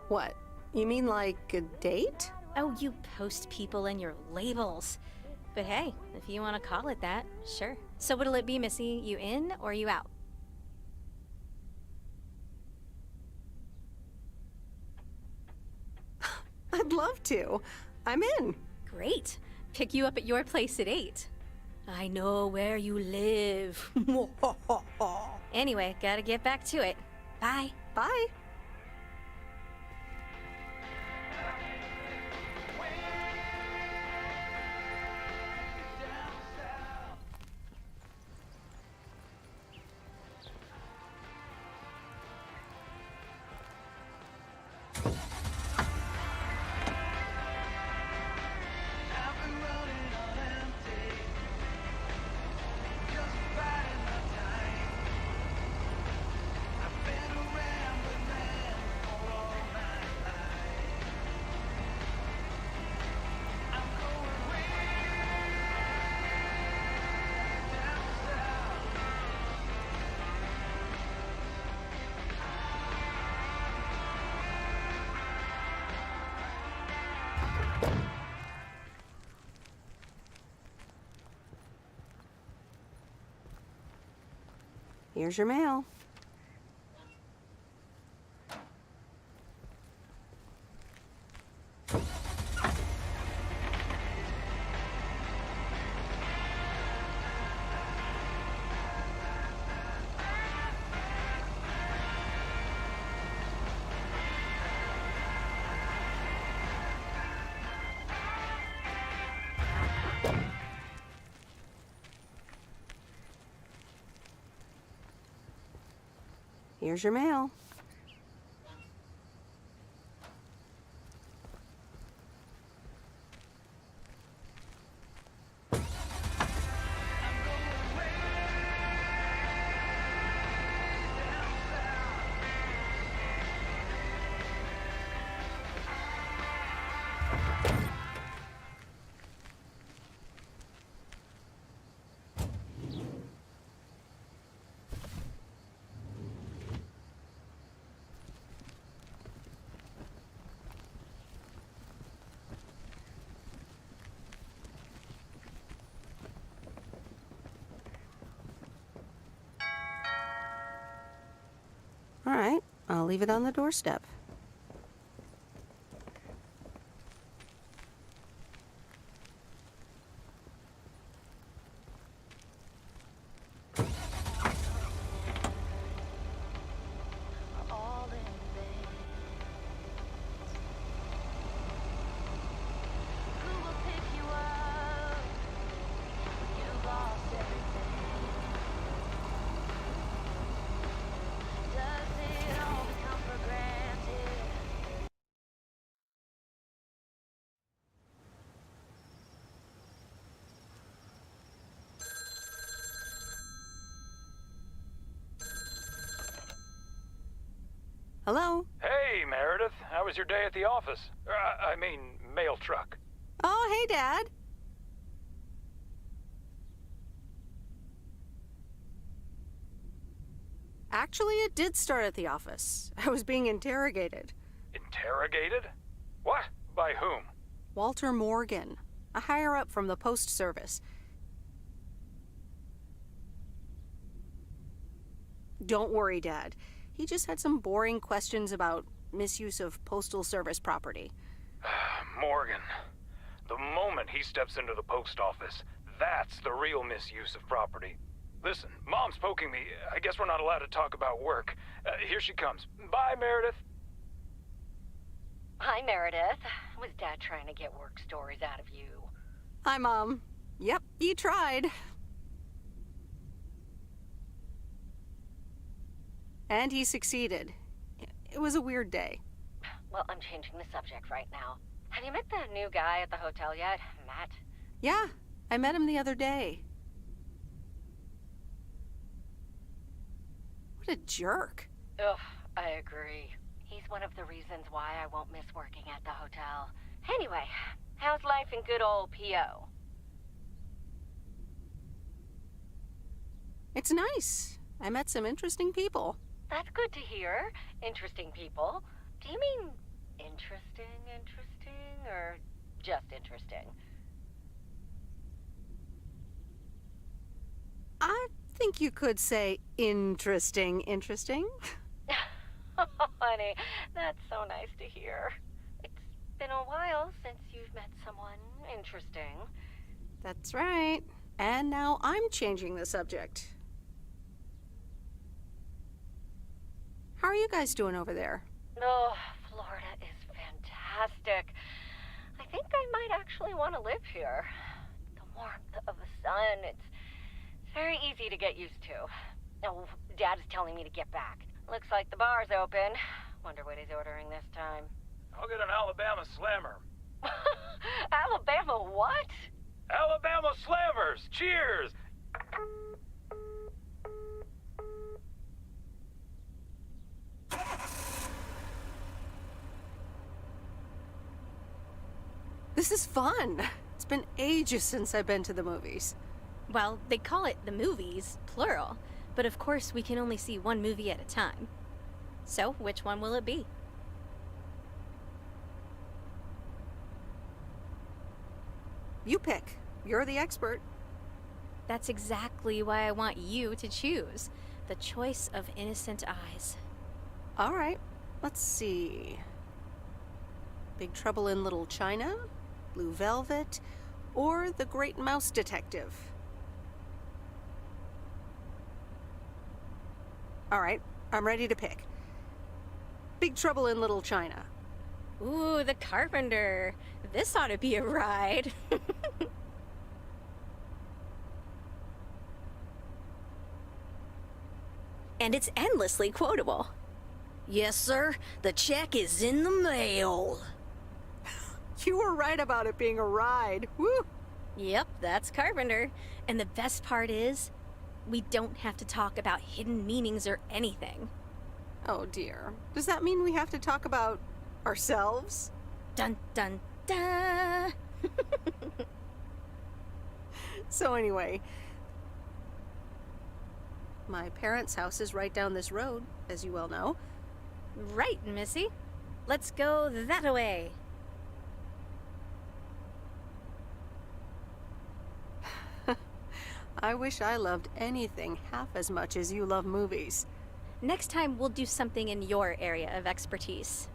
What? You mean like a date? Oh, you post people and your labels. But hey, if you want to call it that, sure. So what'll it be, Missy? You in or you out? I'd love to. I'm in. Great. Pick you up at your place at 8. I know where you live. Anyway, gotta get back to it. Bye. Bye. Here's your mail. Here's your mail. All right, I'll leave it on the doorstep. Hello? Hey, Meredith. How was your day at the office? I mean, mail truck. Oh, hey, Dad. Actually, it did start at the office. I was being interrogated. Interrogated? What? By whom? Walter Morgan, a higher-up from the Post Service. Don't worry, Dad. He just had some boring questions about misuse of Postal Service property. Morgan. The moment he steps into the post office, that's the real misuse of property. Listen, Mom's poking me. I guess we're not allowed to talk about work. Here she comes. Bye, Meredith. Hi, Meredith. Was Dad trying to get work stories out of you? Hi, Mom. Yep, he tried. And he succeeded. It was a weird day. Well, I'm changing the subject right now. Have you met the new guy at the hotel yet, Matt? Yeah, I met him the other day. What a jerk. Ugh, I agree. He's one of the reasons why I won't miss working at the hotel. Anyway, how's life in good old P.O.? It's nice. I met some interesting people. That's good to hear. Interesting people. Do you mean interesting, or just interesting? I think you could say interesting. Oh, honey, that's so nice to hear. It's been a while since you've met someone interesting. That's right. And now I'm changing the subject. How are you guys doing over there? Oh, Florida is fantastic. I think I might actually want to live here. The warmth of the sun, it's very easy to get used to. Oh, Dad is telling me to get back. Looks like the bar's open. Wonder what he's ordering this time. I'll get an Alabama Slammer. Alabama what? Alabama Slammers! Cheers! This is fun. It's been ages since I've been to the movies. Well, they call it the movies, plural. But of course, we can only see one movie at a time. So, which one will it be? You pick. You're the expert. That's exactly why I want you to choose. The choice of innocent eyes. All right. Let's see. Big Trouble in Little China, Blue Velvet, or The Great Mouse Detective. All right, I'm ready to pick. Big Trouble in Little China. Ooh, The Carpenter. This ought to be a ride. And it's endlessly quotable. Yes, sir. The check is in the mail. You were right about it being a ride. Woo! Yep, that's Carpenter. And the best part is, we don't have to talk about hidden meanings or anything. Oh dear. Does that mean we have to talk about ourselves? Dun dun dun! So anyway, my parents' house is right down this road, as you well know. Right, Missy. Let's go that-a-way. I wish I loved anything half as much as you love movies. Next time, we'll do something in your area of expertise.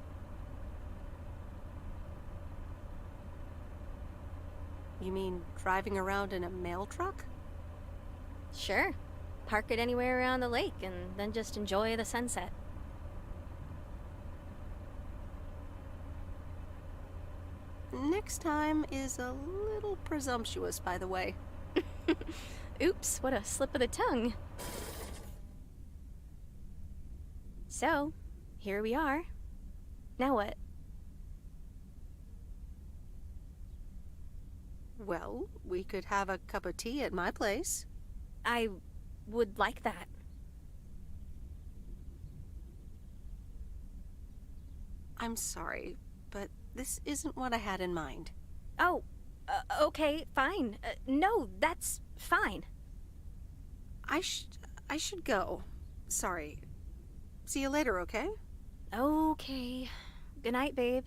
You mean driving around in a mail truck? Sure. Park it anywhere around the lake and then just enjoy the sunset. Next time is a little presumptuous, by the way. Oops, what a slip of the tongue. So, here we are. Now what? Well, we could have a cup of tea at my place. I would like that. I'm sorry, but this isn't what I had in mind. Oh, okay, fine. No, that's fine. I should go. Sorry. See you later, okay? Okay. Good night, babe.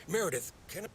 Meredith, can I...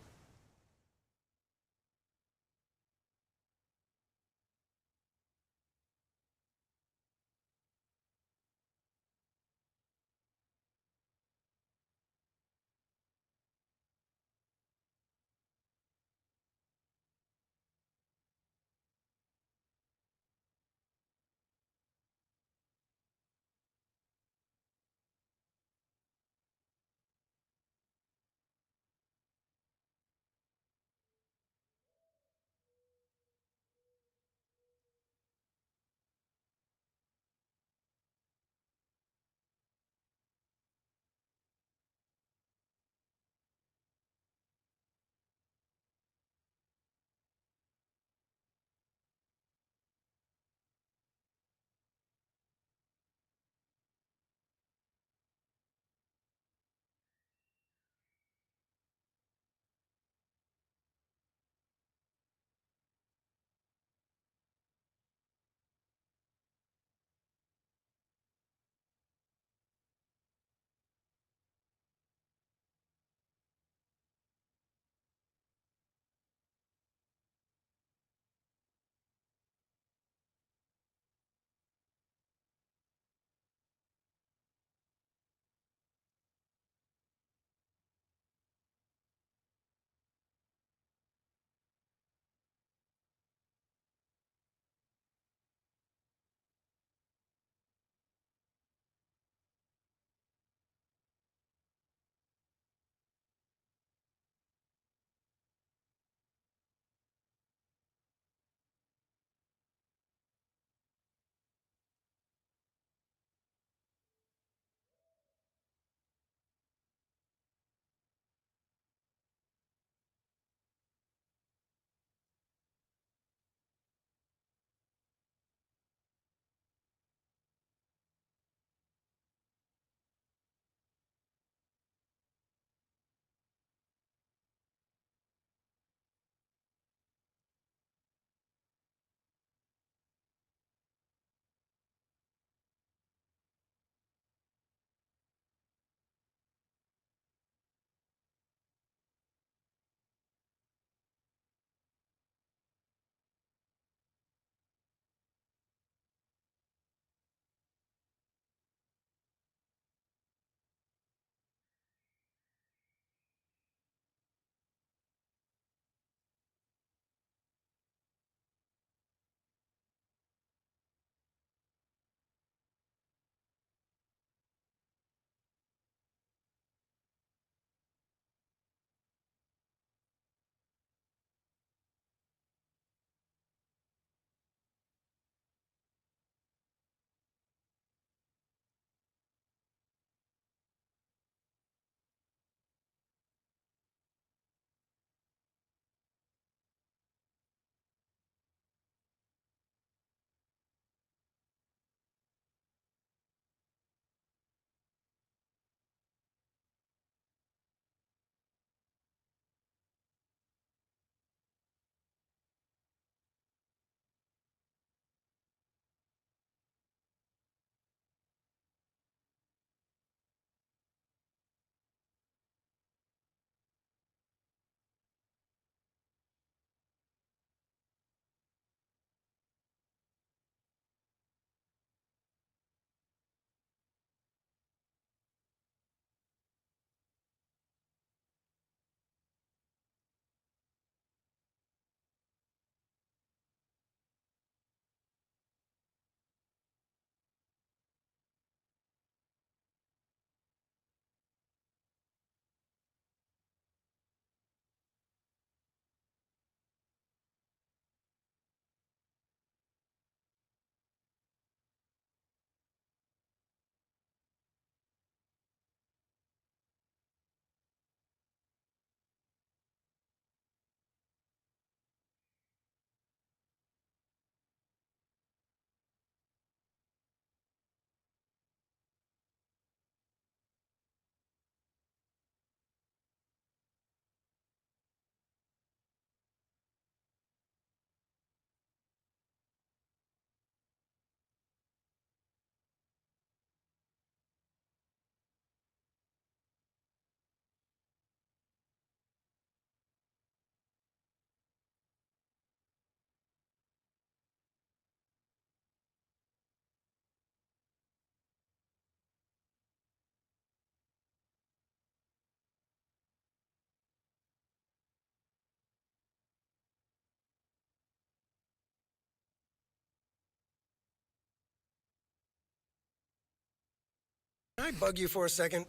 Can I bug you for a second?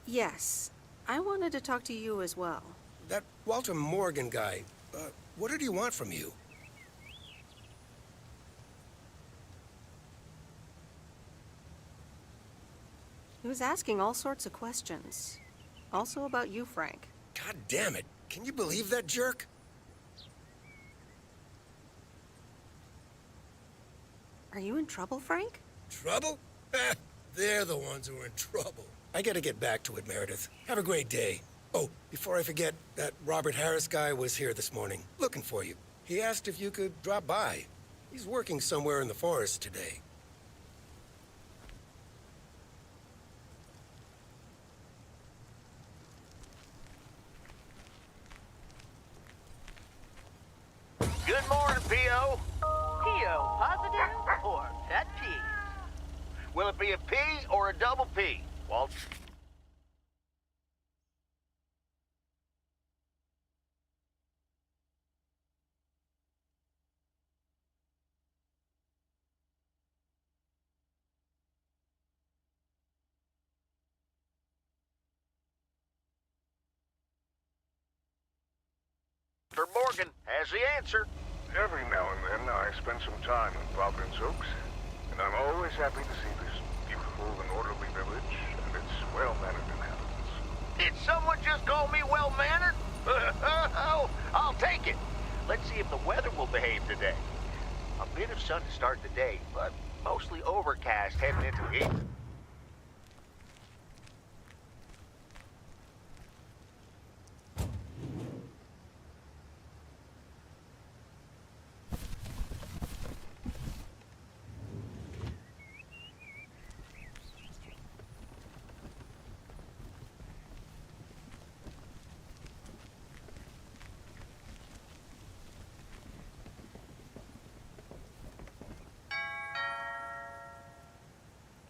Yes, I wanted to talk to you as well. That Walter Morgan guy, what did he want from you? He was asking all sorts of questions. Also about you, Frank. God damn it. Can you believe that jerk? Are you in trouble, Frank? Trouble? They're the ones who are in trouble. I gotta get back to it, Meredith. Have a great day. Oh, before I forget, that Robert Harris guy was here this morning, looking for you. He asked if you could drop by. He's working somewhere in the forest today. Good morning, P.O. P.O. positive or pet peeve? Will it be a P or a double P, Walt? Mr. Morgan has the answer. Every now and then, I spend some time in Providence Oaks, and I'm always happy to see this beautiful and orderly village and its well-mannered inhabitants. Did someone just call me well-mannered? Oh, I'll take it. Let's see if the weather will behave today. A bit of sun to start the day, but mostly overcast heading into the evening.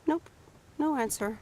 Nope, no answer.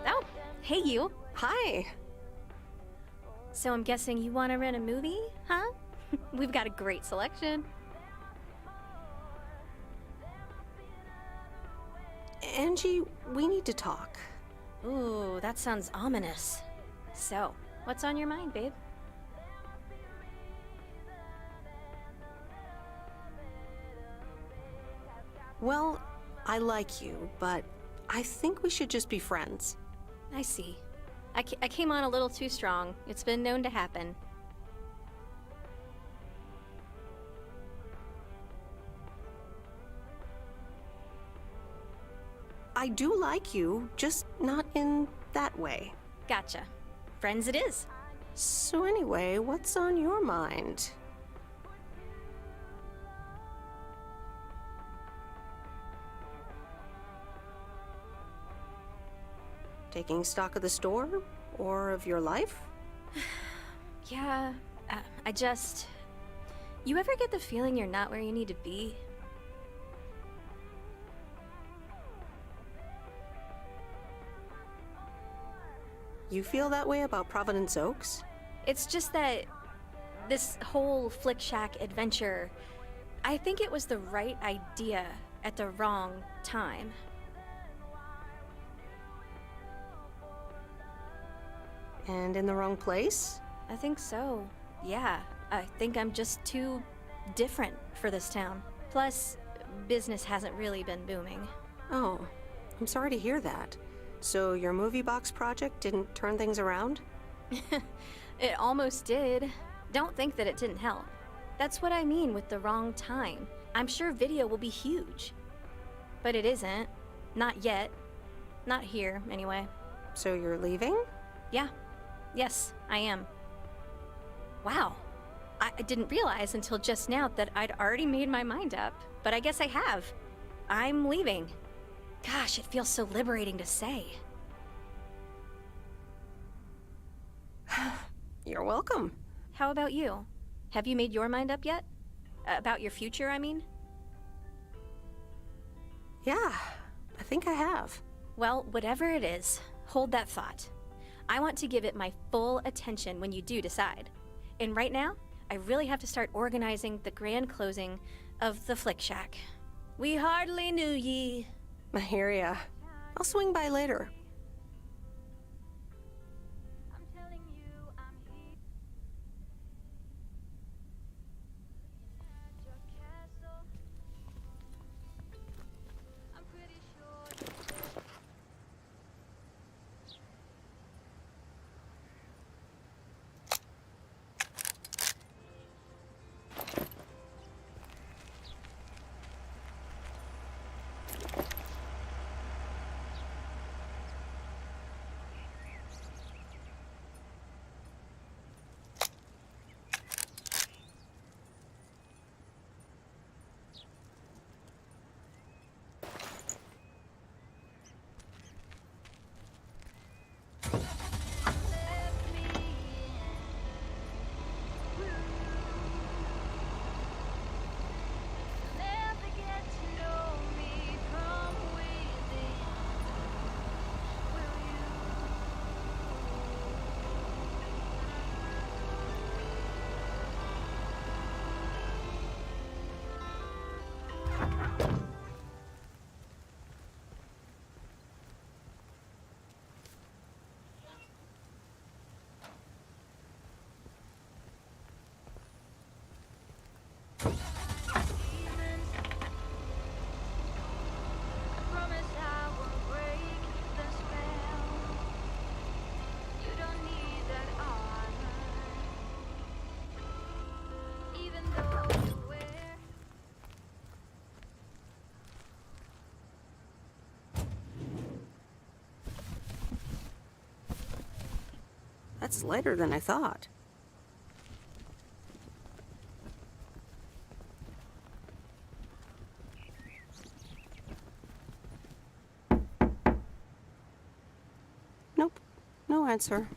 Oh, hey you. Hi. So I'm guessing you want to rent a movie, huh? We've got a great selection. Angie, we need to talk. Ooh, that sounds ominous. So, what's on your mind, babe? Well, I like you, but I think we should just be friends. I see. I came on a little too strong. It's been known to happen. I do like you, just not in that way. Gotcha. Friends it is. So anyway, what's on your mind? Taking stock of the store? Or of your life? Yeah, I just... You ever get the feeling you're not where you need to be? You feel that way about Providence Oaks? It's just that This whole Flick Shack adventure, I think it was the right idea at the wrong time. And in the wrong place? I think so. Yeah, I think I'm just too different for this town. Plus, business hasn't really been booming. Oh, I'm sorry to hear that. So your movie box project didn't turn things around? It almost did. Don't think that it didn't help. That's what I mean with the wrong time. I'm sure video will be huge. But it isn't. Not yet. Not here, anyway. So you're leaving? Yeah. Yes, I am. Wow. I didn't realize until just now that I'd already made my mind up. But I guess I have. I'm leaving. Gosh, it feels so liberating to say. You're welcome. How about you? Have you made your mind up yet? About your future, I mean? Yeah, I think I have. Well, whatever it is, hold that thought. I want to give it my full attention when you do decide. And right now, I really have to start organizing the grand closing of the Flick Shack. We hardly knew ye. I hear ya. I'll swing by later. That's lighter than I thought. Nope, no answer.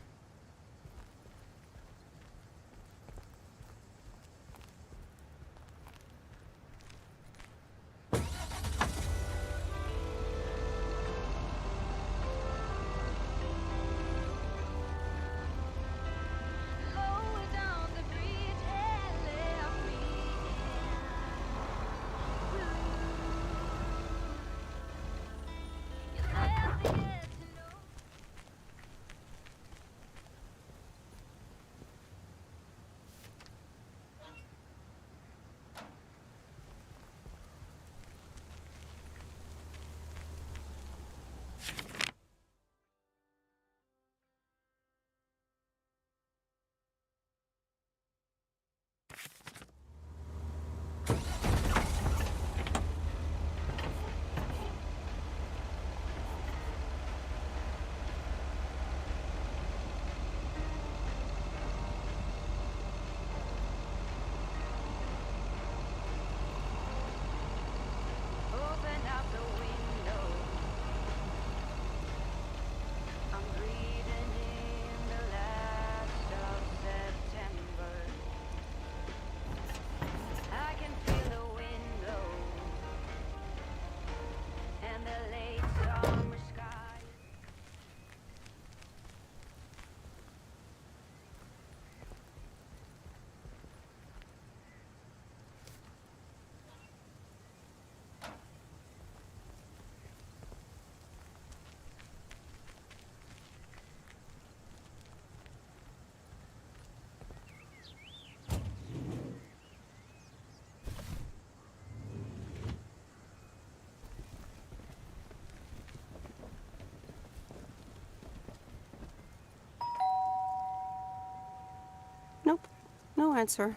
No answer.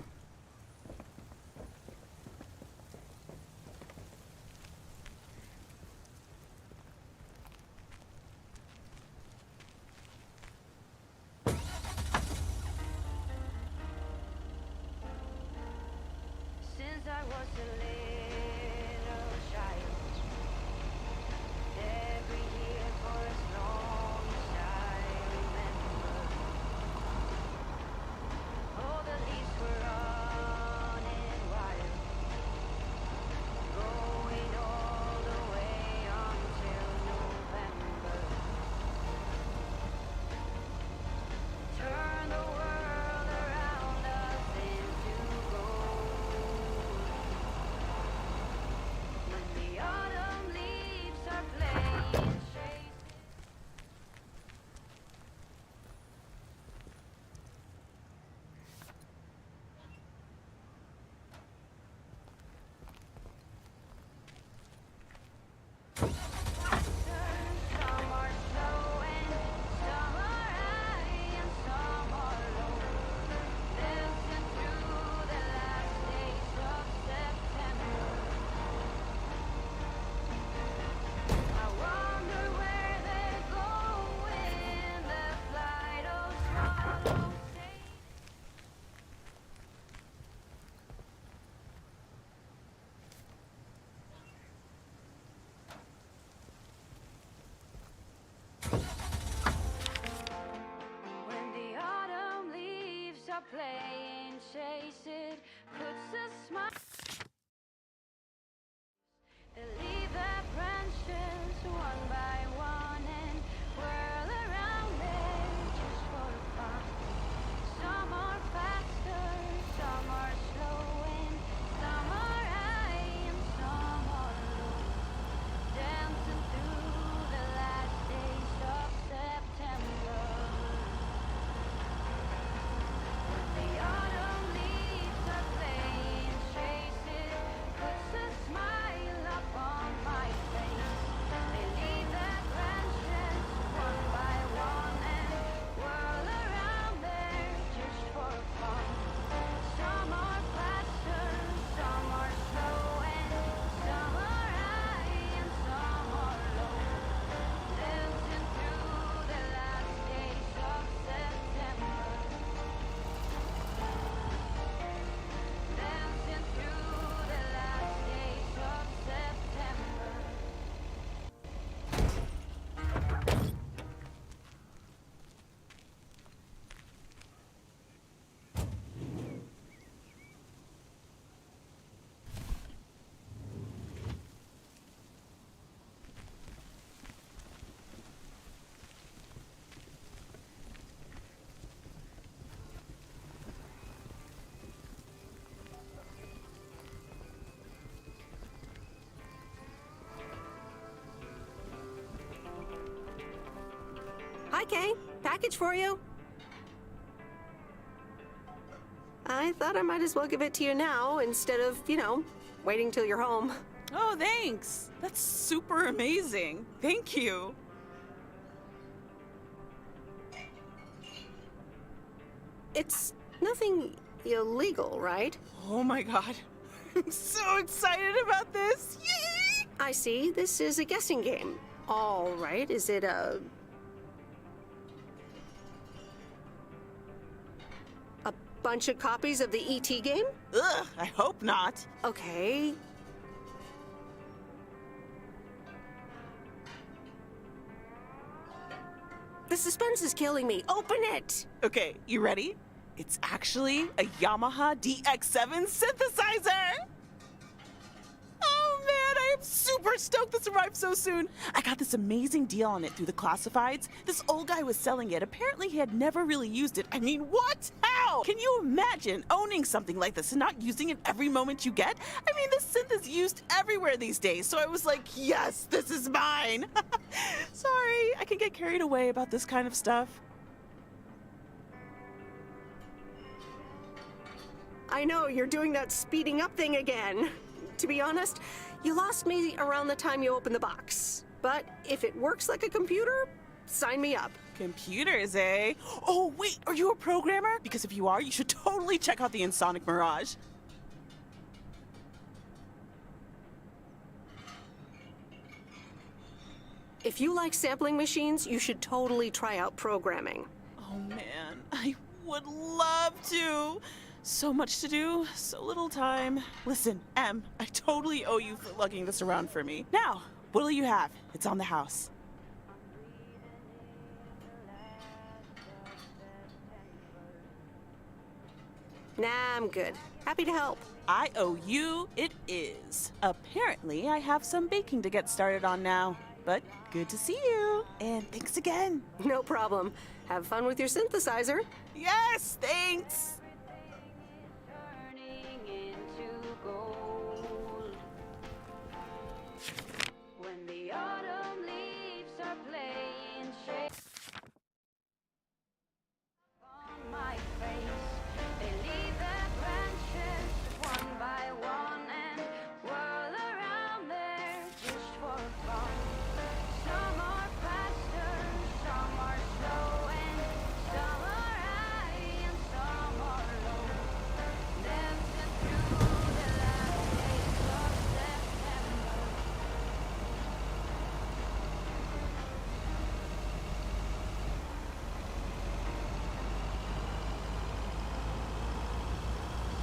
Since I was a little child, every year for as long as I remember, all the leaves were running wild, going all the way until November. Turn the world around us into gold. When the autumn leaves are playing chase. Some are slow and some are high and some are low. Dancing through the last days of September. I wonder where they go in the flight of swallows. When the autumn leaves are playing chase, it puts a smile. They leave their branches one by one and whirl around there just for fun. Some are faster, some are slow, and some are high and some are low. Dancing through the last days of September. When the autumn leaves are playing chase, it puts a smile up on my face. They leave their branches one by one and whirl around there just for fun. Some are faster, some are slow, and some are high and some are low. Dancing through the last days of September. Dancing through the last days of September. Hi, Kay. Package for you. I thought I might as well give it to you now instead of, waiting till you're home. Oh, thanks. That's super amazing. Thank you. It's nothing illegal, right? Oh my god. I'm so excited about this. Yay! I see. This is a guessing game. All right. Is it a bunch of copies of the ET game? Ugh, I hope not. Okay. The suspense is killing me. Open it! Okay, you ready? It's actually a Yamaha DX7 synthesizer! Oh man, I am super stoked this arrived so soon. I got this amazing deal on it through the classifieds. This old guy was selling it. Apparently he had never really used it. I mean, what? How? Can you imagine owning something like this and not using it every moment you get? I mean, this synth is used everywhere these days, so I was like, yes, this is mine. Sorry, I can get carried away about this kind of stuff. I know, you're doing that speeding up thing again. To be honest, you lost me around the time you opened the box. But if it works like a computer, Sign me up. Computers, eh? Oh, wait, are you a programmer? Because if you are, you should totally check out the Insonic Mirage. If you like sampling machines, you should totally try out programming. Oh man, I would love to. So much to do, so little time. Listen, Em, I totally owe you for lugging this around for me. Now, what'll you have? It's on the house. Nah, I'm good. Happy to help. I owe you, it is. Apparently, I have some baking to get started on now. But good to see you, and thanks again. No problem. Have fun with your synthesizer. Yes, thanks. When the autumn leaves are playing shakes on my face, they leave their branches one by one and whirl around there just for fun. Some are faster, some are slow, and some are high and some are low. Dancing through the last days of September.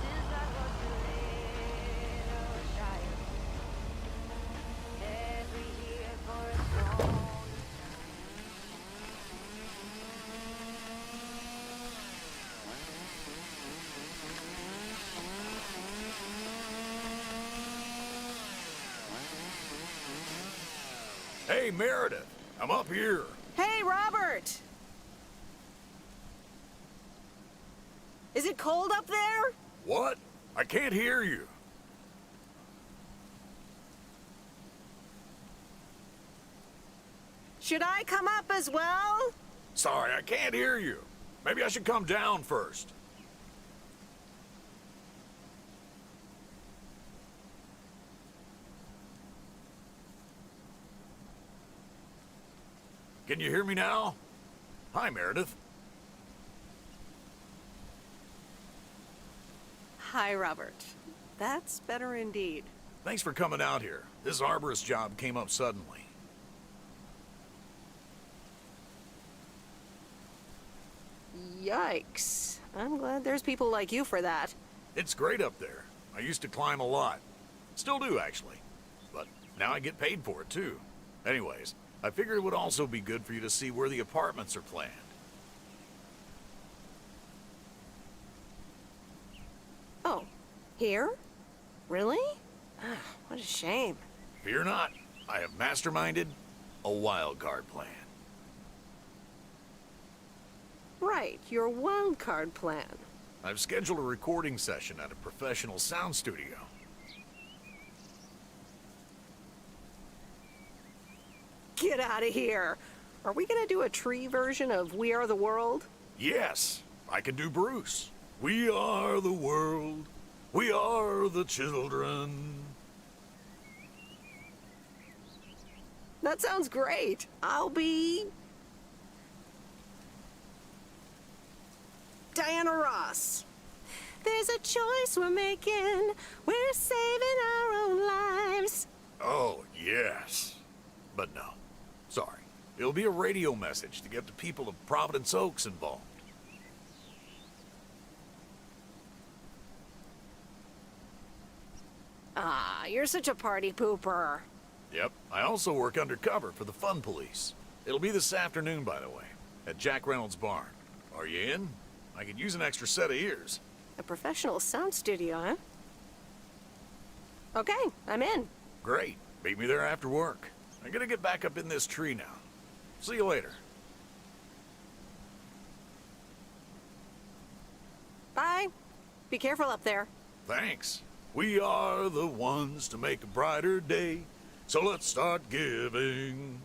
Since I was a little child, every year for a song. Hey, Meredith, I'm up here. Hey, Robert! Is it cold up there? What? I can't hear you. Should I come up as well? Sorry, I can't hear you. Maybe I should come down first. Can you hear me now? Hi, Meredith. Hi, Robert. That's better indeed. Thanks for coming out here. This arborist job came up suddenly. Yikes. I'm glad there's people like you for that. It's great up there. I used to climb a lot. Still do, actually. But now I get paid for it, too. Anyways, I figured it would also be good for you to see where the apartments are planned. Oh, here? Really? Ah, what a shame. Fear not. I have masterminded a wild card plan. Right, your wild card plan. I've scheduled a recording session at a professional sound studio. Get out of here. Are we gonna do a tree version of We Are the World? Yes, I can do Bruce. We are the world. We are the children. That sounds great. I'll be... Diana Ross. There's a choice we're making. We're saving our own lives. Oh, yes. But no. Sorry. It'll be a radio message to get the people of Providence Oaks involved. Ah, you're such a party pooper. Yep. I also work undercover for the Fun Police. It'll be this afternoon, by the way, at Jack Reynolds' barn. Are you in? I could use an extra set of ears. A professional sound studio, huh? Okay, I'm in. Great. Meet me there after work. I'm gonna get back up in this tree now. See you later. Bye. Be careful up there. Thanks. We are the ones to make a brighter day, so let's start giving.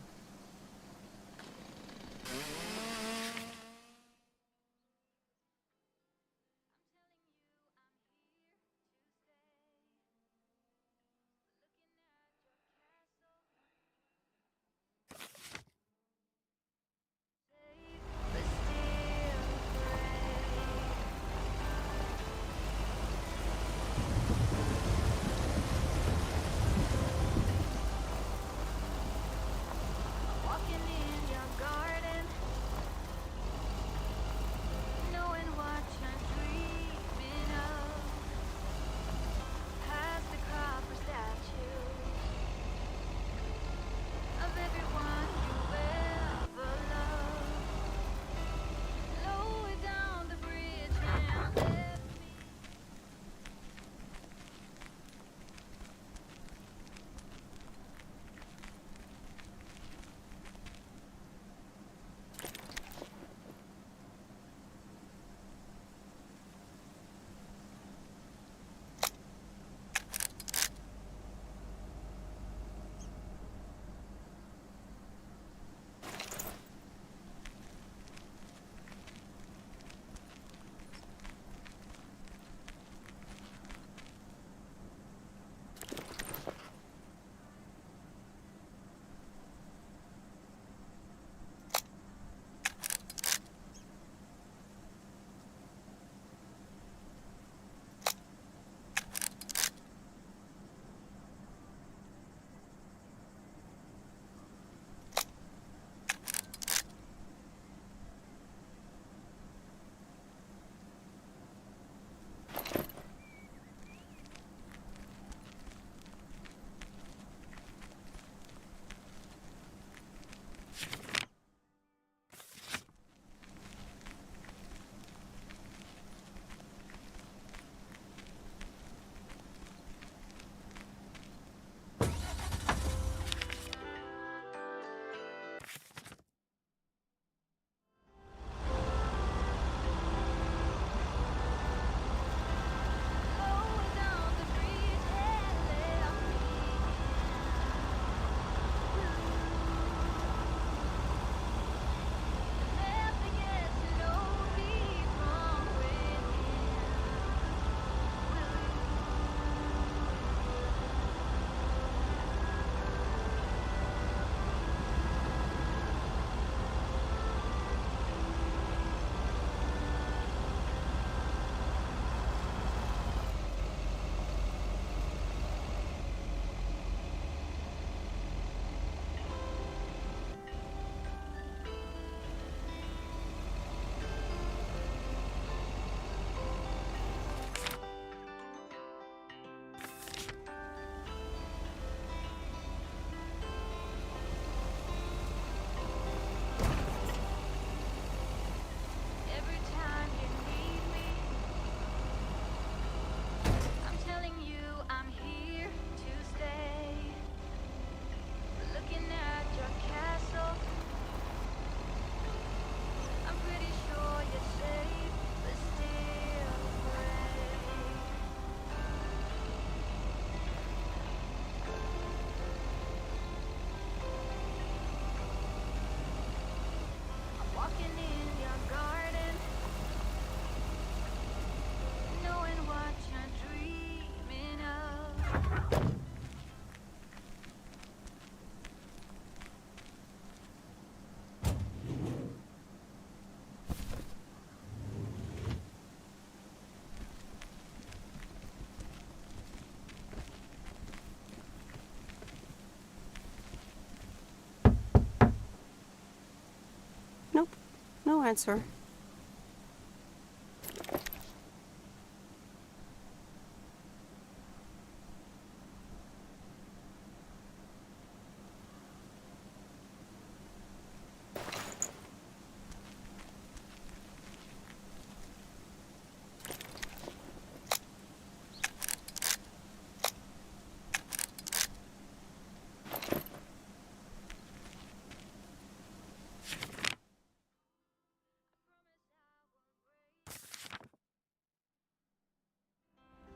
fine, sir.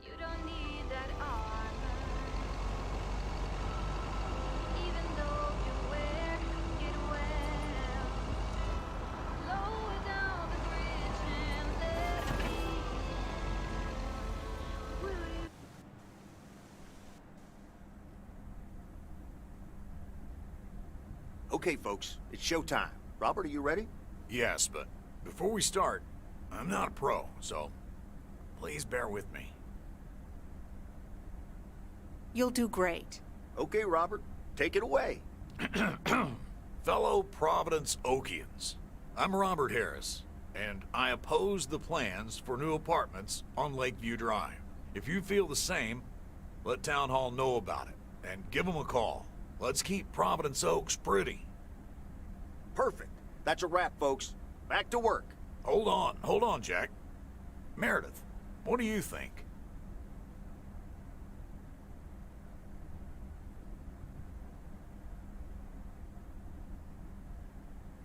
You don't need that armor. Even though you wear it well. Lower down the bridge and let me. Will you? Okay, folks, it's showtime. Robert, are you ready? Yes, but before we start, I'm not a pro, so please bear with me. You'll do great. Okay, Robert, take it away. Fellow Providence Okians, I'm Robert Harris, and I oppose the plans for new apartments on Lakeview Drive. If you feel the same, let Town Hall know about it, and give them a call. Let's keep Providence Oaks pretty. Perfect. That's a wrap, folks. Back to work. Hold on, Jack. Meredith, what do you think?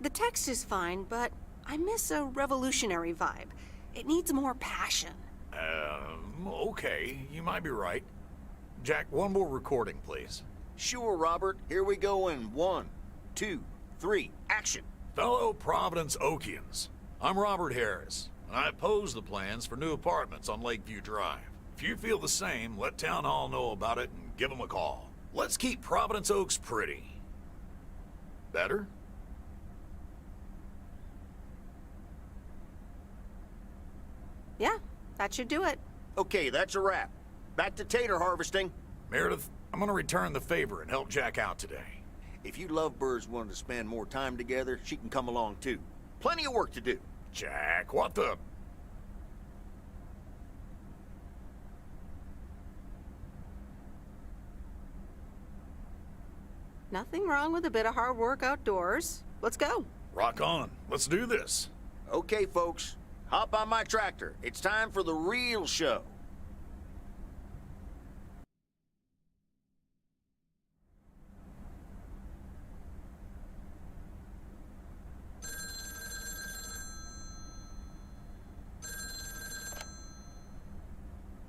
The text is fine, but I miss a revolutionary vibe. It needs more passion. Okay, you might be right. Jack, one more recording, please. Sure, Robert. Here we go in 1, 2, 3, action. Fellow Providence Okians, I'm Robert Harris, and I oppose the plans for new apartments on Lakeview Drive. If you feel the same, let Town Hall know about it and give them a call. Let's keep Providence Oaks pretty. Better? Yeah, that should do it. Okay, that's a wrap. Back to tater harvesting. Meredith, I'm gonna return the favor and help Jack out today. If you lovebirds wanted to spend more time together, she can come along too. Plenty of work to do. Jack, what the... Nothing wrong with a bit of hard work outdoors. Let's go. Rock on. Let's do this. Okay, folks. Hop on my tractor. It's time for the real show.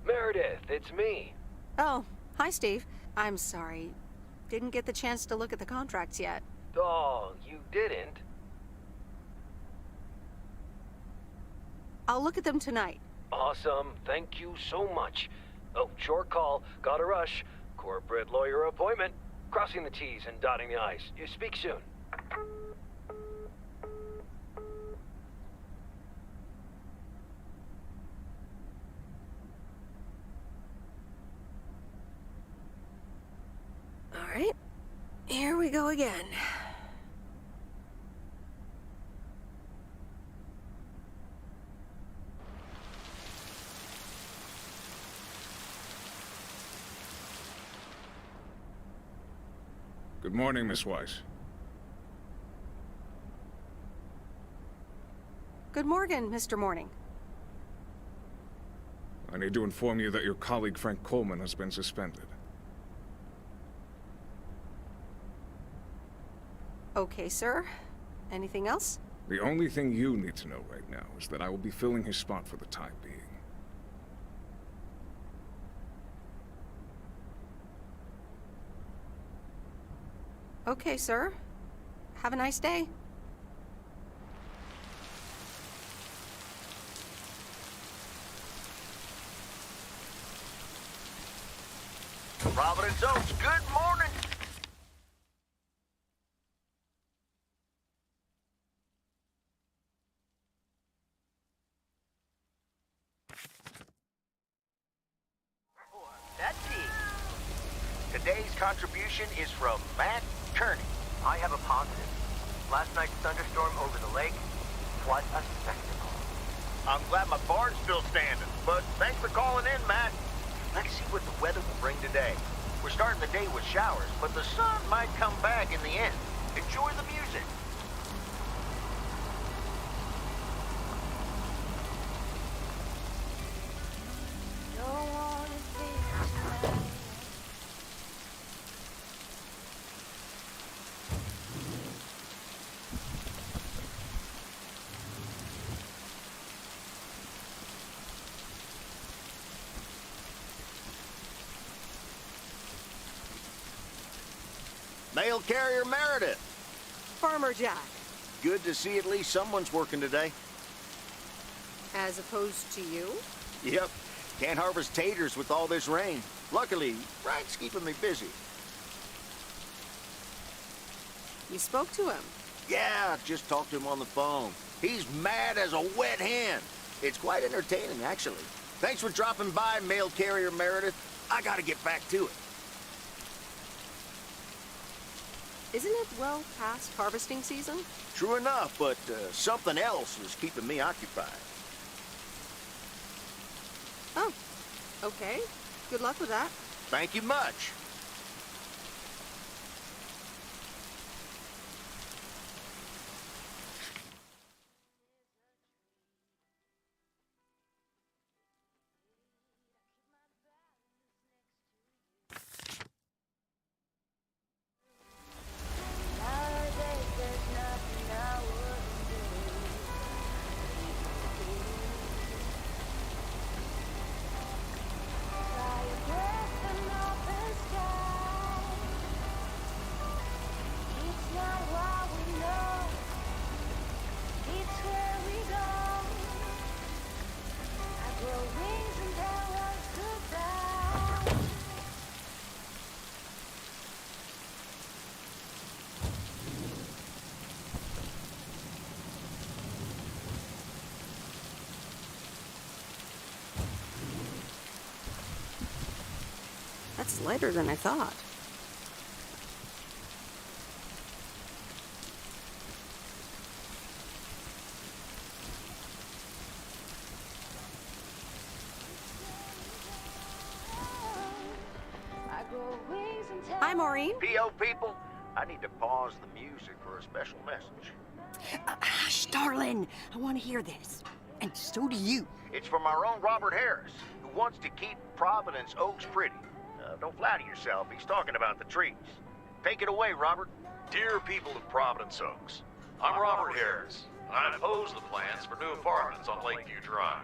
Meredith, it's me. Oh, hi, Steve. I'm sorry. Didn't get the chance to look at the contracts yet. Oh, you didn't? I'll look at them tonight. Awesome. Thank you so much. Oh, short call. Gotta rush. Corporate lawyer appointment. Crossing the T's and dotting the I's. You speak soon. All right, here we go again. Good morning, Miss Weiss. Good morning, Mr. Morning. I need to inform you that your colleague Frank Coleman has been suspended. Okay, sir. Anything else? The only thing you need to know right now is that I will be filling his spot for the time being. Okay, sir. Have a nice day. Providence Oaks, good morning. That's it. Today's contribution is from Matt Kearney. I have a positive. Last night's thunderstorm over the lake, What a spectacle. I'm glad my barn's still standing, but thanks for calling in, Matt. Let's see what the weather will bring today. We're starting the day with showers, but the sun might come back in the end. Enjoy the music. Don't wanna see you smile. Mail carrier Meredith. Farmer Jack. Good to see at least someone's working today. As opposed to you? Yep. Can't harvest taters with all this rain. Luckily, Brian's keeping me busy. You spoke to him? Yeah, just talked to him on the phone. He's mad as a wet hen. It's quite entertaining, actually. Thanks for dropping by, mail carrier Meredith. I gotta get back to it. Isn't it well past harvesting season? True enough, but something else is keeping me occupied. Oh, okay. Good luck with that. Thank you much. Nowadays there's nothing I wouldn't do. Fly a breath from open sky. It's not what we know, it's where we go. I grow wings and tell us goodbye. That's lighter than I thought. I grow wings and tell Hi, Maureen. P.O. people, I need to pause the music for a special message. Hush, darling. I want to hear this. And so do you. It's from our own Robert Harris, who wants to keep Providence Oaks pretty. Don't flatter yourself. He's talking about the trees. Take it away, Robert. Dear people of Providence Oaks, I'm Robert Harris, and I oppose the plans for new apartments on Lakeview Drive.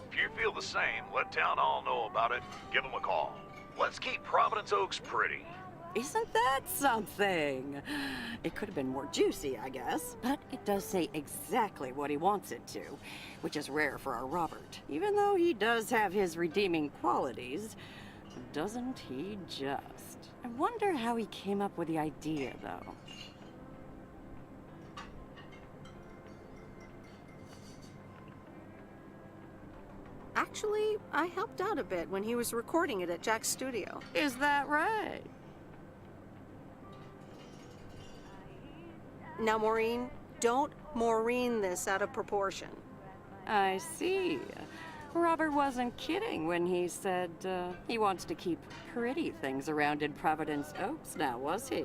If you feel the same, let Town Hall know about it. Give them a call. Let's keep Providence Oaks pretty. Isn't that something? It could have been more juicy, I guess. But it does say exactly what he wants it to, which is rare for our Robert. Even though he does have his redeeming qualities, doesn't he just? I wonder how he came up with the idea, though. Actually, I helped out a bit when he was recording it at Jack's studio. Is that right? Now, Maureen, don't Maureen this out of proportion. I see. Robert wasn't kidding when he said he wants to keep pretty things around in Providence Oaks now, was he?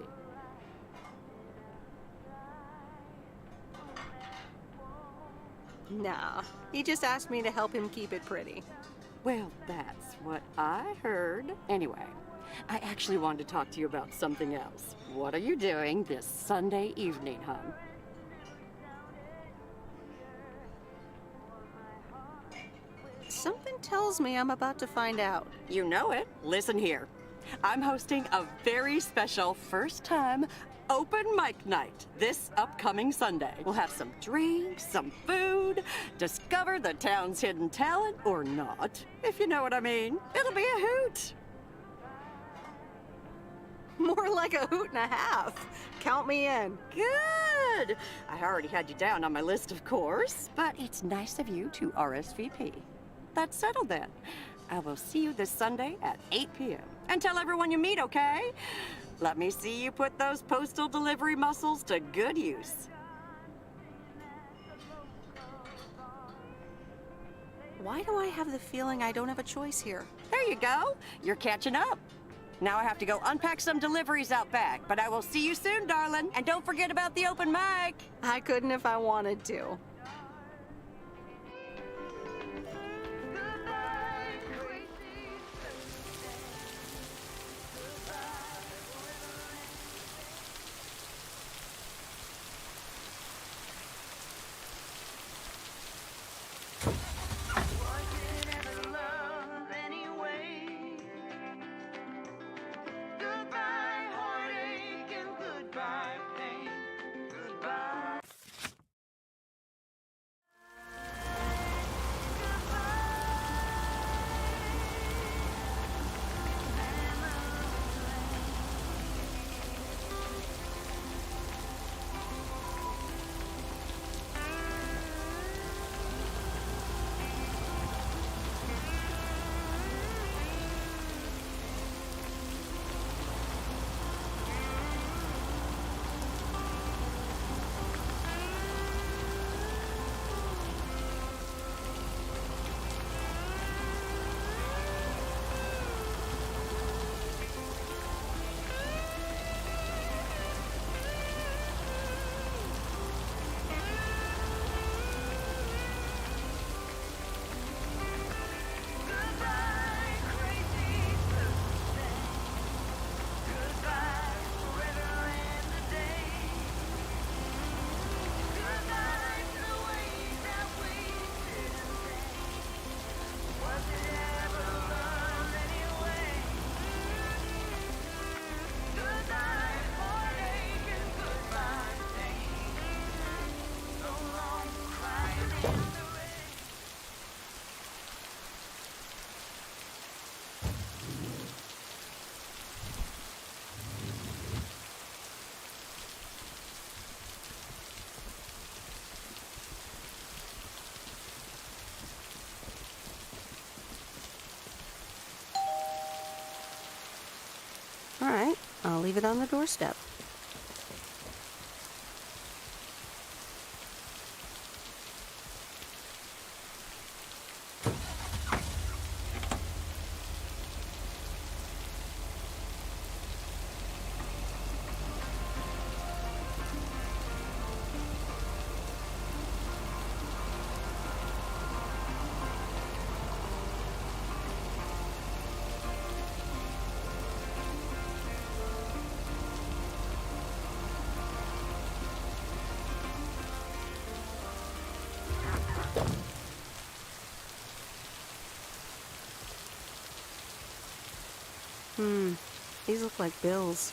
Nah, he just asked me to help him keep it pretty. Well, that's what I heard. Anyway, I actually wanted to talk to you about something else. What are you doing this Sunday evening, hon? Something tells me I'm about to find out. You know it. Listen here. I'm hosting a very special first-time open mic night this upcoming Sunday. We'll have some drinks, some food, discover the town's hidden talent, or not, if you know what I mean. It'll be a hoot. More like a hoot and a half. Count me in. Good. I already had you down on my list, of course, but it's nice of you to RSVP. That's settled then. I will see you this Sunday at 8 p.m. And tell everyone you meet, okay? Let me see you put those postal delivery muscles to good use. Why do I have the feeling I don't have a choice here? There you go. You're catching up. Now I have to go unpack some deliveries out back, but I will see you soon, darling. And don't forget about the open mic. I couldn't if I wanted to. All right, I'll leave it on the doorstep. These look like bills.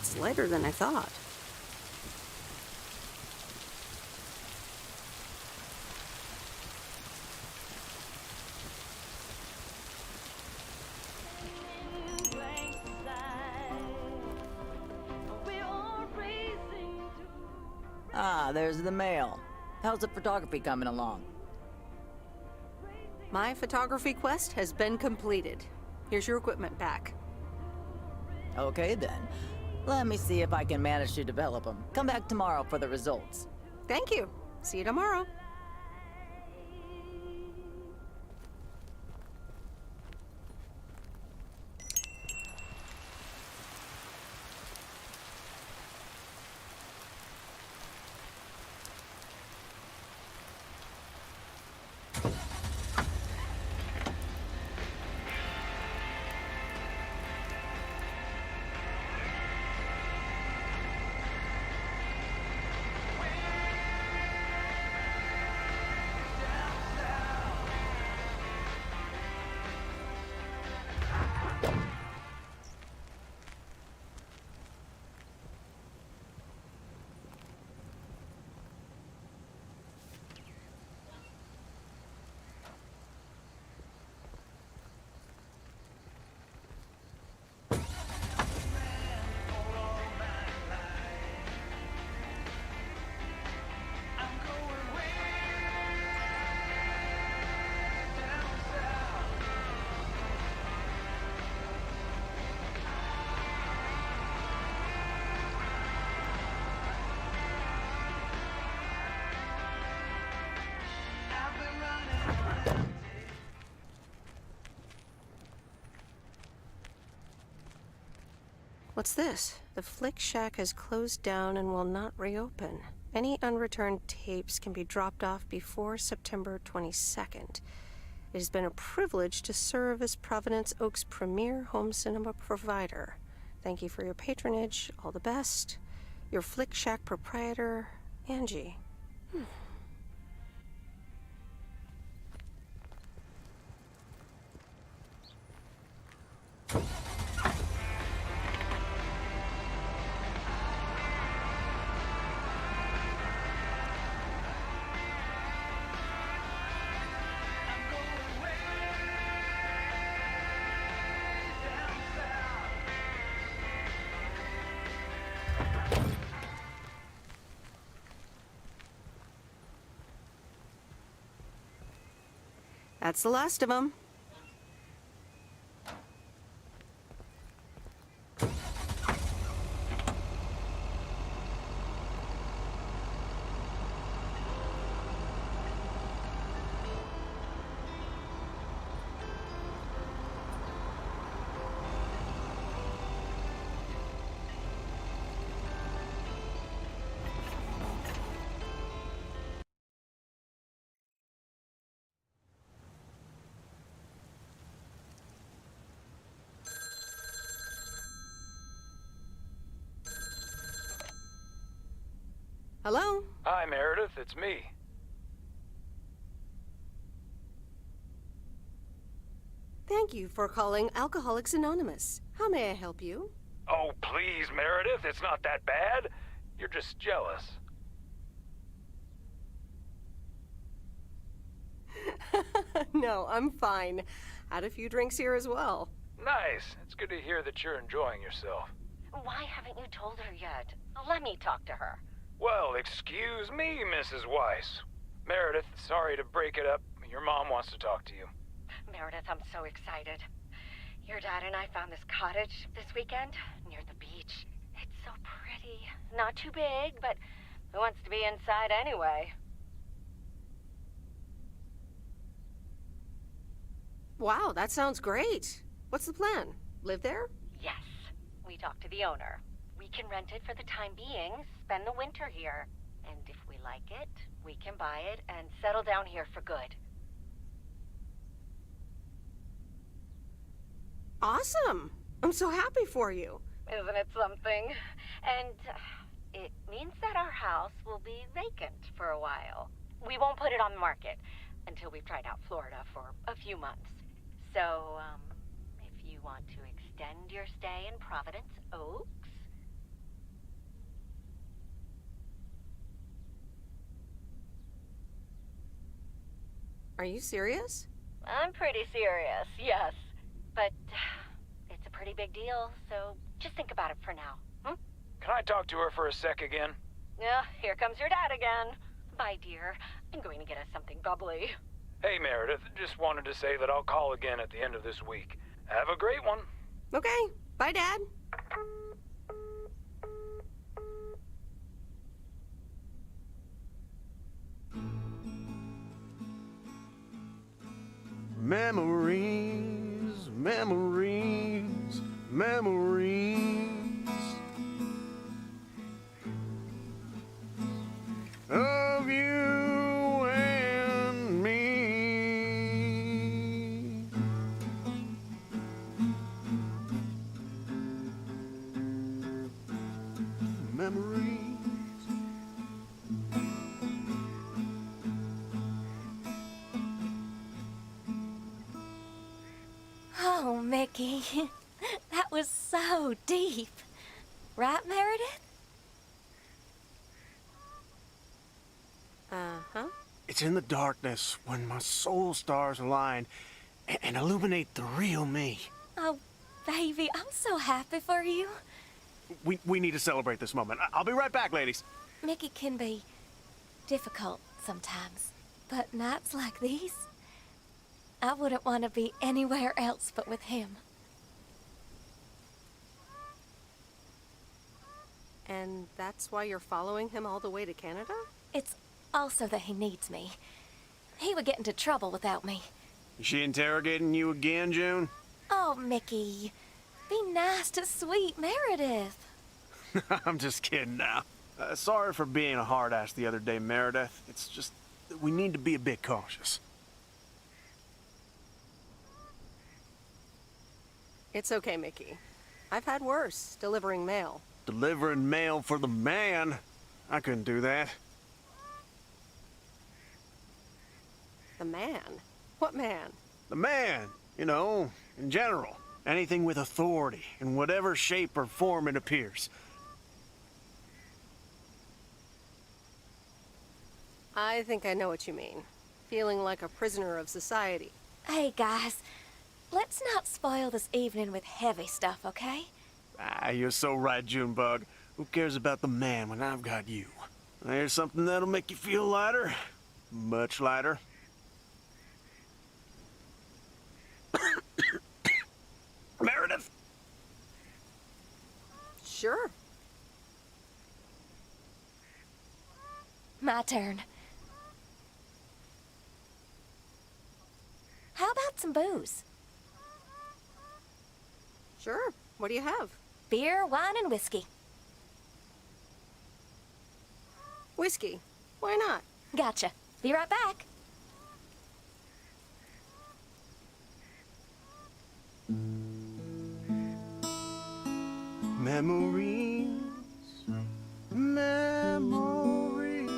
It's lighter than I thought. Ah, there's the mail. How's the photography coming along? My photography quest has been completed. Here's your equipment back. Okay then. Let me see if I can manage to develop them. Come back tomorrow for the results. Thank you. See you tomorrow. What's this? The Flick Shack has closed down and will not reopen. Any unreturned tapes can be dropped off before September 22nd. It has been a privilege to serve as Providence Oak's premier home cinema provider. Thank you for your patronage. All the best. Your Flick Shack proprietor, Angie. That's the last of them. Hello? Hi, Meredith. It's me. Thank you for calling Alcoholics Anonymous. How may I help you? Oh, please, Meredith. It's not that bad. You're just jealous. No, I'm fine. Had a few drinks here as well. Nice. It's good to hear that you're enjoying yourself. Why haven't you told her yet? Let me talk to her. Well, excuse me, Mrs. Weiss. Meredith, sorry to break it up. Your mom wants to talk to you. Meredith, I'm so excited. Your dad and I found this cottage this weekend near the beach. It's so pretty. Not too big, but who wants to be inside anyway? Wow, that sounds great. What's the plan? Live there? Yes. We talked to the owner. We can rent it for the time being, spend the winter here. And if we like it, we can buy it and settle down here for good. Awesome! I'm so happy for you. Isn't it something? And it means that our house will be vacant for a while. We won't put it on the market until we've tried out Florida for a few months. So, if you want to extend your stay in Providence Oaks, Are you serious? I'm pretty serious, yes. But it's a pretty big deal, so just think about it for now. Can I talk to her for a sec again? Yeah, here comes your dad again. Bye, dear. I'm going to get us something bubbly. Hey, Meredith. Just wanted to say that I'll call again at the end of this week. Have a great one. Okay. Bye, Dad. Memories, memories, memories of you and me. Memories. Oh, Mickey, that was so deep. Right, Meredith? Uh-huh. It's in the darkness when my soul stars align and illuminate the real me. Oh, baby, I'm so happy for you. We need to celebrate this moment. I'll be right back, ladies. Mickey can be difficult sometimes, but nights like these, I wouldn't want to be anywhere else but with him. And that's why you're following him all the way to Canada? It's also that he needs me. He would get into trouble without me. Is she interrogating you again, June? Oh, Mickey, be nice to sweet Meredith. I'm just kidding now. Sorry for being a hard ass the other day, Meredith. It's just that we need to be a bit cautious. It's okay, Mickey. I've had worse, delivering mail. Delivering mail for the man? I couldn't do that. The man? What man? The man, you know, in general. Anything with authority, in whatever shape or form it appears. I think I know what you mean. Feeling like a prisoner of society. Hey, guys, let's not spoil this evening with heavy stuff, okay? Ah, you're so right, Junebug. Who cares about the man when I've got you? Here's something that'll make you feel lighter. Much lighter. Meredith? Sure. My turn. How about some booze? Sure. What do you have? Beer, wine, and whiskey. Whiskey. Why not? Gotcha. Be right back. Memories, memories,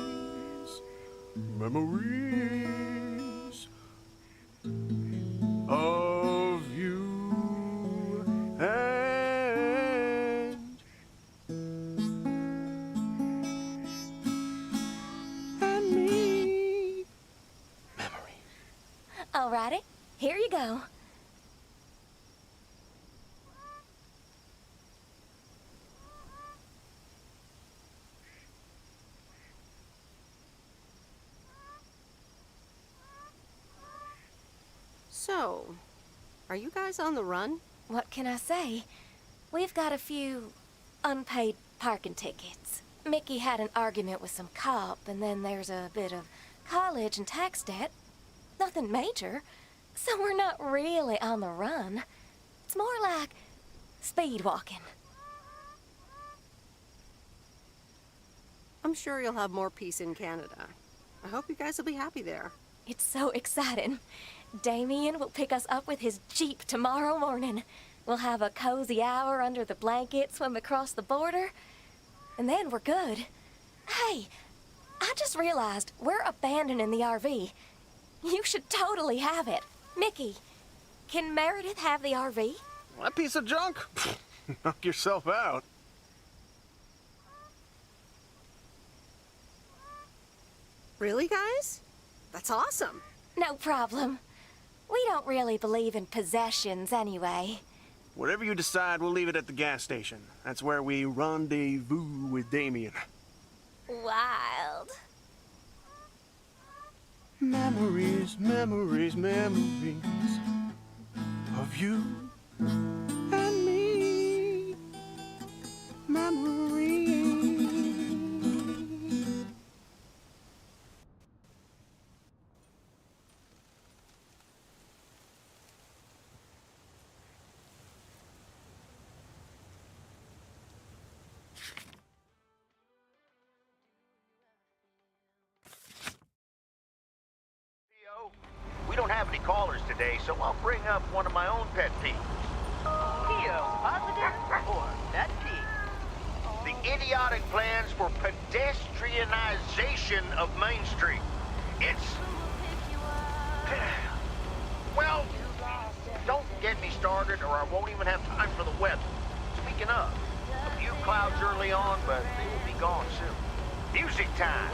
memories of you and me. Memories. Alrighty, here you go. So, are you guys on the run? What can I say? We've got a few unpaid parking tickets. Mickey had an argument with some cop, and then there's a bit of college and tax debt. Nothing major, so we're not really on the run. It's more like speed walking. I'm sure you'll have more peace in Canada. I hope you guys will be happy there. It's so exciting. Damien will pick us up with his Jeep tomorrow morning. We'll have a cozy hour under the blanket, swim across the border, and then we're good. Hey, I just realized we're abandoning the RV. You should totally have it. Mickey, can Meredith have the RV? That piece of junk? Knock yourself out. Really, guys? That's awesome. No problem. We don't really believe in possessions anyway. Whatever you decide, we'll leave it at the gas station. That's where we rendezvous with Damien. Wild. Memories, memories, memories of you and me. Memories. We don't have any callers today, so I'll bring up one of my own pet peeves. Theo, positive or that pig? The idiotic plans for pedestrianization of Main Street. It's... Well, don't get me started or I won't even have time for the weather. Speaking of, a few clouds early on, but they will be gone soon. Music time.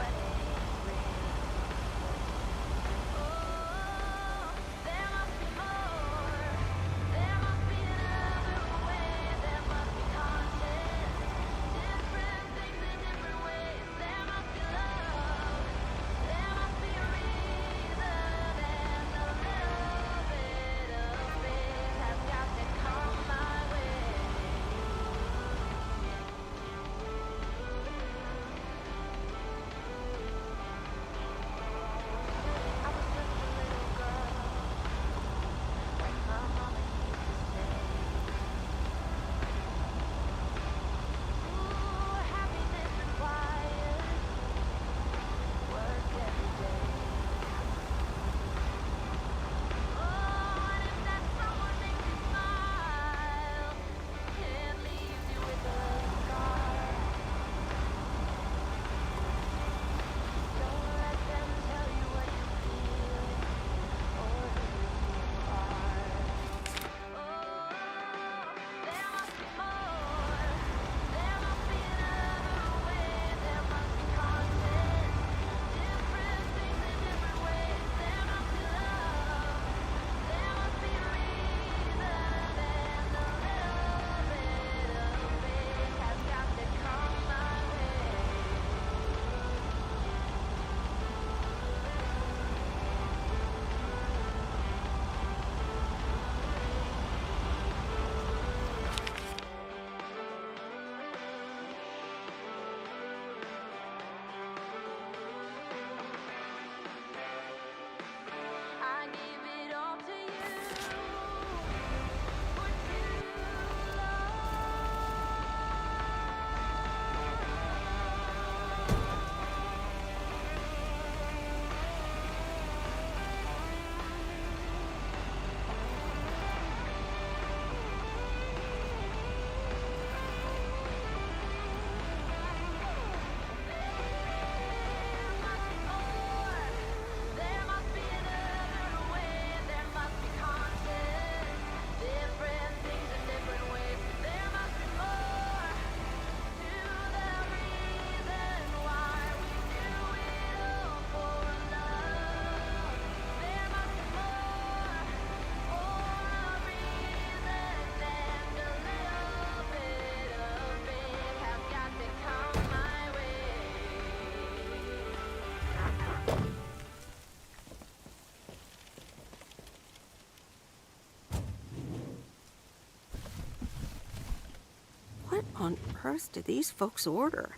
What on earth did these folks order?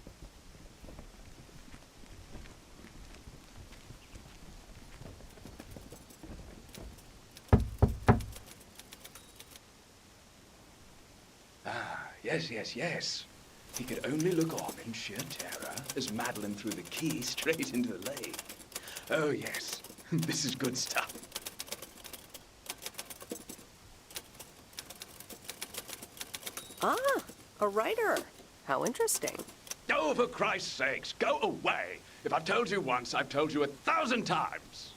Ah, yes, yes, yes. He could only look on in sheer terror as Madeline threw the key straight into the lake. Oh, yes. This is good stuff. Ah, a writer. How interesting. Oh, for Christ's sakes, go away. If I've told you once, I've told you 1,000 times.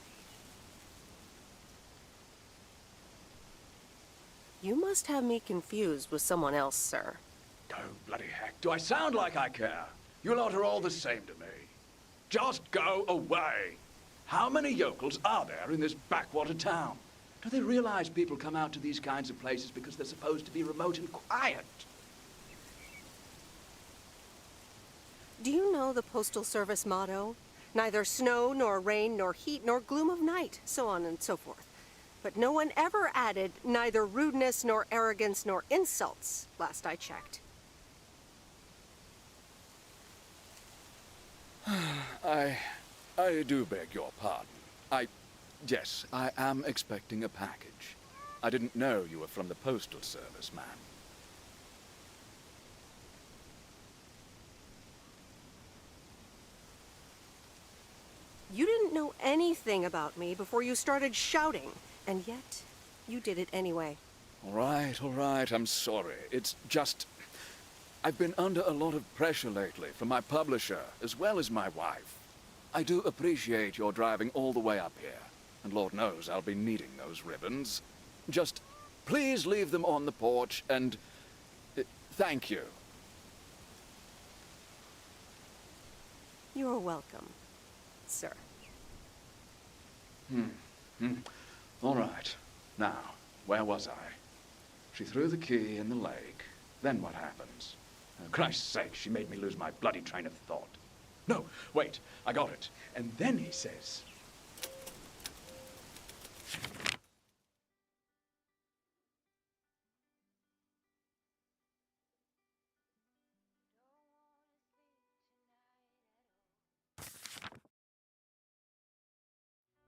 You must have me confused with someone else, sir. Oh, bloody heck. Do I sound like I care? You lot are all the same to me. Just go away. How many yokels are there in this backwater town? Do they realize people come out to these kinds of places because they're supposed to be remote and quiet? Do you know the Postal Service motto? Neither snow, nor rain, nor heat, nor gloom of night, so on and so forth. But no one ever added neither rudeness, nor arrogance, nor insults, last I checked. I do beg your pardon. Yes, I am expecting a package. I didn't know you were from the Postal Service, ma'am. You didn't know anything about me before you started shouting, and yet you did it anyway. All right, I'm sorry. It's just... I've been under a lot of pressure lately from my publisher, as well as my wife. I do appreciate your driving all the way up here, and Lord knows I'll be needing those ribbons. Just please leave them on the porch, and... thank you. You're welcome, sir. All right. Now, where was I? She threw the key in the lake. Then what happens? Christ's sake, she made me lose my bloody train of thought. No, wait, I got it. And then he says...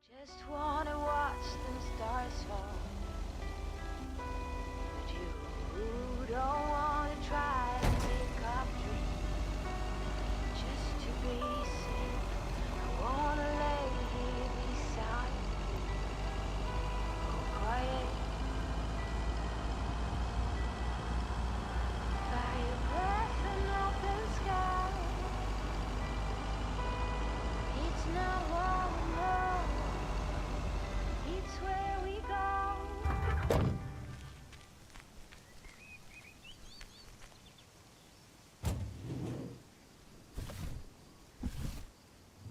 Just wanna watch them stars fall. But you don't wanna try to make up dreams. Just to be safe, I wanna lay here beside you. Go quiet. By your breath and open sky. It's not what we know. It's where we go.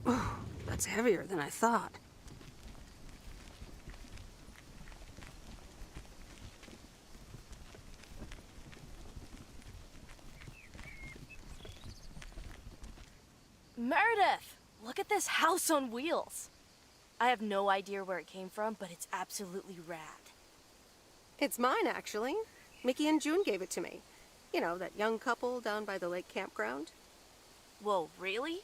Oh, that's heavier than I thought. Meredith! Look at this house on wheels. I have no idea where it came from, but it's absolutely rad. It's mine, actually. Mickey and June gave it to me. You know, that young couple down by the lake campground. Whoa, really?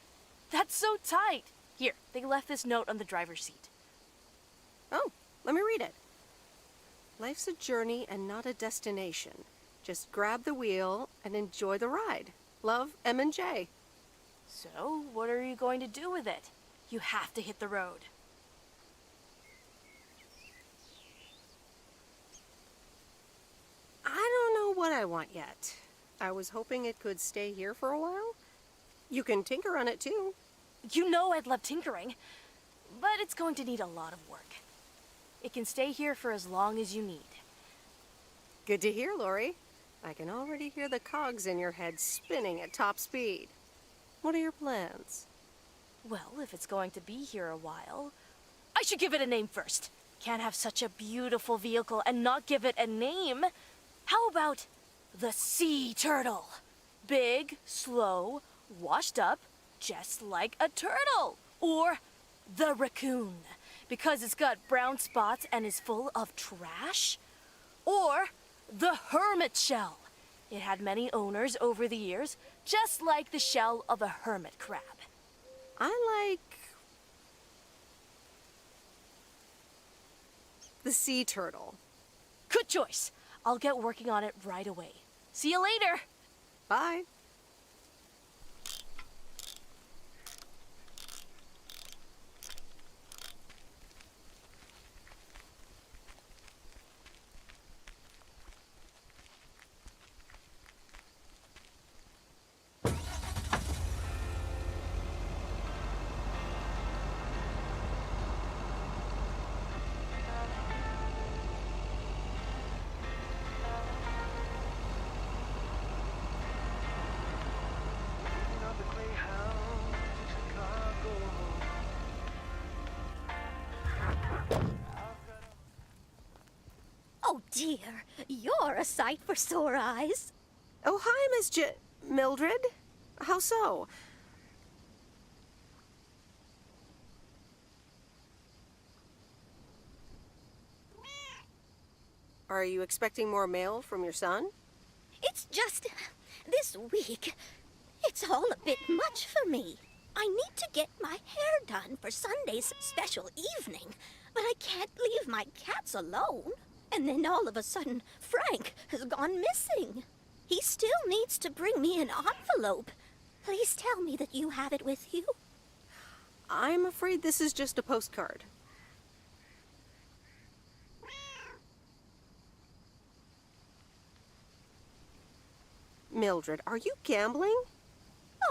That's so tight! Here, they left this note on the driver's seat. Oh, let me read it. Life's a journey and not a destination. Just grab the wheel and enjoy the ride. Love, M and J. So, what are you going to do with it? You have to hit the road. I don't know what I want yet. I was hoping it could stay here for a while. You can tinker on it too. You know I'd love tinkering, but it's going to need a lot of work. It can stay here for as long as you need. Good to hear, Lori. I can already hear the cogs in your head spinning at top speed. What are your plans? Well, if it's going to be here a while, I should give it a name first. Can't have such a beautiful vehicle and not give it a name. How about the sea turtle? Big, slow, washed up, just like a turtle. Or the raccoon, because it's got brown spots and is full of trash. Or the hermit shell. It had many owners over the years, just like the shell of a hermit crab. I like the sea turtle. Good choice. I'll get working on it right away. See you later. Bye. dear, you're a sight for sore eyes. Oh, hi, Miss Mildred. How so? Are you expecting more mail from your son? It's just this week. It's all a bit much for me. I need to get my hair done for Sunday's special evening, but I can't leave my cats alone. And then all of a sudden, Frank has gone missing. He still needs to bring me an envelope. Please tell me that you have it with you. I'm afraid this is just a postcard. Mildred, are you gambling?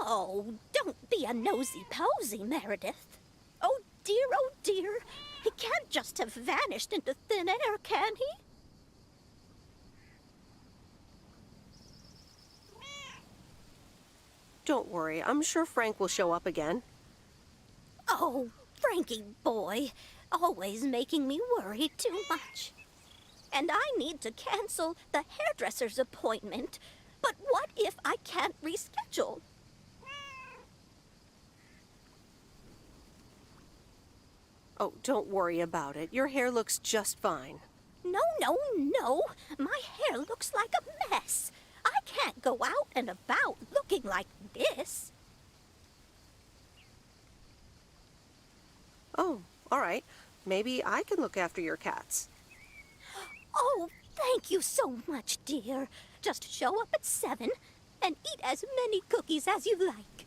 Oh, don't be a nosy-posy, Meredith. Oh dear, he can't just have vanished into thin air, can he? Don't worry, I'm sure Frank will show up again. Oh, Frankie boy, always making me worry too much. And I need to cancel the hairdresser's appointment. But what if I can't reschedule? Oh, don't worry about it. Your hair looks just fine. No. My hair looks like a mess. I can't go out and about looking like this. Oh, all right. Maybe I can look after your cats. Oh, thank you so much, dear. Just show up at 7 and eat as many cookies as you like.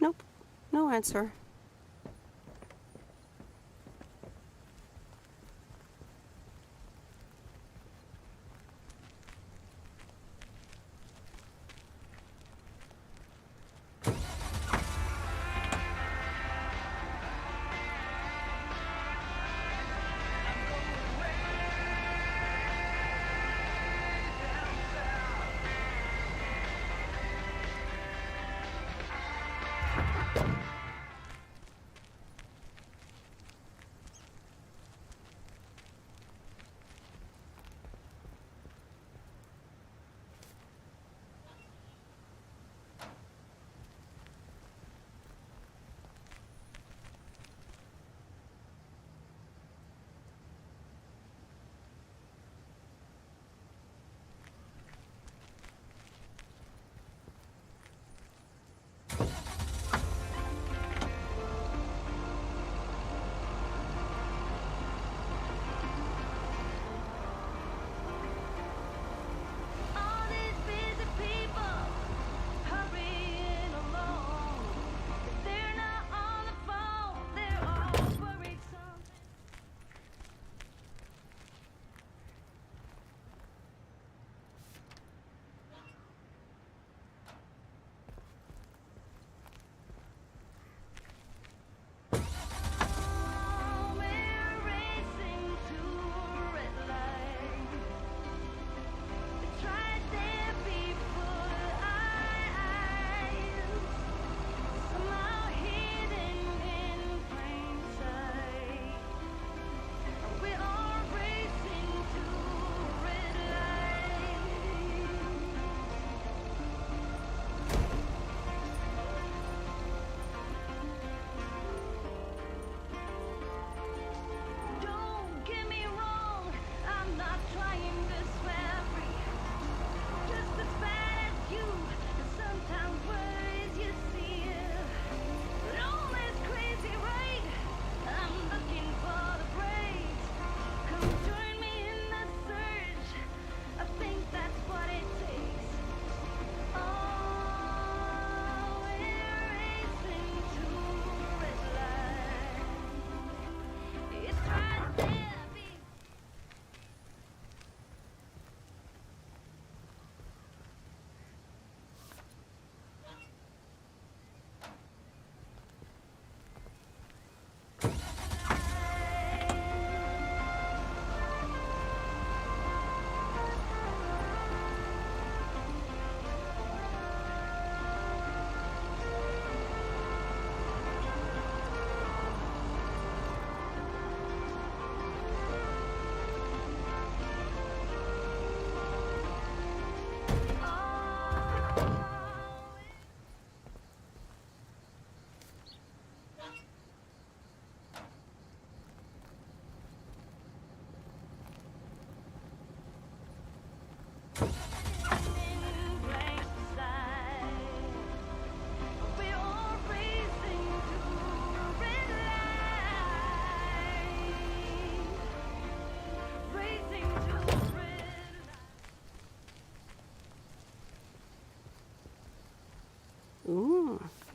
Nope, no answer.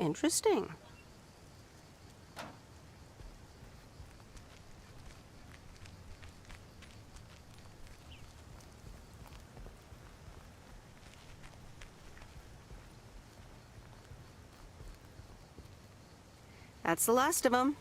Interesting. That's the last of them.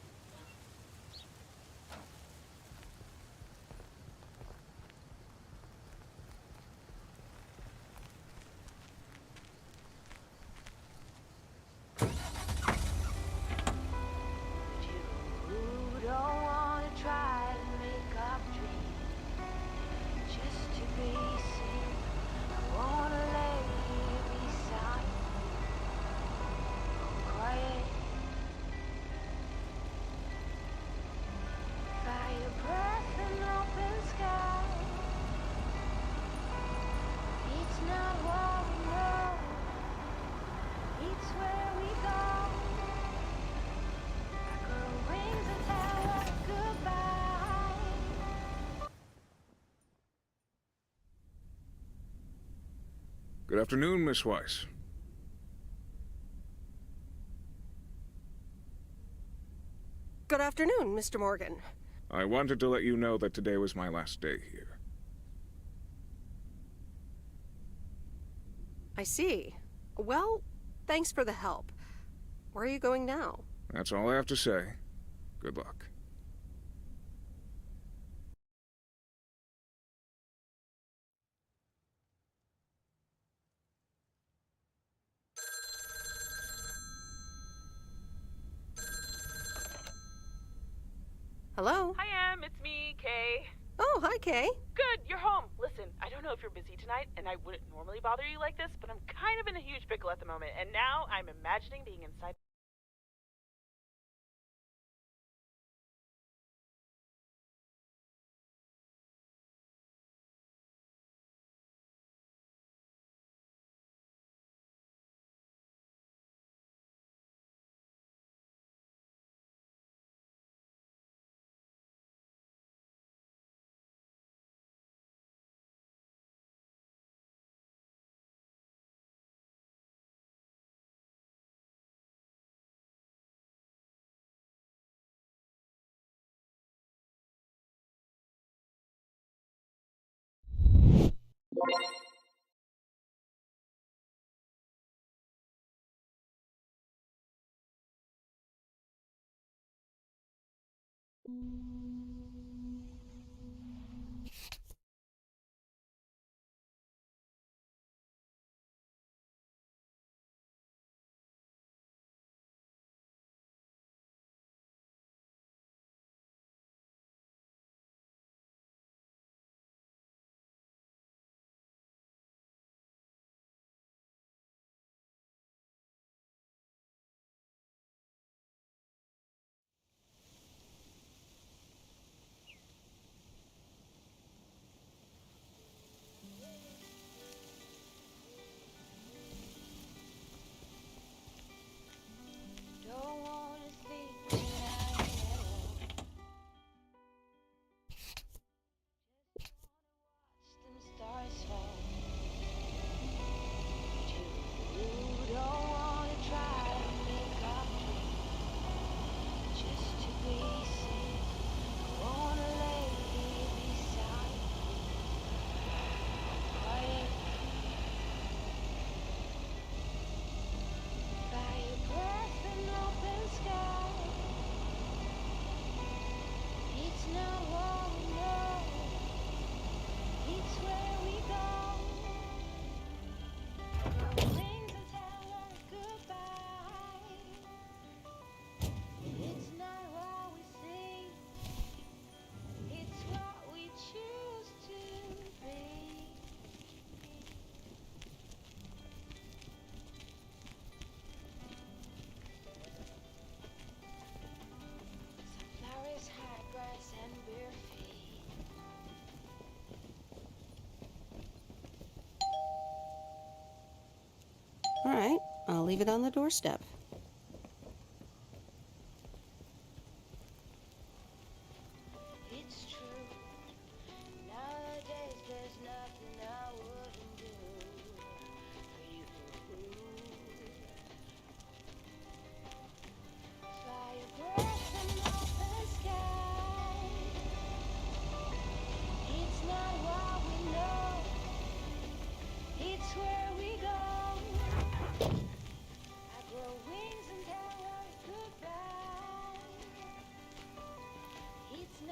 You don't wanna try to make up dreams just to be seen. I wanna lay beside you, quiet. Fire breath and open sky. It's not what we know, it's where we go. Girl rings and tell us goodbye. Good afternoon, Miss Weiss. Good afternoon, Mr. Morgan. I wanted to let you know that today was my last day here. I see. Well, thanks for the help. Where are you going now? That's all I have to say. Good luck. Hello? Hi, Em. It's me, Kay. Oh, hi, Kay. Good, you're home. Listen, I don't know if you're busy tonight, and I wouldn't normally bother you like this, but I'm kind of in a huge pickle at the moment, and now I'm imagining being inside. Don't wanna sleep tonight at all. Just wanna watch them stars fall. You don't wanna try to make up dreams just to be seen. I wanna lay beside you, quiet. Fire breath and open sky. It's not what we know, it's where we go. Girl rings and tell us goodbye. It's not what we see, it's what we choose to be. Sunflowers, high grass, and bare feet. All right, I'll leave it on the doorstep. It's true. Nowadays there's nothing I wouldn't do for you.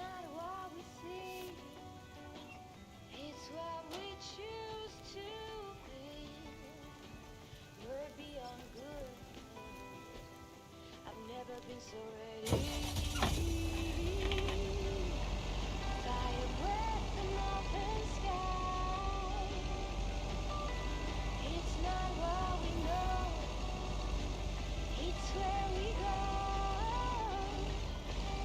not what we see, it's what we choose to be. We're beyond good. I've never been so ready. Fire, breath, and open sky. It's not what we know, it's where we go.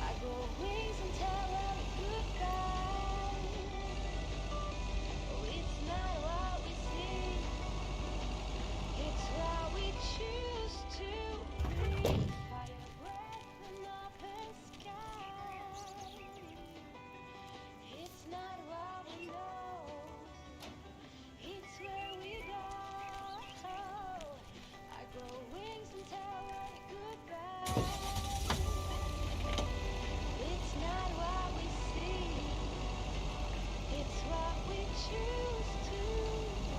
I grow wings and tell them goodbye. Oh, it's not what we see, it's what we choose to be. Fire, breath, and open sky. It's not what we know, it's where we go. I grow wings and tell them goodbye. It's not what we see, it's what we choose to be.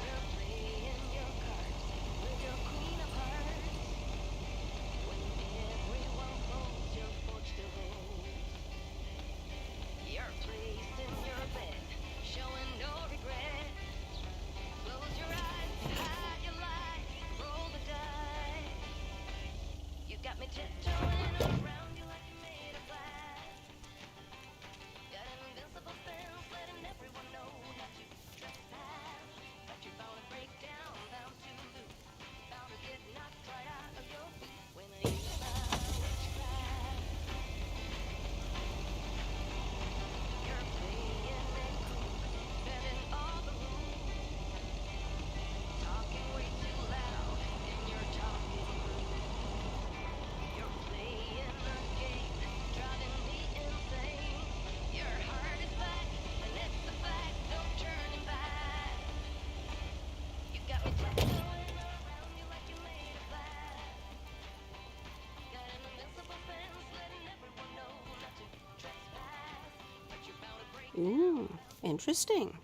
You're playing your cards with your queen of hearts. When everyone folds, you're forced to hold. You're placed in your bed, showing no regret. Close your eyes, hide your light, roll the dice. You got me tiptoeing around you like you're made of glass. Got an invincible sense, letting everyone know not to trespass. But you're bound to break down, bound to lose, bound to get knocked right out of your feet when I use my witchcraft. You're playing it cool, bending all the rules, talking way too loud, and you're talking rude. You're playing the game, driving me insane. Your heart is back, and it's a fact, no turning back. You got me tiptoeing around you like you're made of glass. Got an invincible sense, letting everyone know not to trespass. But you're bound to break Ooh, interesting.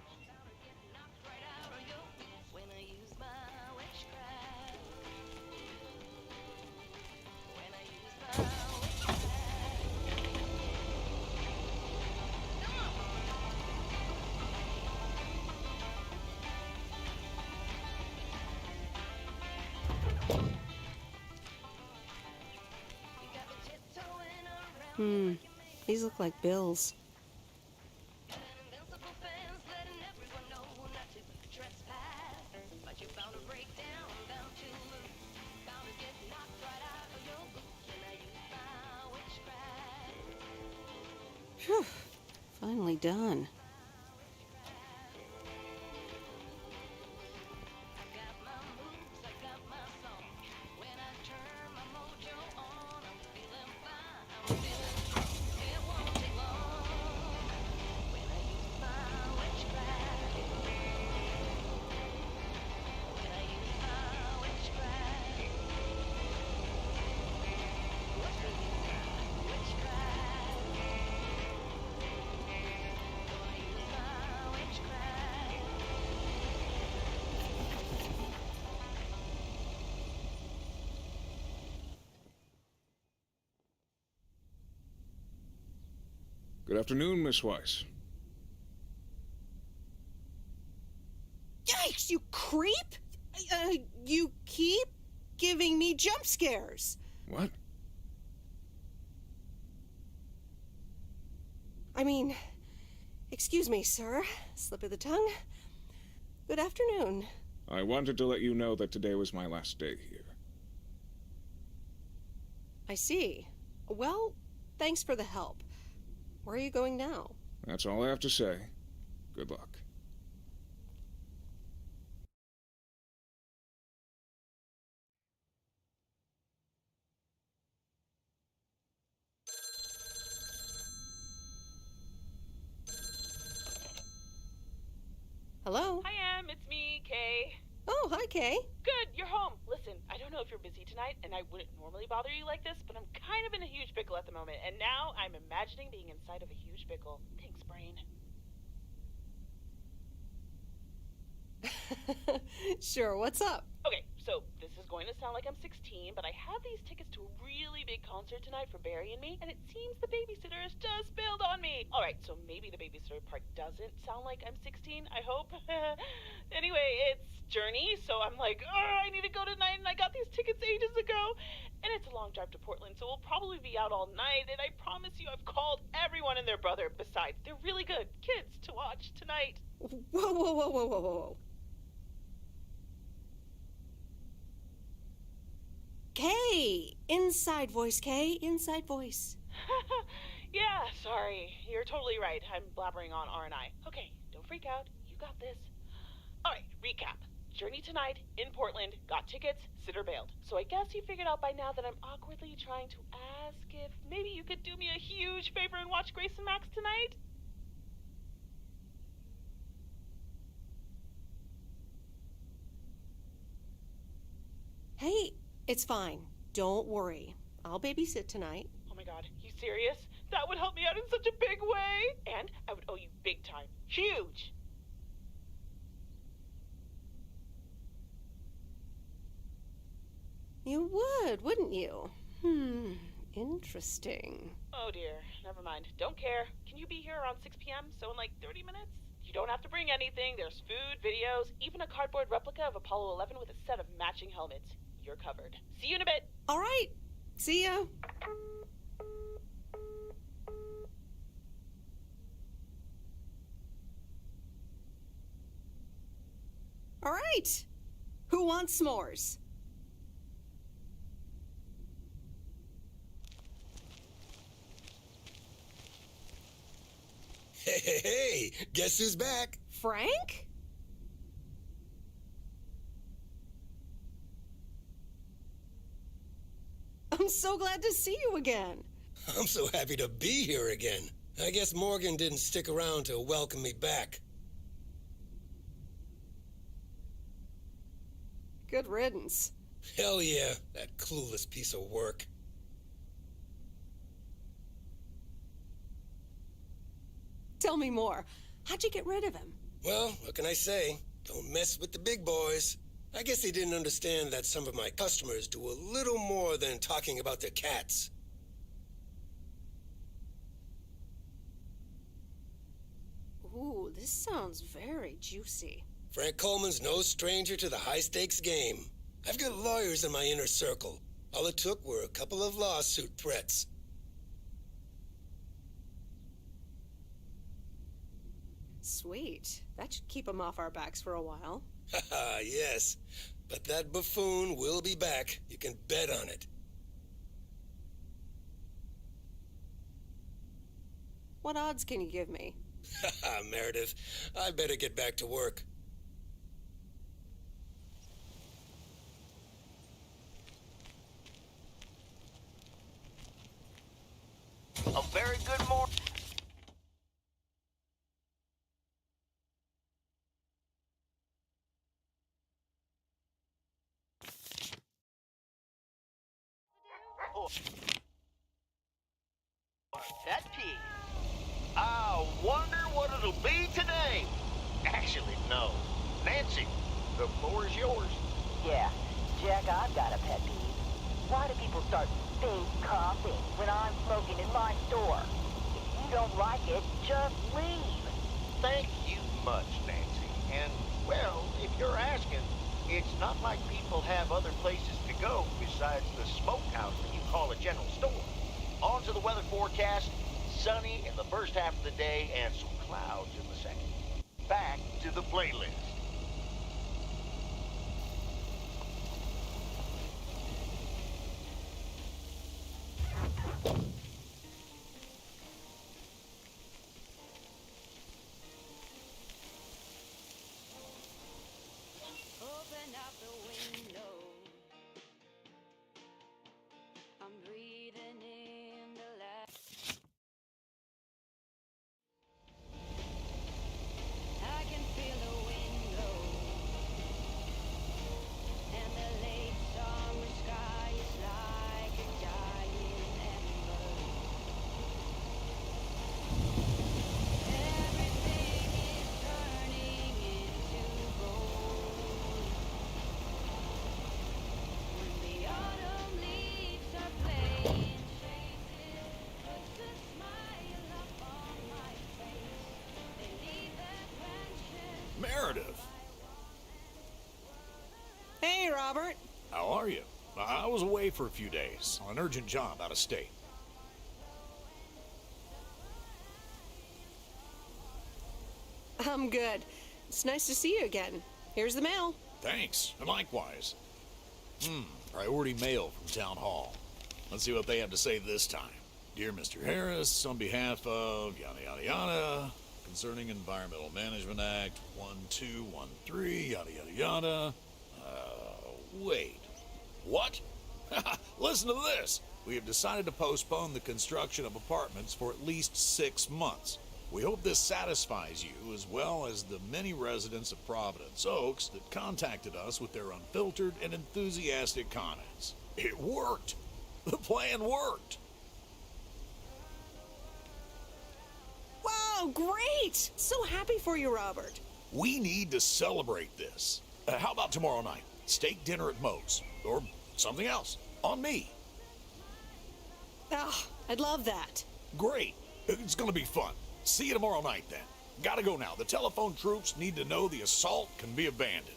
right out of your feet when I use my witchcraft. When I use my witchcraft. You got me tiptoeing around. These look like bills. Got an invincible fence, letting everyone know not to trespass. But you're bound to break down, bound to lose, bound to get knocked right out of your boots when I use my witchcraft. Phew, finally done. I got my moves, I got my song. When I turn my mojo on, I'm feeling fine, I'm feeling strong. It won't take long when I use my witchcraft. When I use my witchcraft. Witchcraft. Gonna use my witchcraft. Good afternoon, Miss Weiss. Yikes, you creep! You keep giving me jump scares. What? I mean, excuse me, sir. Slip of the tongue. Good afternoon. I wanted to let you know that today was my last day here. I see. Well, thanks for the help. Where are you going now? That's all I have to say. Good luck. Hello? Hi, Em. It's me, Kay. Oh, hi, Kay. Good, you're home. Listen. Listen, I don't know if you're busy tonight, and I wouldn't normally bother you like this, but I'm kind of in a huge pickle at the moment, and now I'm imagining being inside of a huge pickle. Thanks, brain. Sure, what's up? Okay, so this is going to sound like I'm 16, but I have these tickets to a really big concert tonight for Barry and me, and it seems the babysitter has just bailed on me. All right, so maybe the babysitter part doesn't sound like I'm 16, I hope. Anyway, it's Journey, so I'm like, oh, I need to go tonight, and I got these tickets ages ago. And it's a long drive to Portland, so we'll probably be out all night, and I promise you I've called everyone and their brother. Besides, they're really good kids to watch tonight. Whoa, whoa, whoa, whoa, whoa, whoa. Kay! Inside voice, Kay. Inside voice. Yeah, sorry. You're totally right. I'm blabbering on R&I. Okay, don't freak out. You got this. All right, recap. Journey tonight, in Portland, got tickets, sitter bailed. So I guess you figured out by now that I'm awkwardly trying to ask if maybe you could do me a huge favor and watch Grace and Max tonight? Hey, it's fine. Don't worry. I'll babysit tonight. Oh my god, you serious? That would help me out in such a big way! And I would owe you big time. Huge! You would, wouldn't you? Interesting. Oh dear, never mind. Don't care. Can you be here around 6 p.m., so in like 30 minutes? You don't have to bring anything. There's food, videos, even a cardboard replica of Apollo 11 with a set of matching helmets. You're covered. See you in a bit. All right. See ya. All right. Who wants s'mores? Hey, guess who's back? Frank? I'm so glad to see you again. I'm so happy to be here again. I guess Morgan didn't stick around to welcome me back. Good riddance. Hell yeah, that clueless piece of work. Tell me more. How'd you get rid of him? Well, what can I say? Don't mess with the big boys. I guess they didn't understand that some of my customers do a little more than talking about their cats. Ooh, this sounds very juicy. Frank Coleman's no stranger to the high-stakes game. I've got lawyers in my inner circle. All it took were a couple of lawsuit threats. Sweet. That should keep him off our backs for a while. Haha, yes. But that buffoon will be back. You can bet on it. What odds can you give me? Haha, Meredith. I better get back to work. A very good morning. That pea. I wonder what it'll be today. Actually, no. Nancy, the floor is yours. Yeah, Jack, I've got a pet peeve. Why do people start fake coughing when I'm smoking in my store? If you don't like it, just leave. Thank you much, Nancy. And, well, if you're asking, it's not like people have other places to go besides the smokehouse that you call a general store. On to the weather forecast. Sunny in the first half of the day and some clouds in the second. Back to the playlist. Open up the window. I'm breathing in the light. I can feel the wind Robert. How are you? I was away for a few days on an urgent job out of state. I'm good. It's nice to see you again. Here's the mail. Thanks, and likewise. Priority mail from Town Hall. Let's see what they have to say this time. Dear Mr. Harris, on behalf of yada yada yada, concerning Environmental Management Act 1213, yada yada yada. Wait. What? Listen to this. We have decided to postpone the construction of apartments for at least 6 months. We hope this satisfies you as well as the many residents of Providence Oaks that contacted us with their unfiltered and enthusiastic comments. It worked. The plan worked. Wow, great! So happy for you, Robert. We need to celebrate this. How about tomorrow night? Steak dinner at Moe's. Or something else. On me. Ah, I'd love that. Great. It's gonna be fun. See you tomorrow night, then. Gotta go now. The telephone troops need to know the assault can be abandoned.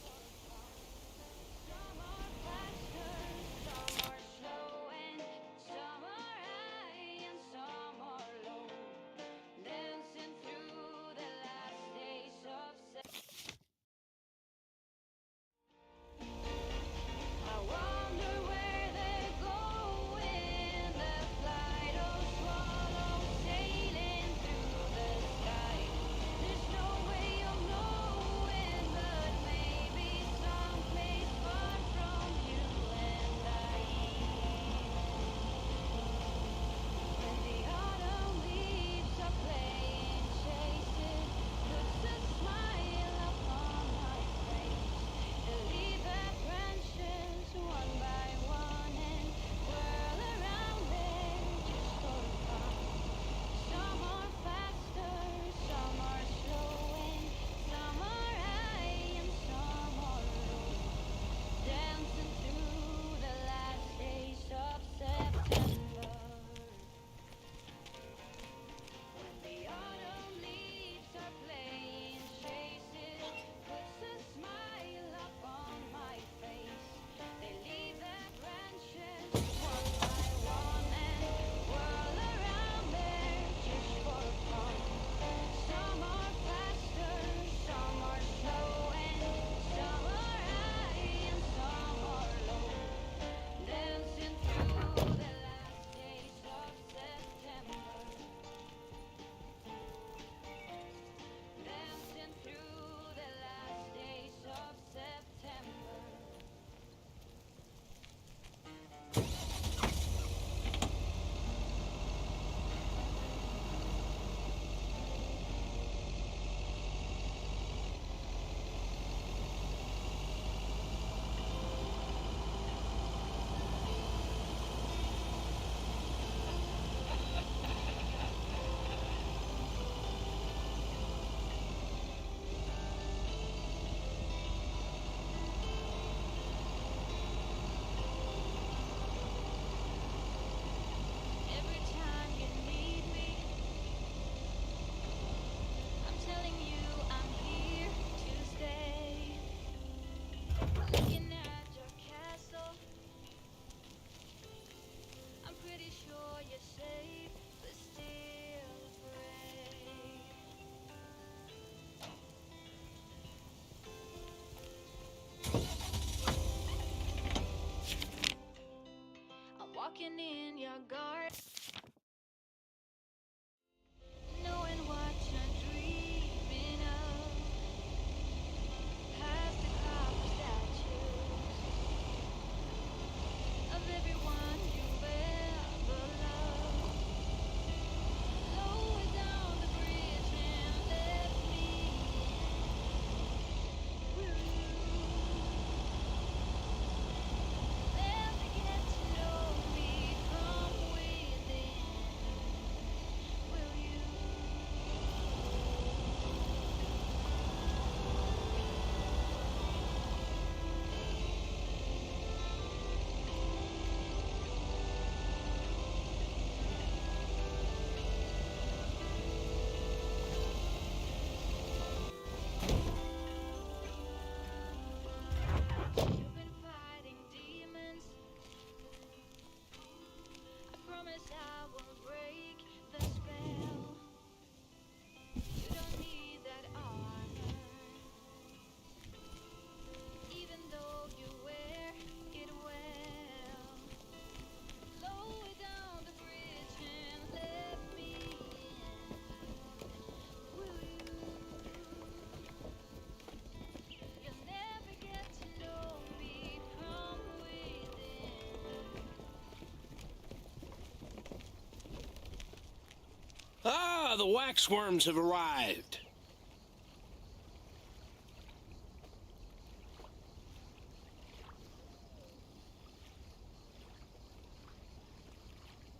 the waxworms have arrived.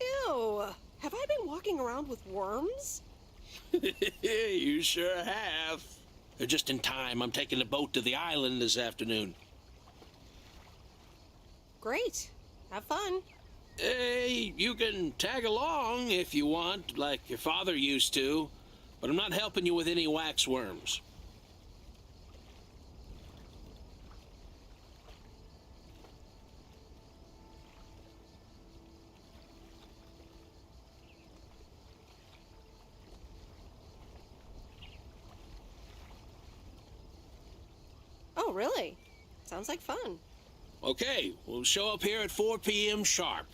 Ew! Have I been walking around with worms? You sure have. They're just in time. I'm taking the boat to the island this afternoon. Great. Have fun. Hey, you can tag along if you want, like your father used to, but I'm not helping you with any waxworms. Oh, really? Sounds like fun. Okay, we'll show up here at 4 p.m. sharp.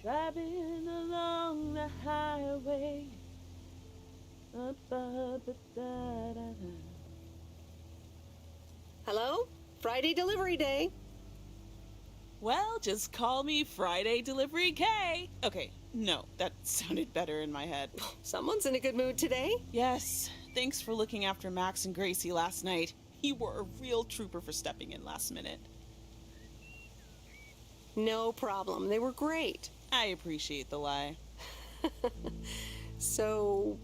Driving along the highway. Hello? Friday delivery day. Well, just call me Friday Delivery K. Okay, no, that sounded better in my head. Someone's in a good mood today. Yes, thanks for looking after Max and Gracie last night. You were a real trooper for stepping in last minute. No problem. They were great. I appreciate the lie. So...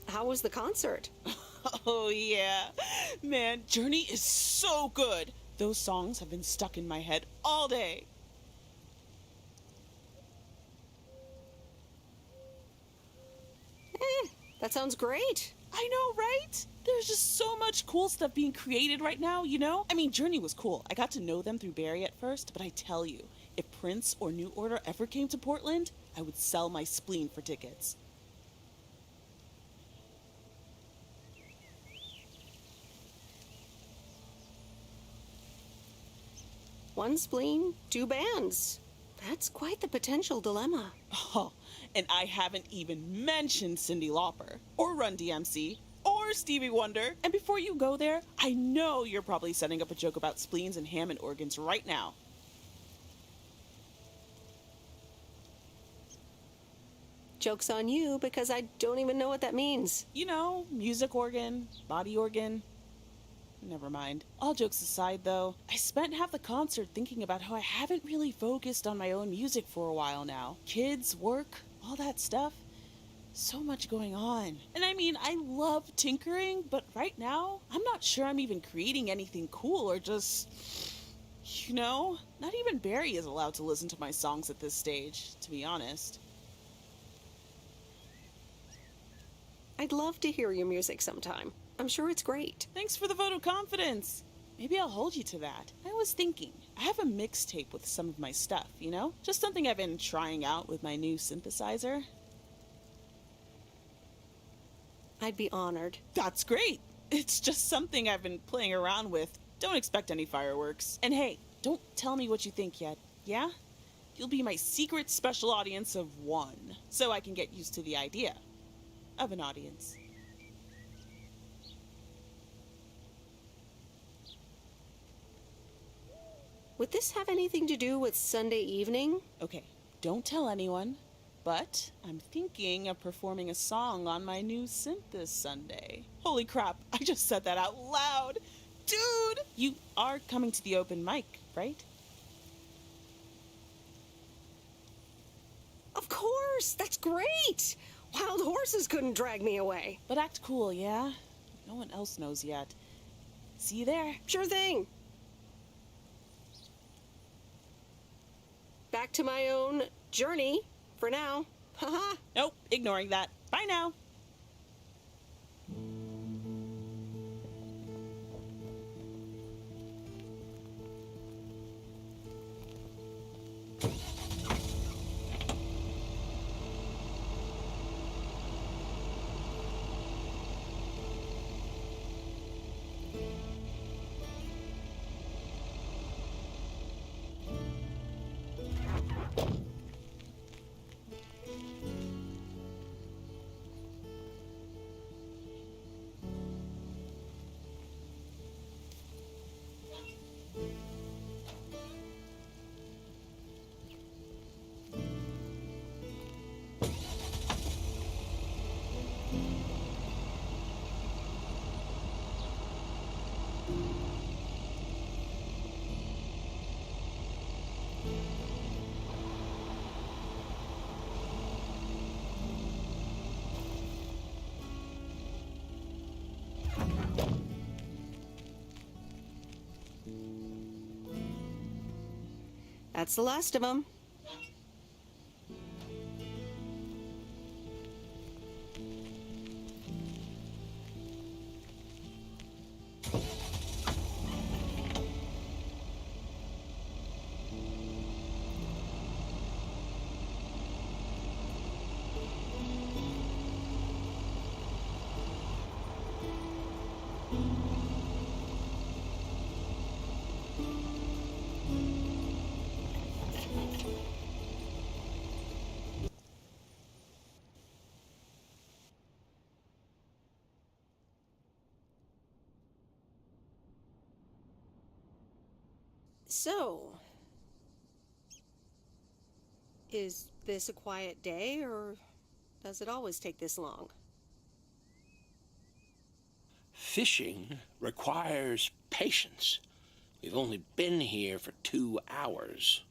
how was the concert? Oh, yeah. Man, Journey is so good. Those songs have been stuck in my head all day. That sounds great. I know, right? There's just so much cool stuff being created right now, you know? I mean, Journey was cool. I got to know them through Barry at first, but I tell you, if Prince or New Order ever came to Portland, I would sell my spleen for tickets. One spleen, two bands. That's quite the potential dilemma. Oh, and I haven't even mentioned Cyndi Lauper, or Run DMC, or Stevie Wonder. And before you go there, I know you're probably setting up a joke about spleens and Hammond organs right now. Joke's on you, because I don't even know what that means. You know, music organ, body organ. Never mind. All jokes aside, though, I spent half the concert thinking about how I haven't really focused on my own music for a while now. Kids, work, all that stuff. So much going on. And I mean, I love tinkering, but right now, I'm not sure I'm even creating anything cool or just... you know? Not even Barry is allowed to listen to my songs at this stage, to be honest. I'd love to hear your music sometime. I'm sure it's great. Thanks for the vote of confidence. Maybe I'll hold you to that. I was thinking, I have a mixtape with some of my stuff, you know? Just something I've been trying out with my new synthesizer. I'd be honored. That's great. It's just something I've been playing around with. Don't expect any fireworks. And hey, don't tell me what you think yet, yeah? You'll be my secret special audience of one, so I can get used to the idea of an audience. Would this have anything to do with Sunday evening? Okay, don't tell anyone, but I'm thinking of performing a song on my new synth this Sunday. Holy crap, I just said that out loud! Dude! You are coming to the open mic, right? Of course! That's great! Wild horses couldn't drag me away. But act cool, yeah? No one else knows yet. See you there. Sure thing. Back to my own journey for now. Haha. Nope, ignoring that. Bye now. That's the last of them. So, is this a quiet day, or does it always take this long? Fishing requires patience. We've only been here for 2 hours.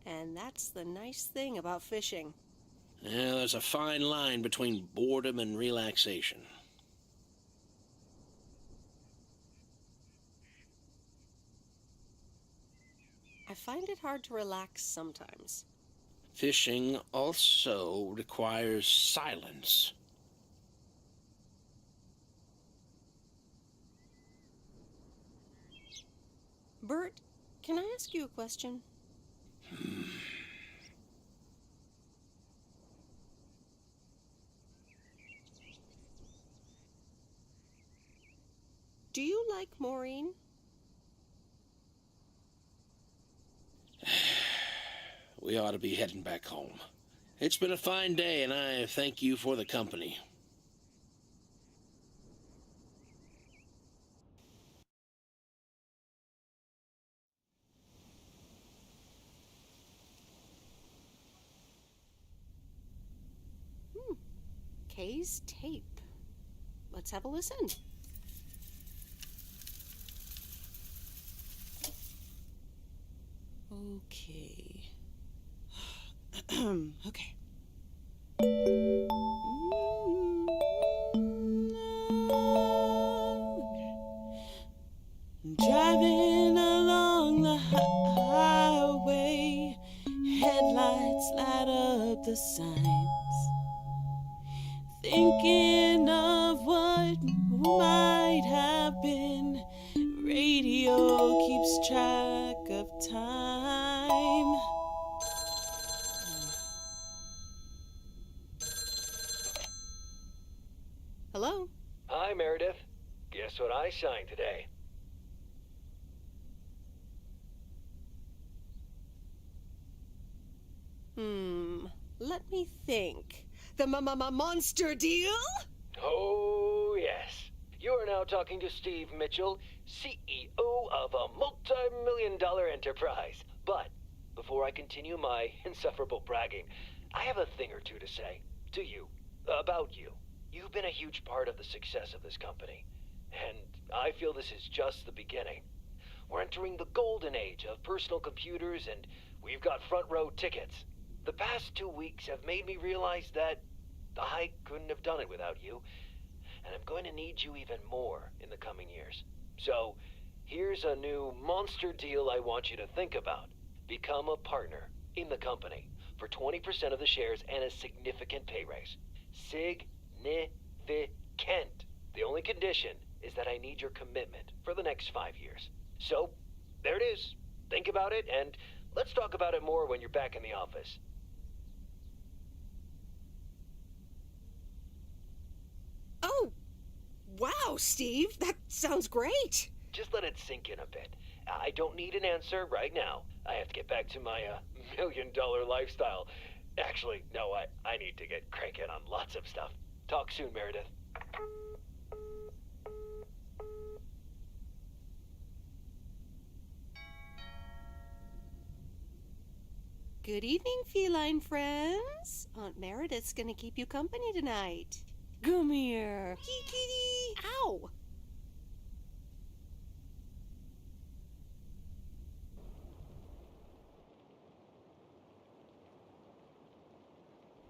And that's the nice thing about fishing. Yeah, there's a fine line between boredom and relaxation. I find it hard to relax sometimes. Fishing also requires silence. Bert, can I ask you a question? Do you like Maureen? We ought to be heading back home. It's been a fine day, and I thank you for the company. Kay's tape. Let's have a listen. Okay. Okay. Driving along the highway, headlights light up the signs. Thinking of what might have been, radio keeps track of time. Hello? Hi, Meredith. Guess what I signed today? Let me think. The monster deal? Oh, yes. You are now talking to Steve Mitchell, CEO of a multi-million-dollar enterprise. But before I continue my insufferable bragging, I have a thing or two to say to you, about you. You've been a huge part of the success of this company, and I feel this is just the beginning. We're entering the golden age of personal computers, and we've got front row tickets. The past 2 weeks have made me realize that I couldn't have done it without you, and I'm going to need you even more in the coming years. So, here's a new monster deal I want you to think about. Become a partner in the company for 20% of the shares and a significant pay raise. Significant. The only condition is that I need your commitment for the next 5 years. So, there it is. Think about it, and let's talk about it more when you're back in the office. Oh, wow, Steve. That sounds great. Just let it sink in a bit. I don't need an answer right now. I have to get back to my million-dollar lifestyle. Actually, no, I need to get cranking on lots of stuff. Talk soon, Meredith. Good evening, feline friends. Aunt Meredith's gonna keep you company tonight. Come here. Kitty. Ow.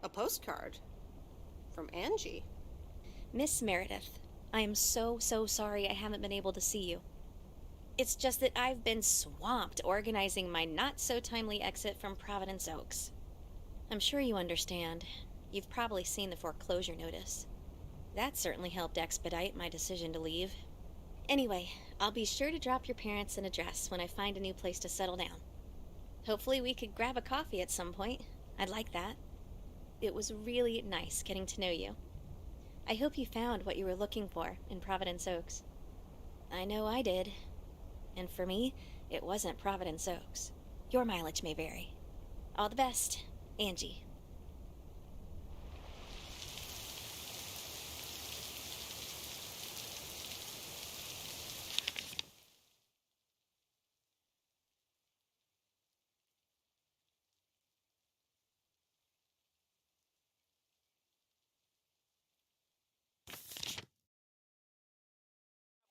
A postcard from Angie. Miss Meredith, I am so sorry I haven't been able to see you. It's just that I've been swamped organizing my not-so-timely exit from Providence Oaks. I'm sure you understand. You've probably seen the foreclosure notice. That certainly helped expedite my decision to leave. Anyway, I'll be sure to drop your parents an address when I find a new place to settle down. Hopefully we could grab a coffee at some point. I'd like that. It was really nice getting to know you. I hope you found what you were looking for in Providence Oaks. I know I did. And for me, it wasn't Providence Oaks. Your mileage may vary. All the best, Angie.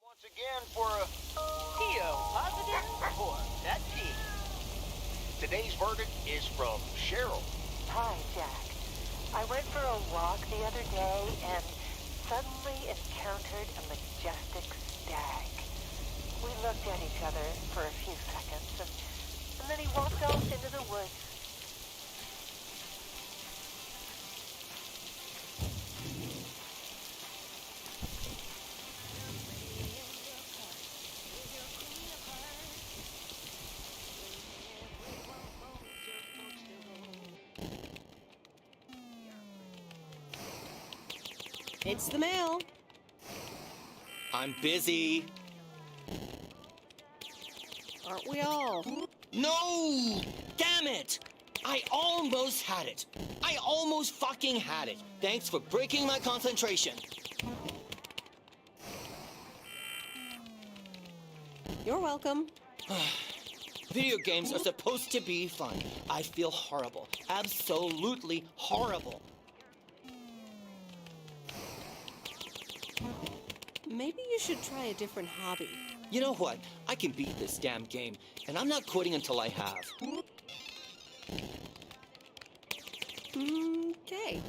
Once again for a PO, positive or that P. Today's verdict is from Cheryl. Hi, Jack. I went for a walk the other day and suddenly encountered a majestic stag. We looked at each other for a few seconds, and then he walked off into the woods. It's the mail. I'm busy. Aren't we all? No! Damn it! I almost had it. I almost fucking had it. Thanks for breaking my concentration. You're welcome. Video games are supposed to be fun. I feel horrible. Absolutely horrible. Maybe you should try a different hobby. You know what? I can beat this damn game, and I'm not quitting until I have. Okay.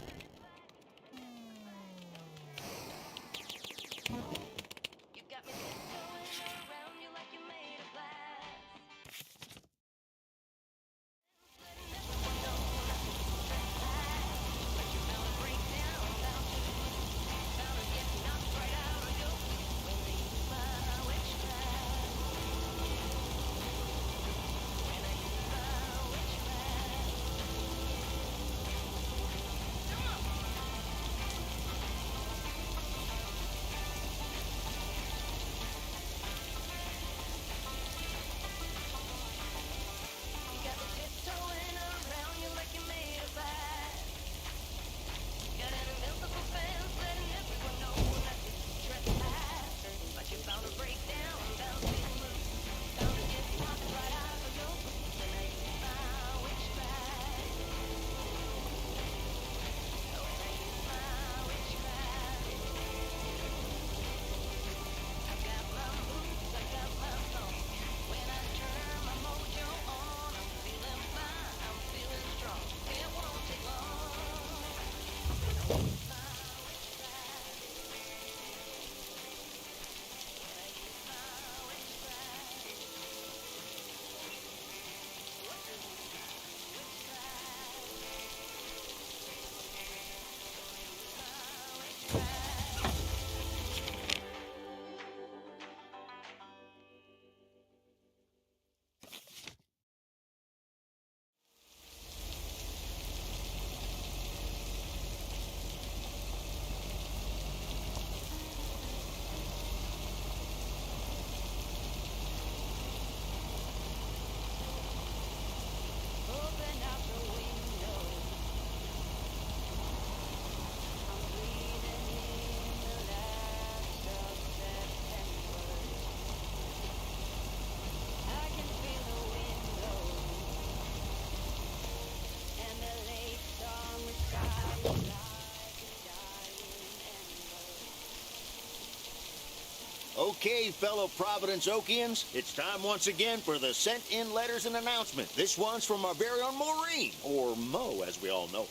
Okay, fellow Providence Okians, it's time once again for the sent-in letters and announcement. This one's from our very own Maureen, or Mo, as we all know.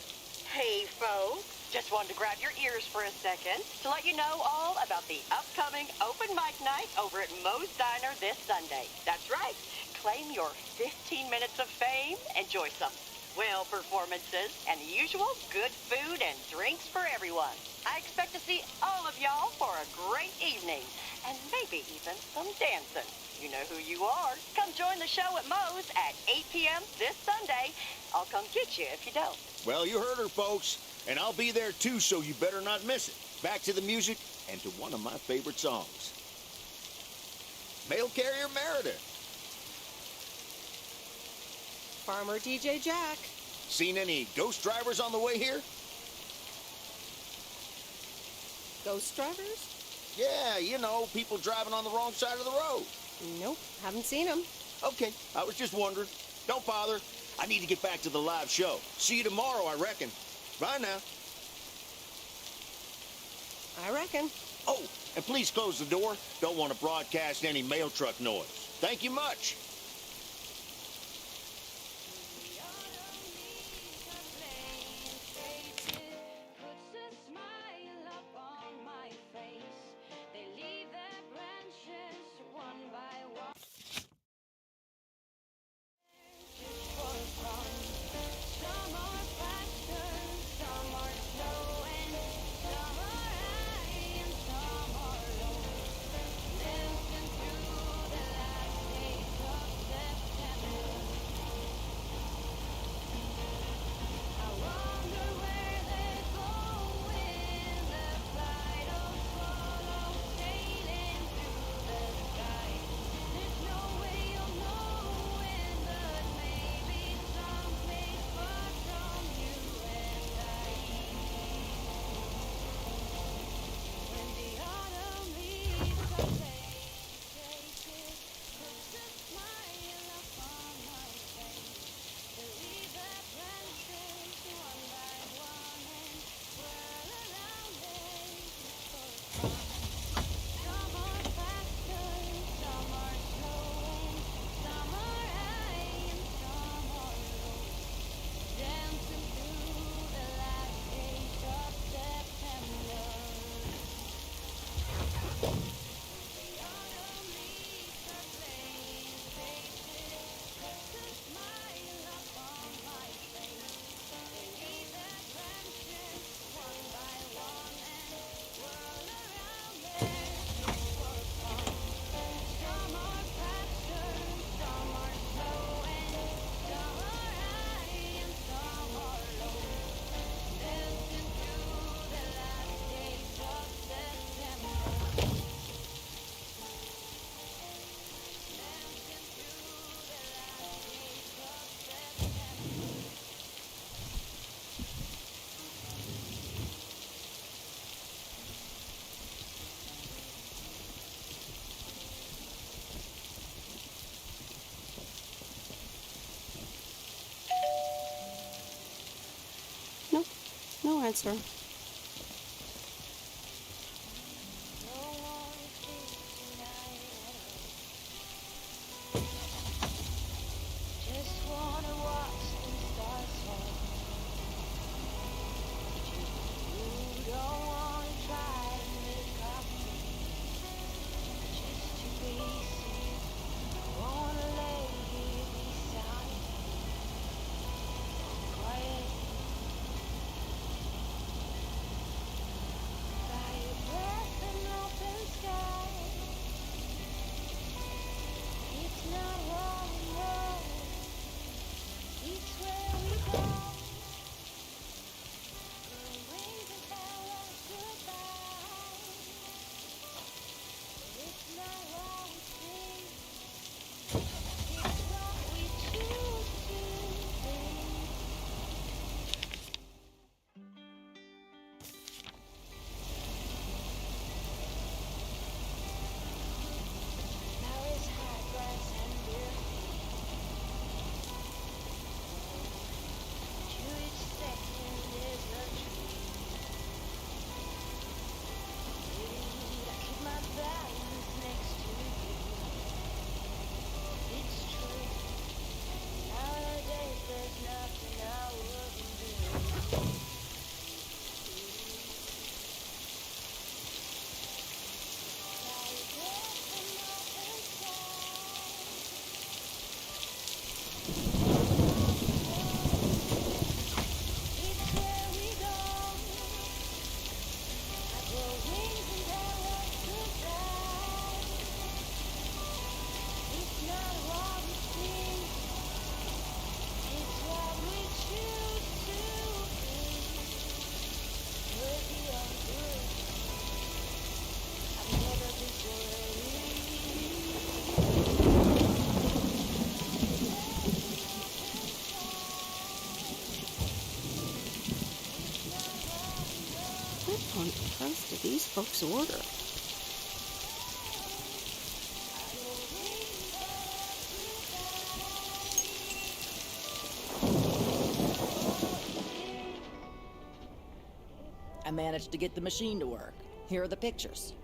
Hey, folks. Just wanted to grab your ears for a second to let you know all about the upcoming open mic night over at Mo's Diner this Sunday. That's right. Claim your 15 minutes of fame. Enjoy some swell performances and the usual good food and drinks for everyone. I expect to see all of y'all for a great evening and maybe even some dancing. You know who you are. Come join the show at Mo's at 8 p.m. this Sunday. I'll come get you if you don't. Well, you heard her, folks. And I'll be there too, so you better not miss it. Back to the music and to one of my favorite songs. Mail Carrier Meredith. Farmer DJ Jack. Seen any ghost drivers on the way here? Ghost drivers? Yeah, you know, people driving on the wrong side of the road. Nope, haven't seen them. Okay, I was just wondering. Don't bother. I need to get back to the live show. See you tomorrow, I reckon. Bye now. I reckon. Oh, and please close the door. Don't want to broadcast any mail truck noise. Thank you much. No answer. Just wanna watch the stars fall. You don't wanna try to make up just to be seen. I wanna lay here beside you, quiet. on earth did these folks order? I managed to get the machine to work. Here are the pictures.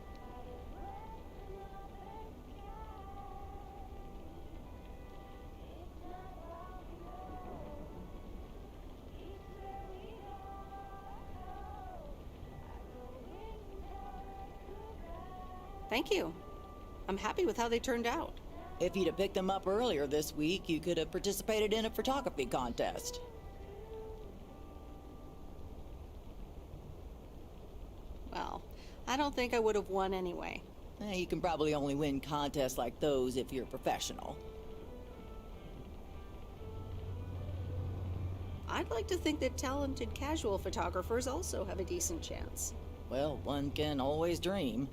Thank you. I'm happy with how they turned out. If you'd have picked them up earlier this week, you could have participated in a photography contest. Well, I don't think I would have won anyway. You can probably only win contests like those if you're a professional. I'd like to think that talented casual photographers also have a decent chance. Well, one can always dream.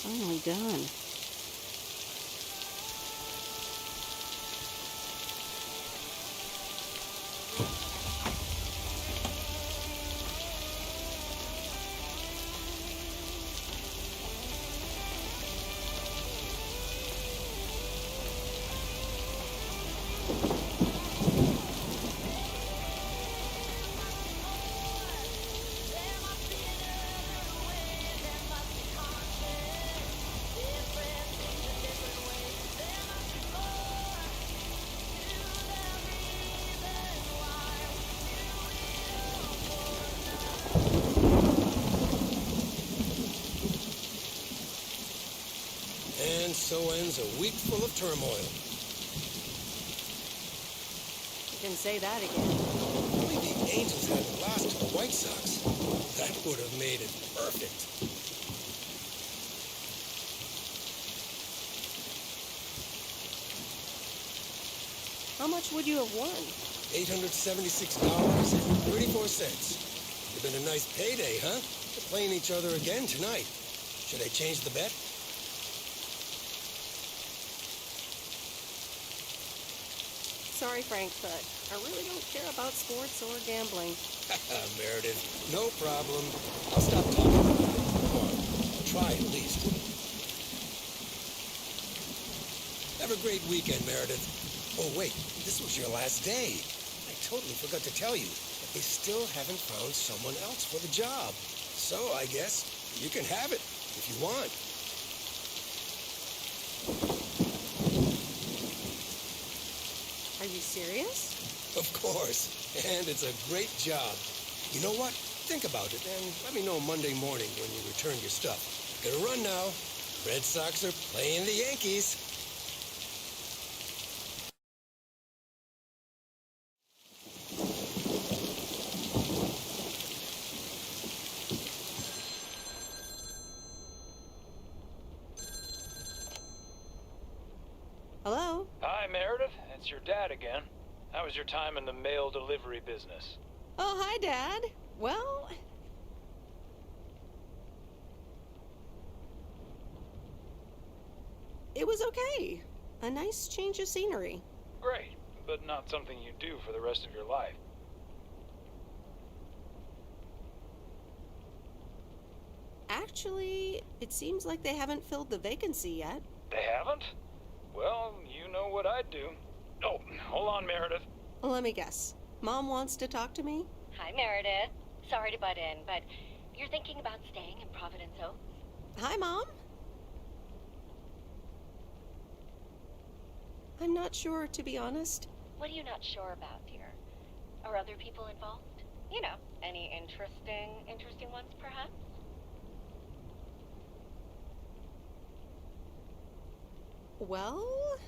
Finally done. And so ends a week full of turmoil. You can say that again. Only the Angels hadn't lost to the White Sox. That would have made it perfect. How much would you have won? $876.34. Would have been a nice payday, huh? They're playing each other again tonight. Should I change the bet? Sorry, Frank, but I really don't care about sports or gambling. Meredith, no problem. I'll stop talking about it. Come on, try at least. Have a great weekend, Meredith. Oh, wait, this was your last day. I totally forgot to tell you, but they still haven't found someone else for the job. So I guess you can have it if you want. Are you serious? Of course. And it's a great job. You know what? Think about it and let me know Monday morning when you return your stuff. Gotta run now. Red Sox are playing the Yankees. Hello? Hi, Meredith. It's your dad again. How was your time in the mail delivery business? Oh, hi, Dad. Well, it was okay. A nice change of scenery. Great, but not something you do for the rest of your life. Actually, it seems like they haven't filled the vacancy yet. They haven't? Well, you know what I'd do. Oh, hold on, Meredith. Let me guess. Mom wants to talk to me? Hi, Meredith. Sorry to butt in, but you're thinking about staying in Providence Oaks? Hi, Mom. I'm not sure, to be honest. What are you not sure about, dear? Are other people involved? You know, any interesting ones, perhaps? Well,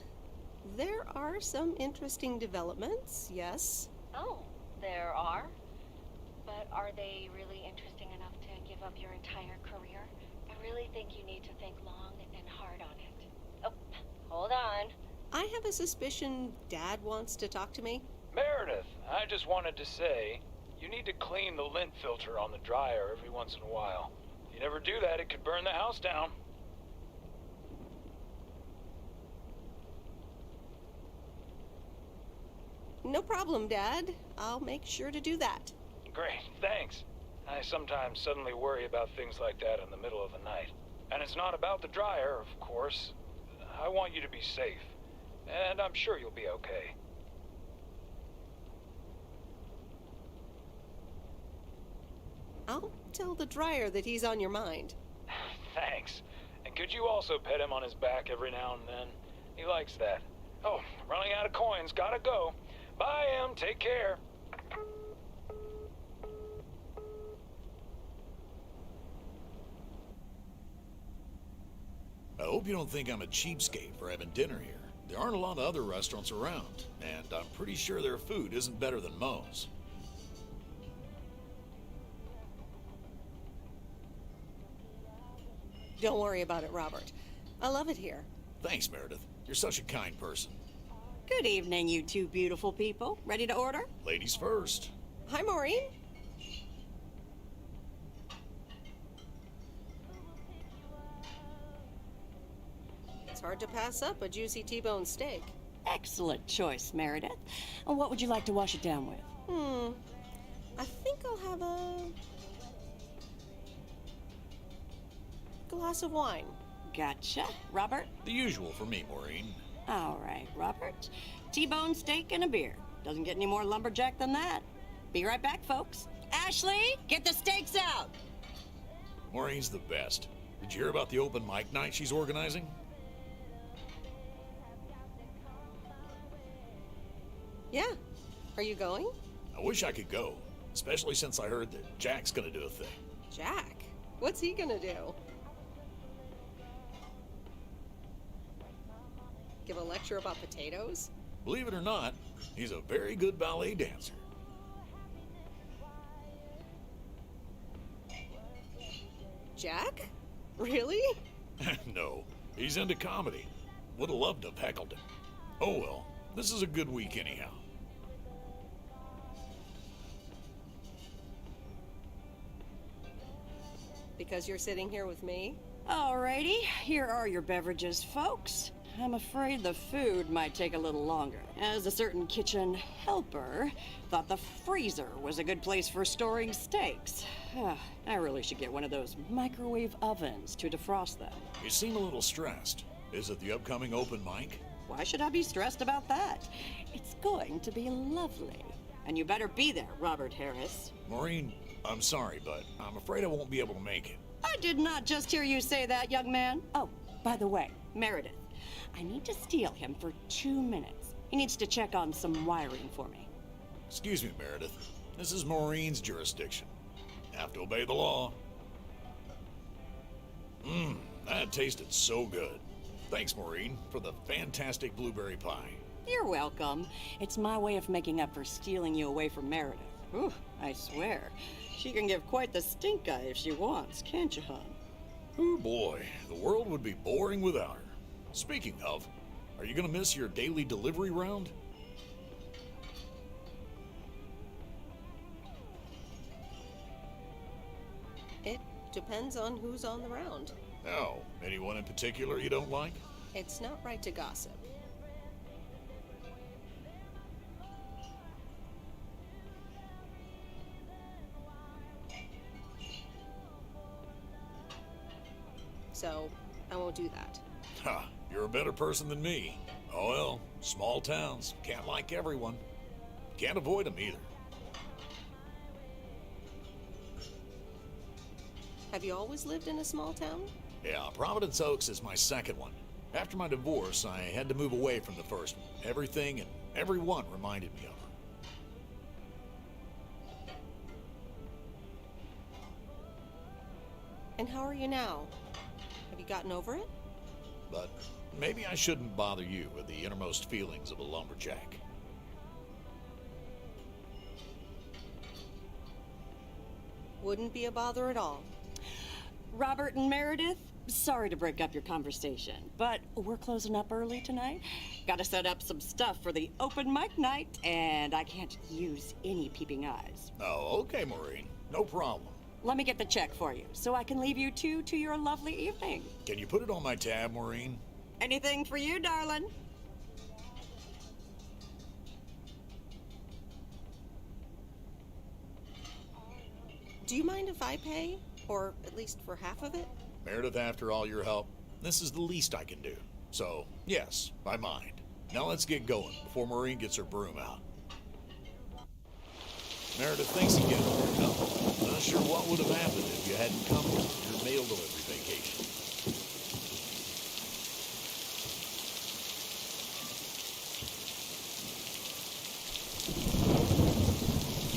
there are some interesting developments, yes. Oh, there are? But are they really interesting enough to give up your entire career? I really think you need to think long and hard on it. Oh, hold on. I have a suspicion Dad wants to talk to me. Meredith, I just wanted to say, you need to clean the lint filter on the dryer every once in a while. If you never do that, it could burn the house down. No problem, Dad. I'll make sure to do that. Great, thanks. I sometimes suddenly worry about things like that in the middle of the night. And it's not about the dryer, of course. I want you to be safe. And I'm sure you'll be okay. I'll tell the dryer that he's on your mind. Thanks. And could you also pet him on his back every now and then? He likes that. Oh, running out of coins. Gotta go. Bye, Em. Take care. I hope you don't think I'm a cheapskate for having dinner here. There aren't a lot of other restaurants around, and I'm pretty sure their food isn't better than Moe's. Don't worry about it, Robert. I love it here. Thanks, Meredith. You're such a kind person. Good evening, you two beautiful people. Ready to order? Ladies first. Hi, Maureen. It's hard to pass up a juicy T-bone steak. Excellent choice, Meredith. And what would you like to wash it down with? I think I'll have a glass of wine. Gotcha. Robert? The usual for me, Maureen. All right, Robert. T-bone steak and a beer. Doesn't get any more lumberjack than that. Be right back, folks. Ashley, get the steaks out! Maureen's the best. Did you hear about the open mic night she's organizing? Yeah. Are you going? I wish I could go, especially since I heard that Jack's gonna do a thing. Jack? What's he gonna do? Give a lecture about potatoes? Believe it or not, he's a very good ballet dancer. Jack? Really? No, he's into comedy. Would have loved to have heckled him. Oh well, this is a good week anyhow. Because you're sitting here with me? Alrighty, here are your beverages, folks. I'm afraid the food might take a little longer, as a certain kitchen helper thought the freezer was a good place for storing steaks. I really should get one of those microwave ovens to defrost them. You seem a little stressed. Is it the upcoming open mic? Why should I be stressed about that? It's going to be lovely. And you better be there, Robert Harris. Maureen, I'm sorry, but I'm afraid I won't be able to make it. I did not just hear you say that, young man. Oh, by the way, Meredith, I need to steal him for 2 minutes. He needs to check on some wiring for me. Excuse me, Meredith. This is Maureen's jurisdiction. Have to obey the law. That tasted so good. Thanks, Maureen, for the fantastic blueberry pie. You're welcome. It's my way of making up for stealing you away from Meredith. Ooh, I swear. She can give quite the stink eye if she wants, can't you, hon? Oh boy, the world would be boring without her. Speaking of, are you gonna miss your daily delivery round? It depends on who's on the round. Oh, anyone in particular you don't like? It's not right to gossip. So, I won't do that. Ha, you're a better person than me. Oh well, small towns, can't like everyone. Can't avoid them either. Have you always lived in a small town? Yeah, Providence Oaks is my second one. After my divorce, I had to move away from the first one. Everything and everyone reminded me of her. And how are you now? Have you gotten over it? But maybe I shouldn't bother you with the innermost feelings of a lumberjack. Wouldn't be a bother at all. Robert and Meredith, sorry to break up your conversation, but we're closing up early tonight. Gotta set up some stuff for the open mic night, and I can't use any peeping eyes. Oh, okay, Maureen. No problem. Let me get the check for you, so I can leave you two to your lovely evening. Can you put it on my tab, Maureen? Anything for you, darling. Do you mind if I pay? Or at least for half of it? Meredith, after all your help, this is the least I can do. So, yes, I mind. Now let's get going before Maureen gets her broom out. Meredith, thanks again for your help. Not sure what would have happened if you hadn't come to your mail delivery vacation.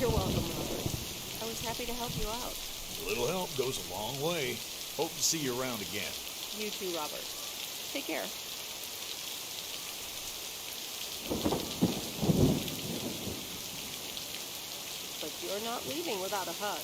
You're welcome, Robert. I was happy to help you out. A little help goes a long way. Hope to see you around again. You too, Robert. Take care. But you're not leaving without a hug.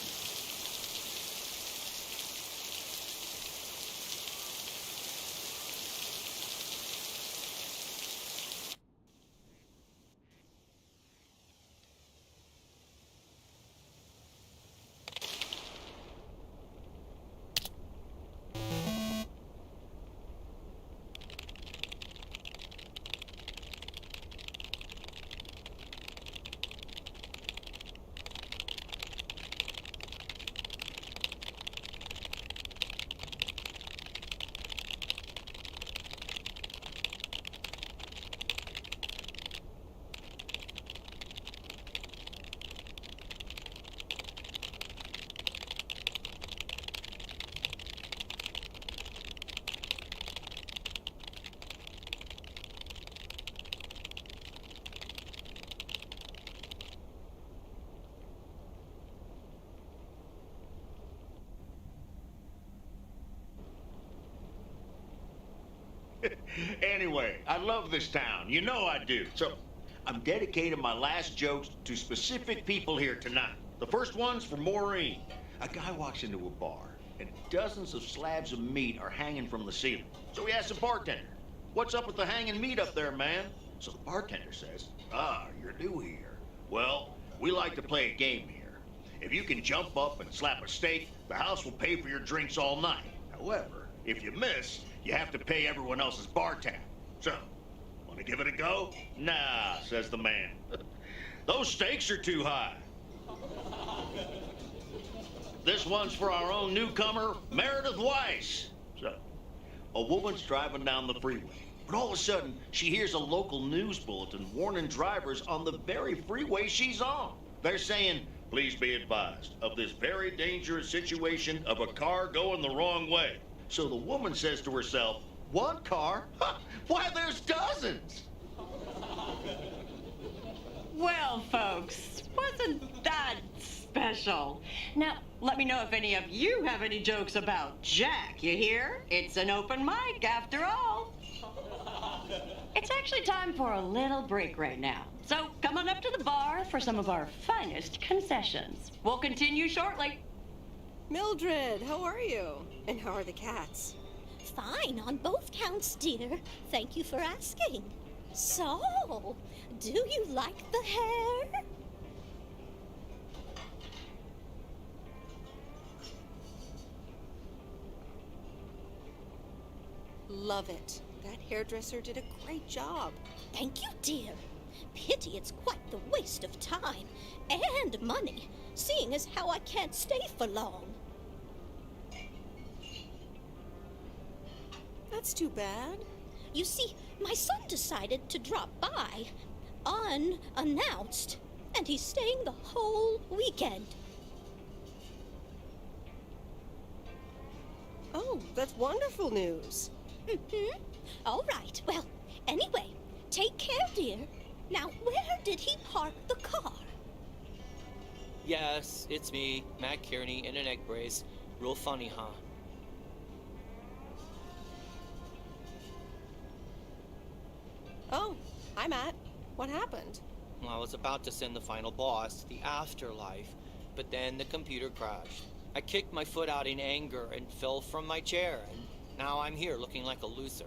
Anyway, I love this town. You know I do. So, I'm dedicating my last jokes to specific people here tonight. The first one's for Maureen. A guy walks into a bar, and dozens of slabs of meat are hanging from the ceiling. So he asks the bartender, "What's up with the hanging meat up there, man?" So the bartender says, "Ah, you're new here. Well, we like to play a game here. If you can jump up and slap a steak, the house will pay for your drinks all night. However, if you miss, you have to pay everyone else's bar tab. So, want to give it a go?" "Nah," says the man. "Those stakes are too high." This one's for our own newcomer, Meredith Weiss. So, a woman's driving down the freeway. But all of a sudden, she hears a local news bulletin warning drivers on the very freeway she's on. They're saying, please be advised of this very dangerous situation of a car going the wrong way. So the woman says to herself, one car? Ha! Why, there's dozens! Well, folks, wasn't that special? Now, let me know if any of you have any jokes about Jack, you hear? It's an open mic after all. It's actually time for a little break right now. So come on up to the bar for some of our finest concessions. We'll continue shortly. Mildred, how are you? And how are the cats? Fine on both counts, dear. Thank you for asking. So, do you like the hair? Love it. That hairdresser did a great job. Thank you, dear. Pity it's quite the waste of time and money, seeing as how I can't stay for long. That's too bad. You see, my son decided to drop by, unannounced, and he's staying the whole weekend. Oh, that's wonderful news. Mm-hmm. All right. Well, anyway, take care, dear. Now, where did he park the car? Yes, it's me, Matt Kearney, in an egg brace. Real funny, huh? Oh, hi, Matt. What happened? Well, I was about to send the final boss to the afterlife, but then the computer crashed. I kicked my foot out in anger and fell from my chair, and now I'm here looking like a loser.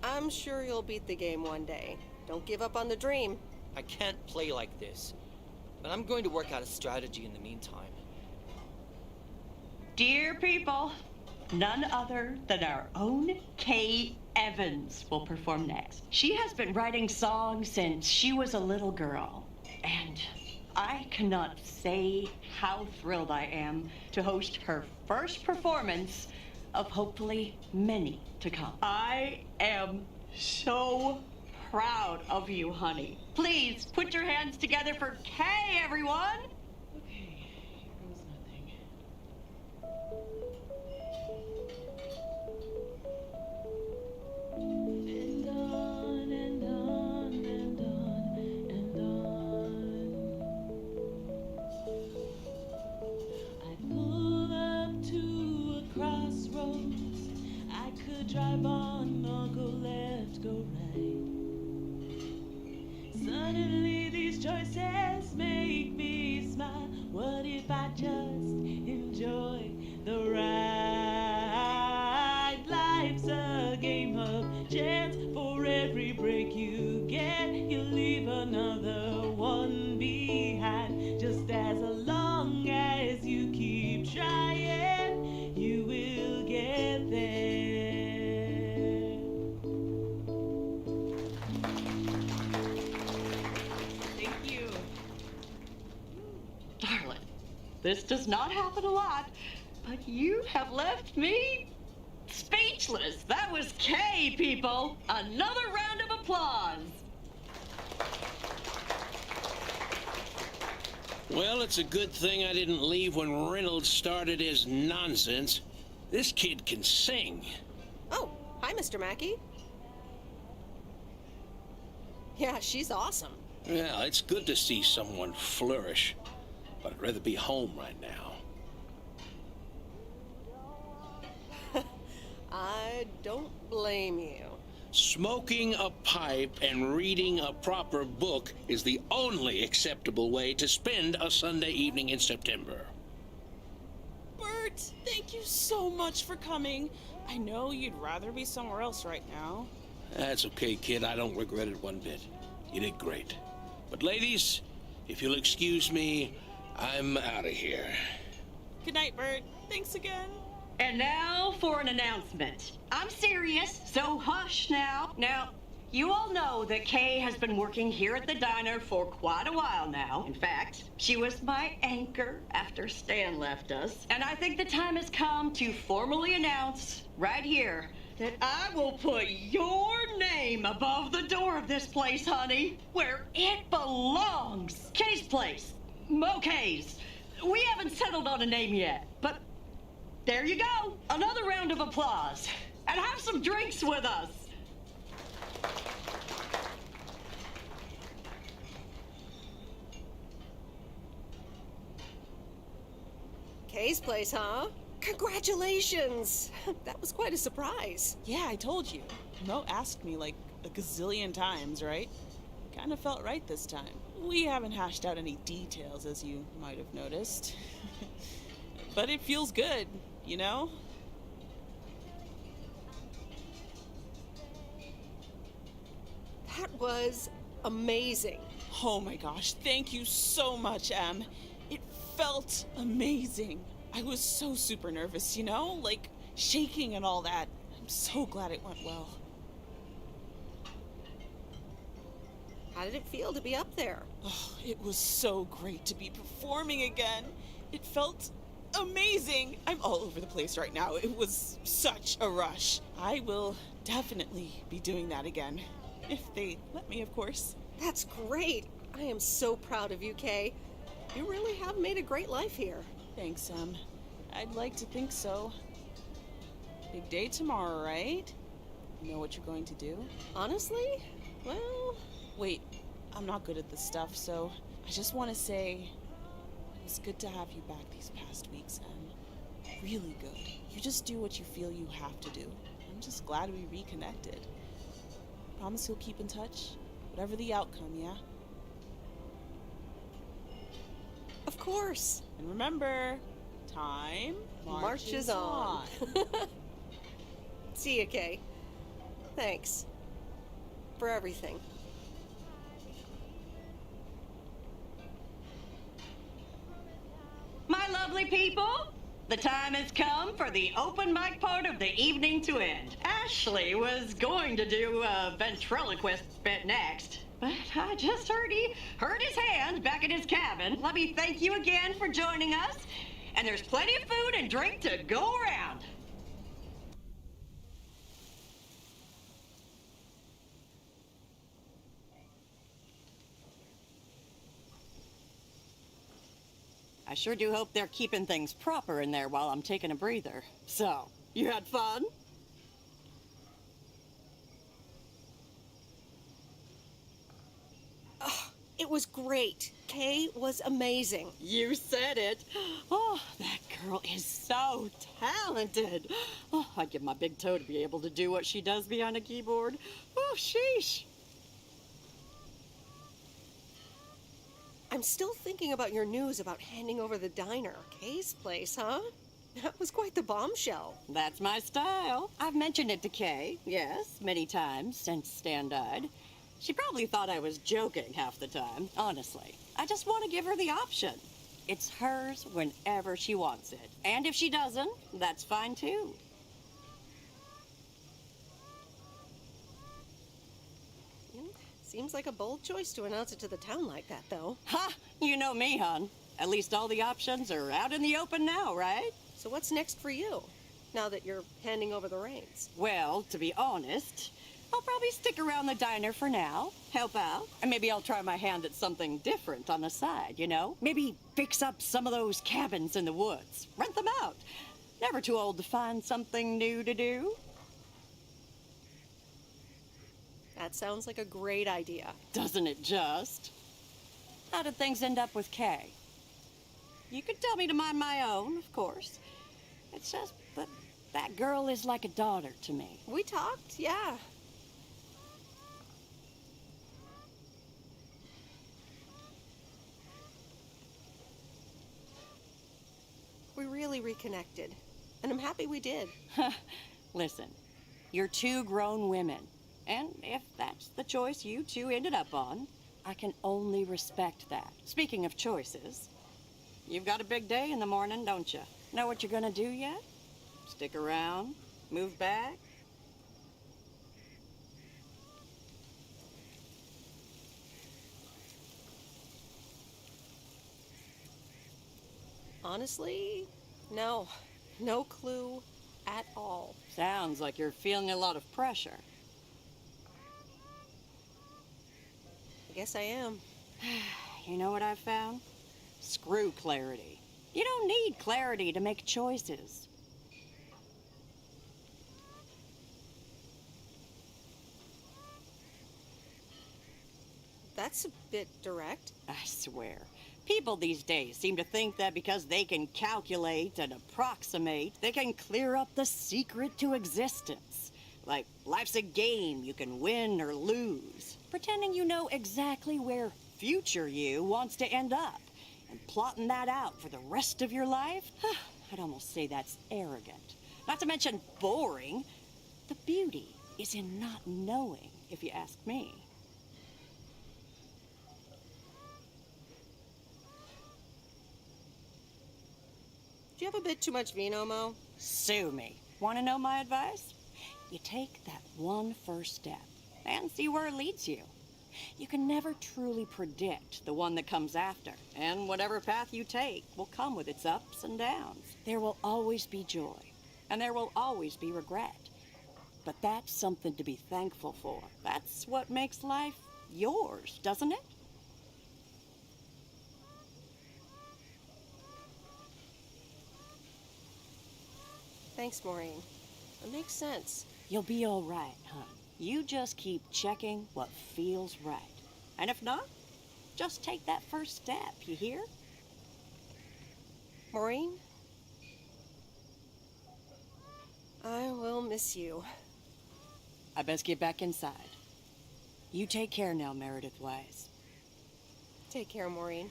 I'm sure you'll beat the game one day. Don't give up on the dream. I can't play like this, but I'm going to work out a strategy in the meantime. Dear people, none other than our own Kay Evans will perform next. She has been writing songs since she was a little girl, and I cannot say how thrilled I am to host her first performance of hopefully many to come. I am so proud of you, honey. Please put your hands together for Kay, everyone. Okay, here goes nothing. And on and on and on and on. I pull up to a crossroads. I could drive on or go left, go right. Suddenly these choices make me smile. What if I just enjoy the ride? Life's a game of chance. For every break you get, you leave another one behind. Just as long as you keep trying, you will get there. Thank you. Darling, this does not happen a lot, but you have left me speechless. That was Kay, people. Another round of applause. Well, it's a good thing I didn't leave when Reynolds started his nonsense. This kid can sing. Oh, hi, Mr. Mackey. Yeah, she's awesome. Yeah, it's good to see someone flourish, but I'd rather be home right now. I don't blame you. Smoking a pipe and reading a proper book is the only acceptable way to spend a Sunday evening in September. Bert, thank you so much for coming. I know you'd rather be somewhere else right now. That's okay, kid. I don't regret it one bit. You did great. But ladies, if you'll excuse me, I'm out of here. Good night, Bert. Thanks again. And now for an announcement. I'm serious, so hush now. Now, You all know that Kay has been working here at the diner for quite a while now. In fact, she was my anchor after Stan left us. And I think the time has come to formally announce right here that I will put your name above the door of this place, honey, where it belongs. Kay's place. Mo Kay's. We haven't settled on a name yet, but there you go. Another round of applause. And have some drinks with us. Kay's place, huh? Congratulations! That was quite a surprise. Yeah, I told you. Mo asked me like a gazillion times, right? Kind of felt right this time. We haven't hashed out any details, as you might have noticed. But it feels good, you know? That was amazing. Oh my gosh, thank you so much, Em. It felt amazing. I was so super nervous, you know? Like, shaking and all that. I'm so glad it went well. How did it feel to be up there? Oh, it was so great to be performing again. It felt amazing. I'm all over the place right now. It was such a rush. I will definitely be doing that again. If they let me, of course. That's great. I am so proud of you, Kay. You really have made a great life here. Thanks, Em. I'd like to think so. Big day tomorrow, right? You know what you're going to do? Honestly? Well... Wait, I'm not good at this stuff, so I just want to say it was good to have you back these past weeks, Em. Really good. You just do what you feel you have to do. I'm just glad we reconnected. Promise you'll keep in touch, whatever the outcome, yeah? Of course. And remember, time marches on. See ya, Kay. Thanks. For everything. My lovely people, the time has come for the open mic part of the evening to end. Ashley was going to do a ventriloquist bit next, but I just heard he hurt his hand back in his cabin. Let me thank you again for joining us, and there's plenty of food and drink to go around. I sure do hope they're keeping things proper in there while I'm taking a breather. So, you had fun? Oh, it was great. Kay was amazing. You said it. Oh, that girl is so talented. Oh, I'd give my big toe to be able to do what she does behind a keyboard. Oh, sheesh. I'm still thinking about your news about handing over the diner. Kay's place, huh? That was quite the bombshell. That's my style. I've mentioned it to Kay, yes, many times since Stan died. She probably thought I was joking half the time, honestly. I just want to give her the option. It's hers whenever she wants it. And if she doesn't, that's fine too. Seems like a bold choice to announce it to the town like that, though. Ha! You know me, hon. At least all the options are out in the open now, right? So what's next for you, now that you're handing over the reins? Well, to be honest, I'll probably stick around the diner for now, help out, and maybe I'll try my hand at something different on the side, you know? Maybe fix up some of those cabins in the woods, rent them out. Never too old to find something new to do. That sounds like a great idea. Doesn't it just? How did things end up with Kay? You could tell me to mind my own, of course. It's just that girl is like a daughter to me. We talked, yeah. We really reconnected, and I'm happy we did. Listen, you're two grown women. And if that's the choice you two ended up on, I can only respect that. Speaking of choices, you've got a big day in the morning, don't you? Know what you're gonna do yet? Stick around? Move back? Honestly, no. No clue at all. Sounds like you're feeling a lot of pressure. I guess I am. You know what I've found? Screw clarity. You don't need clarity to make choices. That's a bit direct. I swear. People these days seem to think that because they can calculate and approximate, they can clear up the secret to existence. Like life's a game you can win or lose. Pretending you know exactly where future you wants to end up. And plotting that out for the rest of your life? I'd almost say that's arrogant. Not to mention boring. The beauty is in not knowing, if you ask me. Do you have a bit too much vino, Mo? Sue me. Want to know my advice? You take that one first step and see where it leads you. You can never truly predict the one that comes after, and whatever path you take will come with its ups and downs. There will always be joy, and there will always be regret. But that's something to be thankful for. That's what makes life yours, doesn't it? Thanks, Maureen. It makes sense. You'll be all right, hon. You just keep checking what feels right. And if not, just take that first step, you hear? Maureen? I will miss you. I best get back inside. You take care now, Meredith Wise. Take care, Maureen.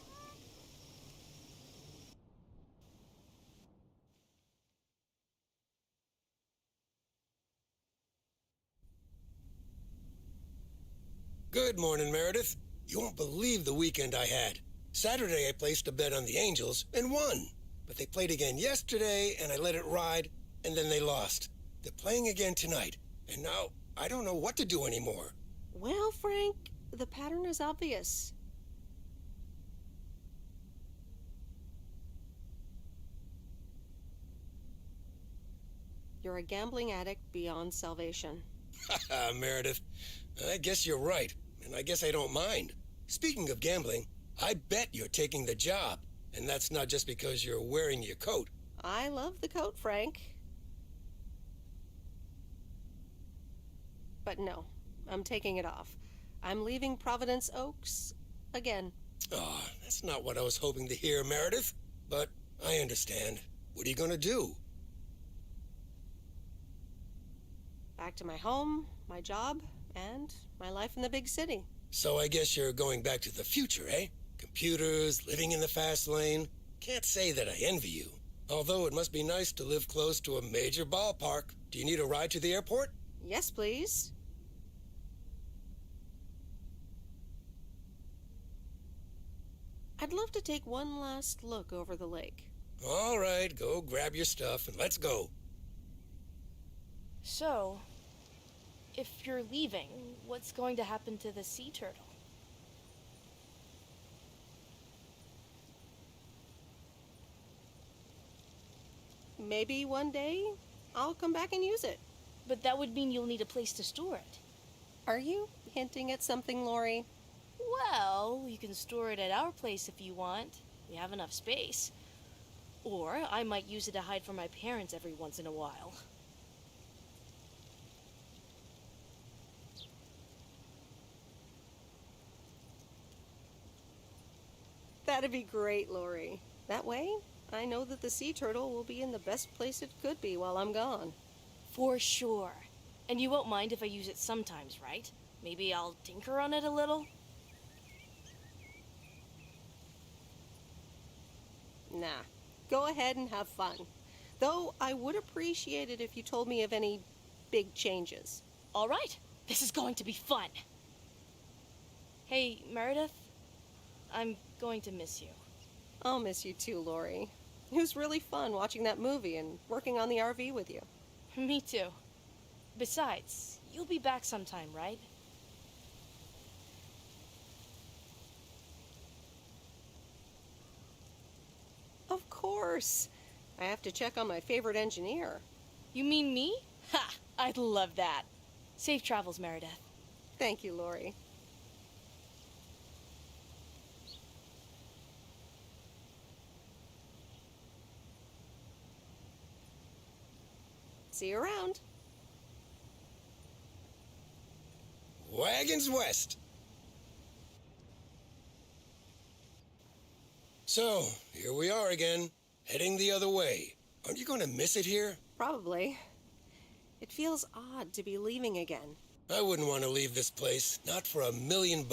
Good morning, Meredith. You won't believe the weekend I had. Saturday, I placed a bet on the Angels and won. But they played again yesterday, and I let it ride, and then they lost. They're playing again tonight, and now I don't know what to do anymore. Well, Frank, the pattern is obvious. You're a gambling addict beyond salvation. Haha, Meredith. I guess you're right, and I guess I don't mind. Speaking of gambling, I bet you're taking the job, and that's not just because you're wearing your coat. I love the coat, Frank. But no, I'm taking it off. I'm leaving Providence Oaks again. Oh, that's not what I was hoping to hear, Meredith. But I understand. What are you going to do? Back to my home, my job, and my life in the big city. So I guess you're going back to the future, eh? Computers, living in the fast lane. Can't say that I envy you. Although it must be nice to live close to a major ballpark. Do you need a ride to the airport? Yes, please. I'd love to take one last look over the lake. All right, go grab your stuff and let's go. So, if you're leaving, what's going to happen to the sea turtle? Maybe one day I'll come back and use it. But that would mean you'll need a place to store it. Are you hinting at something, Lori? Well, you can store it at our place if you want. We have enough space. Or I might use it to hide from my parents every once in a while. That'd be great, Lori. That way, I know that the sea turtle will be in the best place it could be while I'm gone. For sure. And you won't mind if I use it sometimes, right? Maybe I'll tinker on it a little? Nah. Go ahead and have fun. Though I would appreciate it if you told me of any big changes. All right. This is going to be fun. Hey, Meredith. I'm going to miss you. I'll miss you too, Lori. It was really fun watching that movie and working on the RV with you. Me too. Besides, you'll be back sometime, right? Of course. course. I have to check on my favorite engineer. You mean me? Ha! I'd love that. Safe travels, Meredith. Thank you, Lori. See you around. Wagons west. So, here we are again, heading the other way. Aren't you going to miss it here? Probably. It feels odd to be leaving again. I wouldn't want to leave this place, not for $1 million.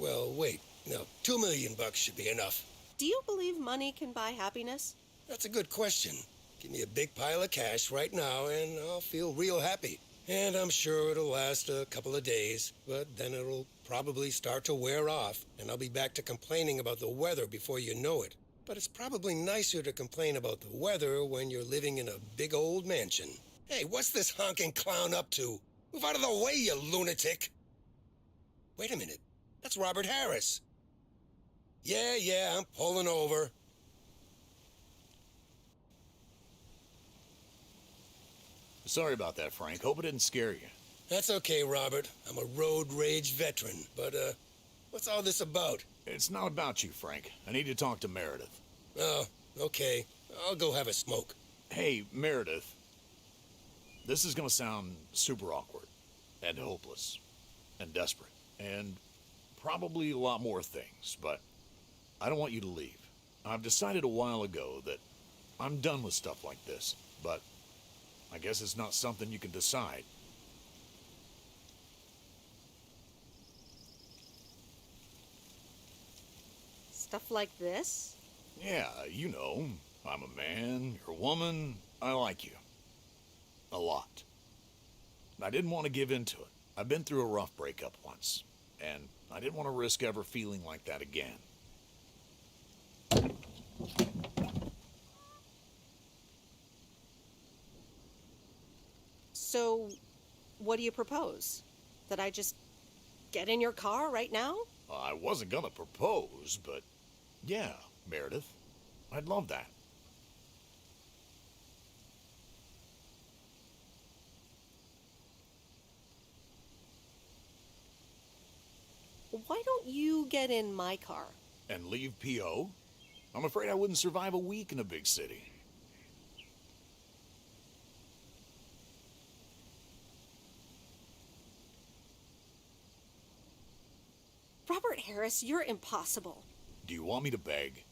Well, wait, no, $2 million should be enough. Do you believe money can buy happiness? That's a good question. Give me a big pile of cash right now and I'll feel real happy. And I'm sure it'll last a couple of days, but then it'll probably start to wear off, and I'll be back to complaining about the weather before you know it. But it's probably nicer to complain about the weather when you're living in a big old mansion. Hey, what's this honking clown up to? Move out of the way, you lunatic! Wait a minute. That's Robert Harris. Yeah, I'm pulling over. Sorry about that, Frank. Hope it didn't scare you. That's okay, Robert. I'm a road rage veteran. But, what's all this about? It's not about you, Frank. I need to talk to Meredith. Oh, okay. I'll go have a smoke. Hey, Meredith. This is gonna sound super awkward, and hopeless, and desperate, and probably a lot more things, but I don't want you to leave. I've decided a while ago that I'm done with stuff like this, but I guess it's not something you can decide. Stuff like this? Yeah, you know, I'm a man, you're a woman, I like you. A lot. I didn't want to give in to it. I've been through a rough breakup once, and I didn't want to risk ever feeling like that again. So, what do you propose? That I just get in your car right now? I wasn't gonna propose, but yeah, Meredith, I'd love that. Why don't you get in my car? And leave P.O.? I'm afraid I wouldn't survive a week in a big city. Robert Harris, you're impossible. Do you want me to beg?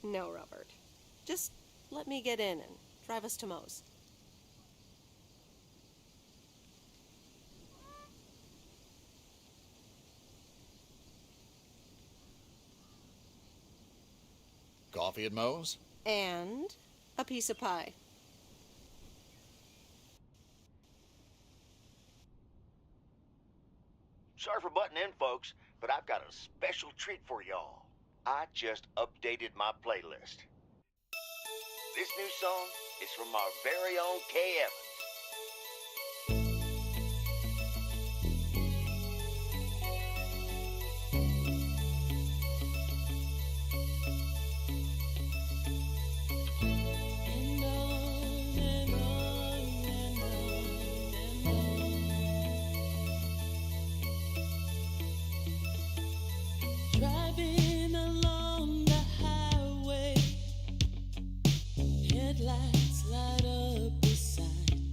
No, Robert. Just let me get in and drive us to Moe's. Coffee at Moe's? And a piece of pie. Sorry for butting in, folks, but I've got a special treat for y'all. I just updated my playlist. This new song is from our very own Kay Evans. Driving along the highway, headlights light up beside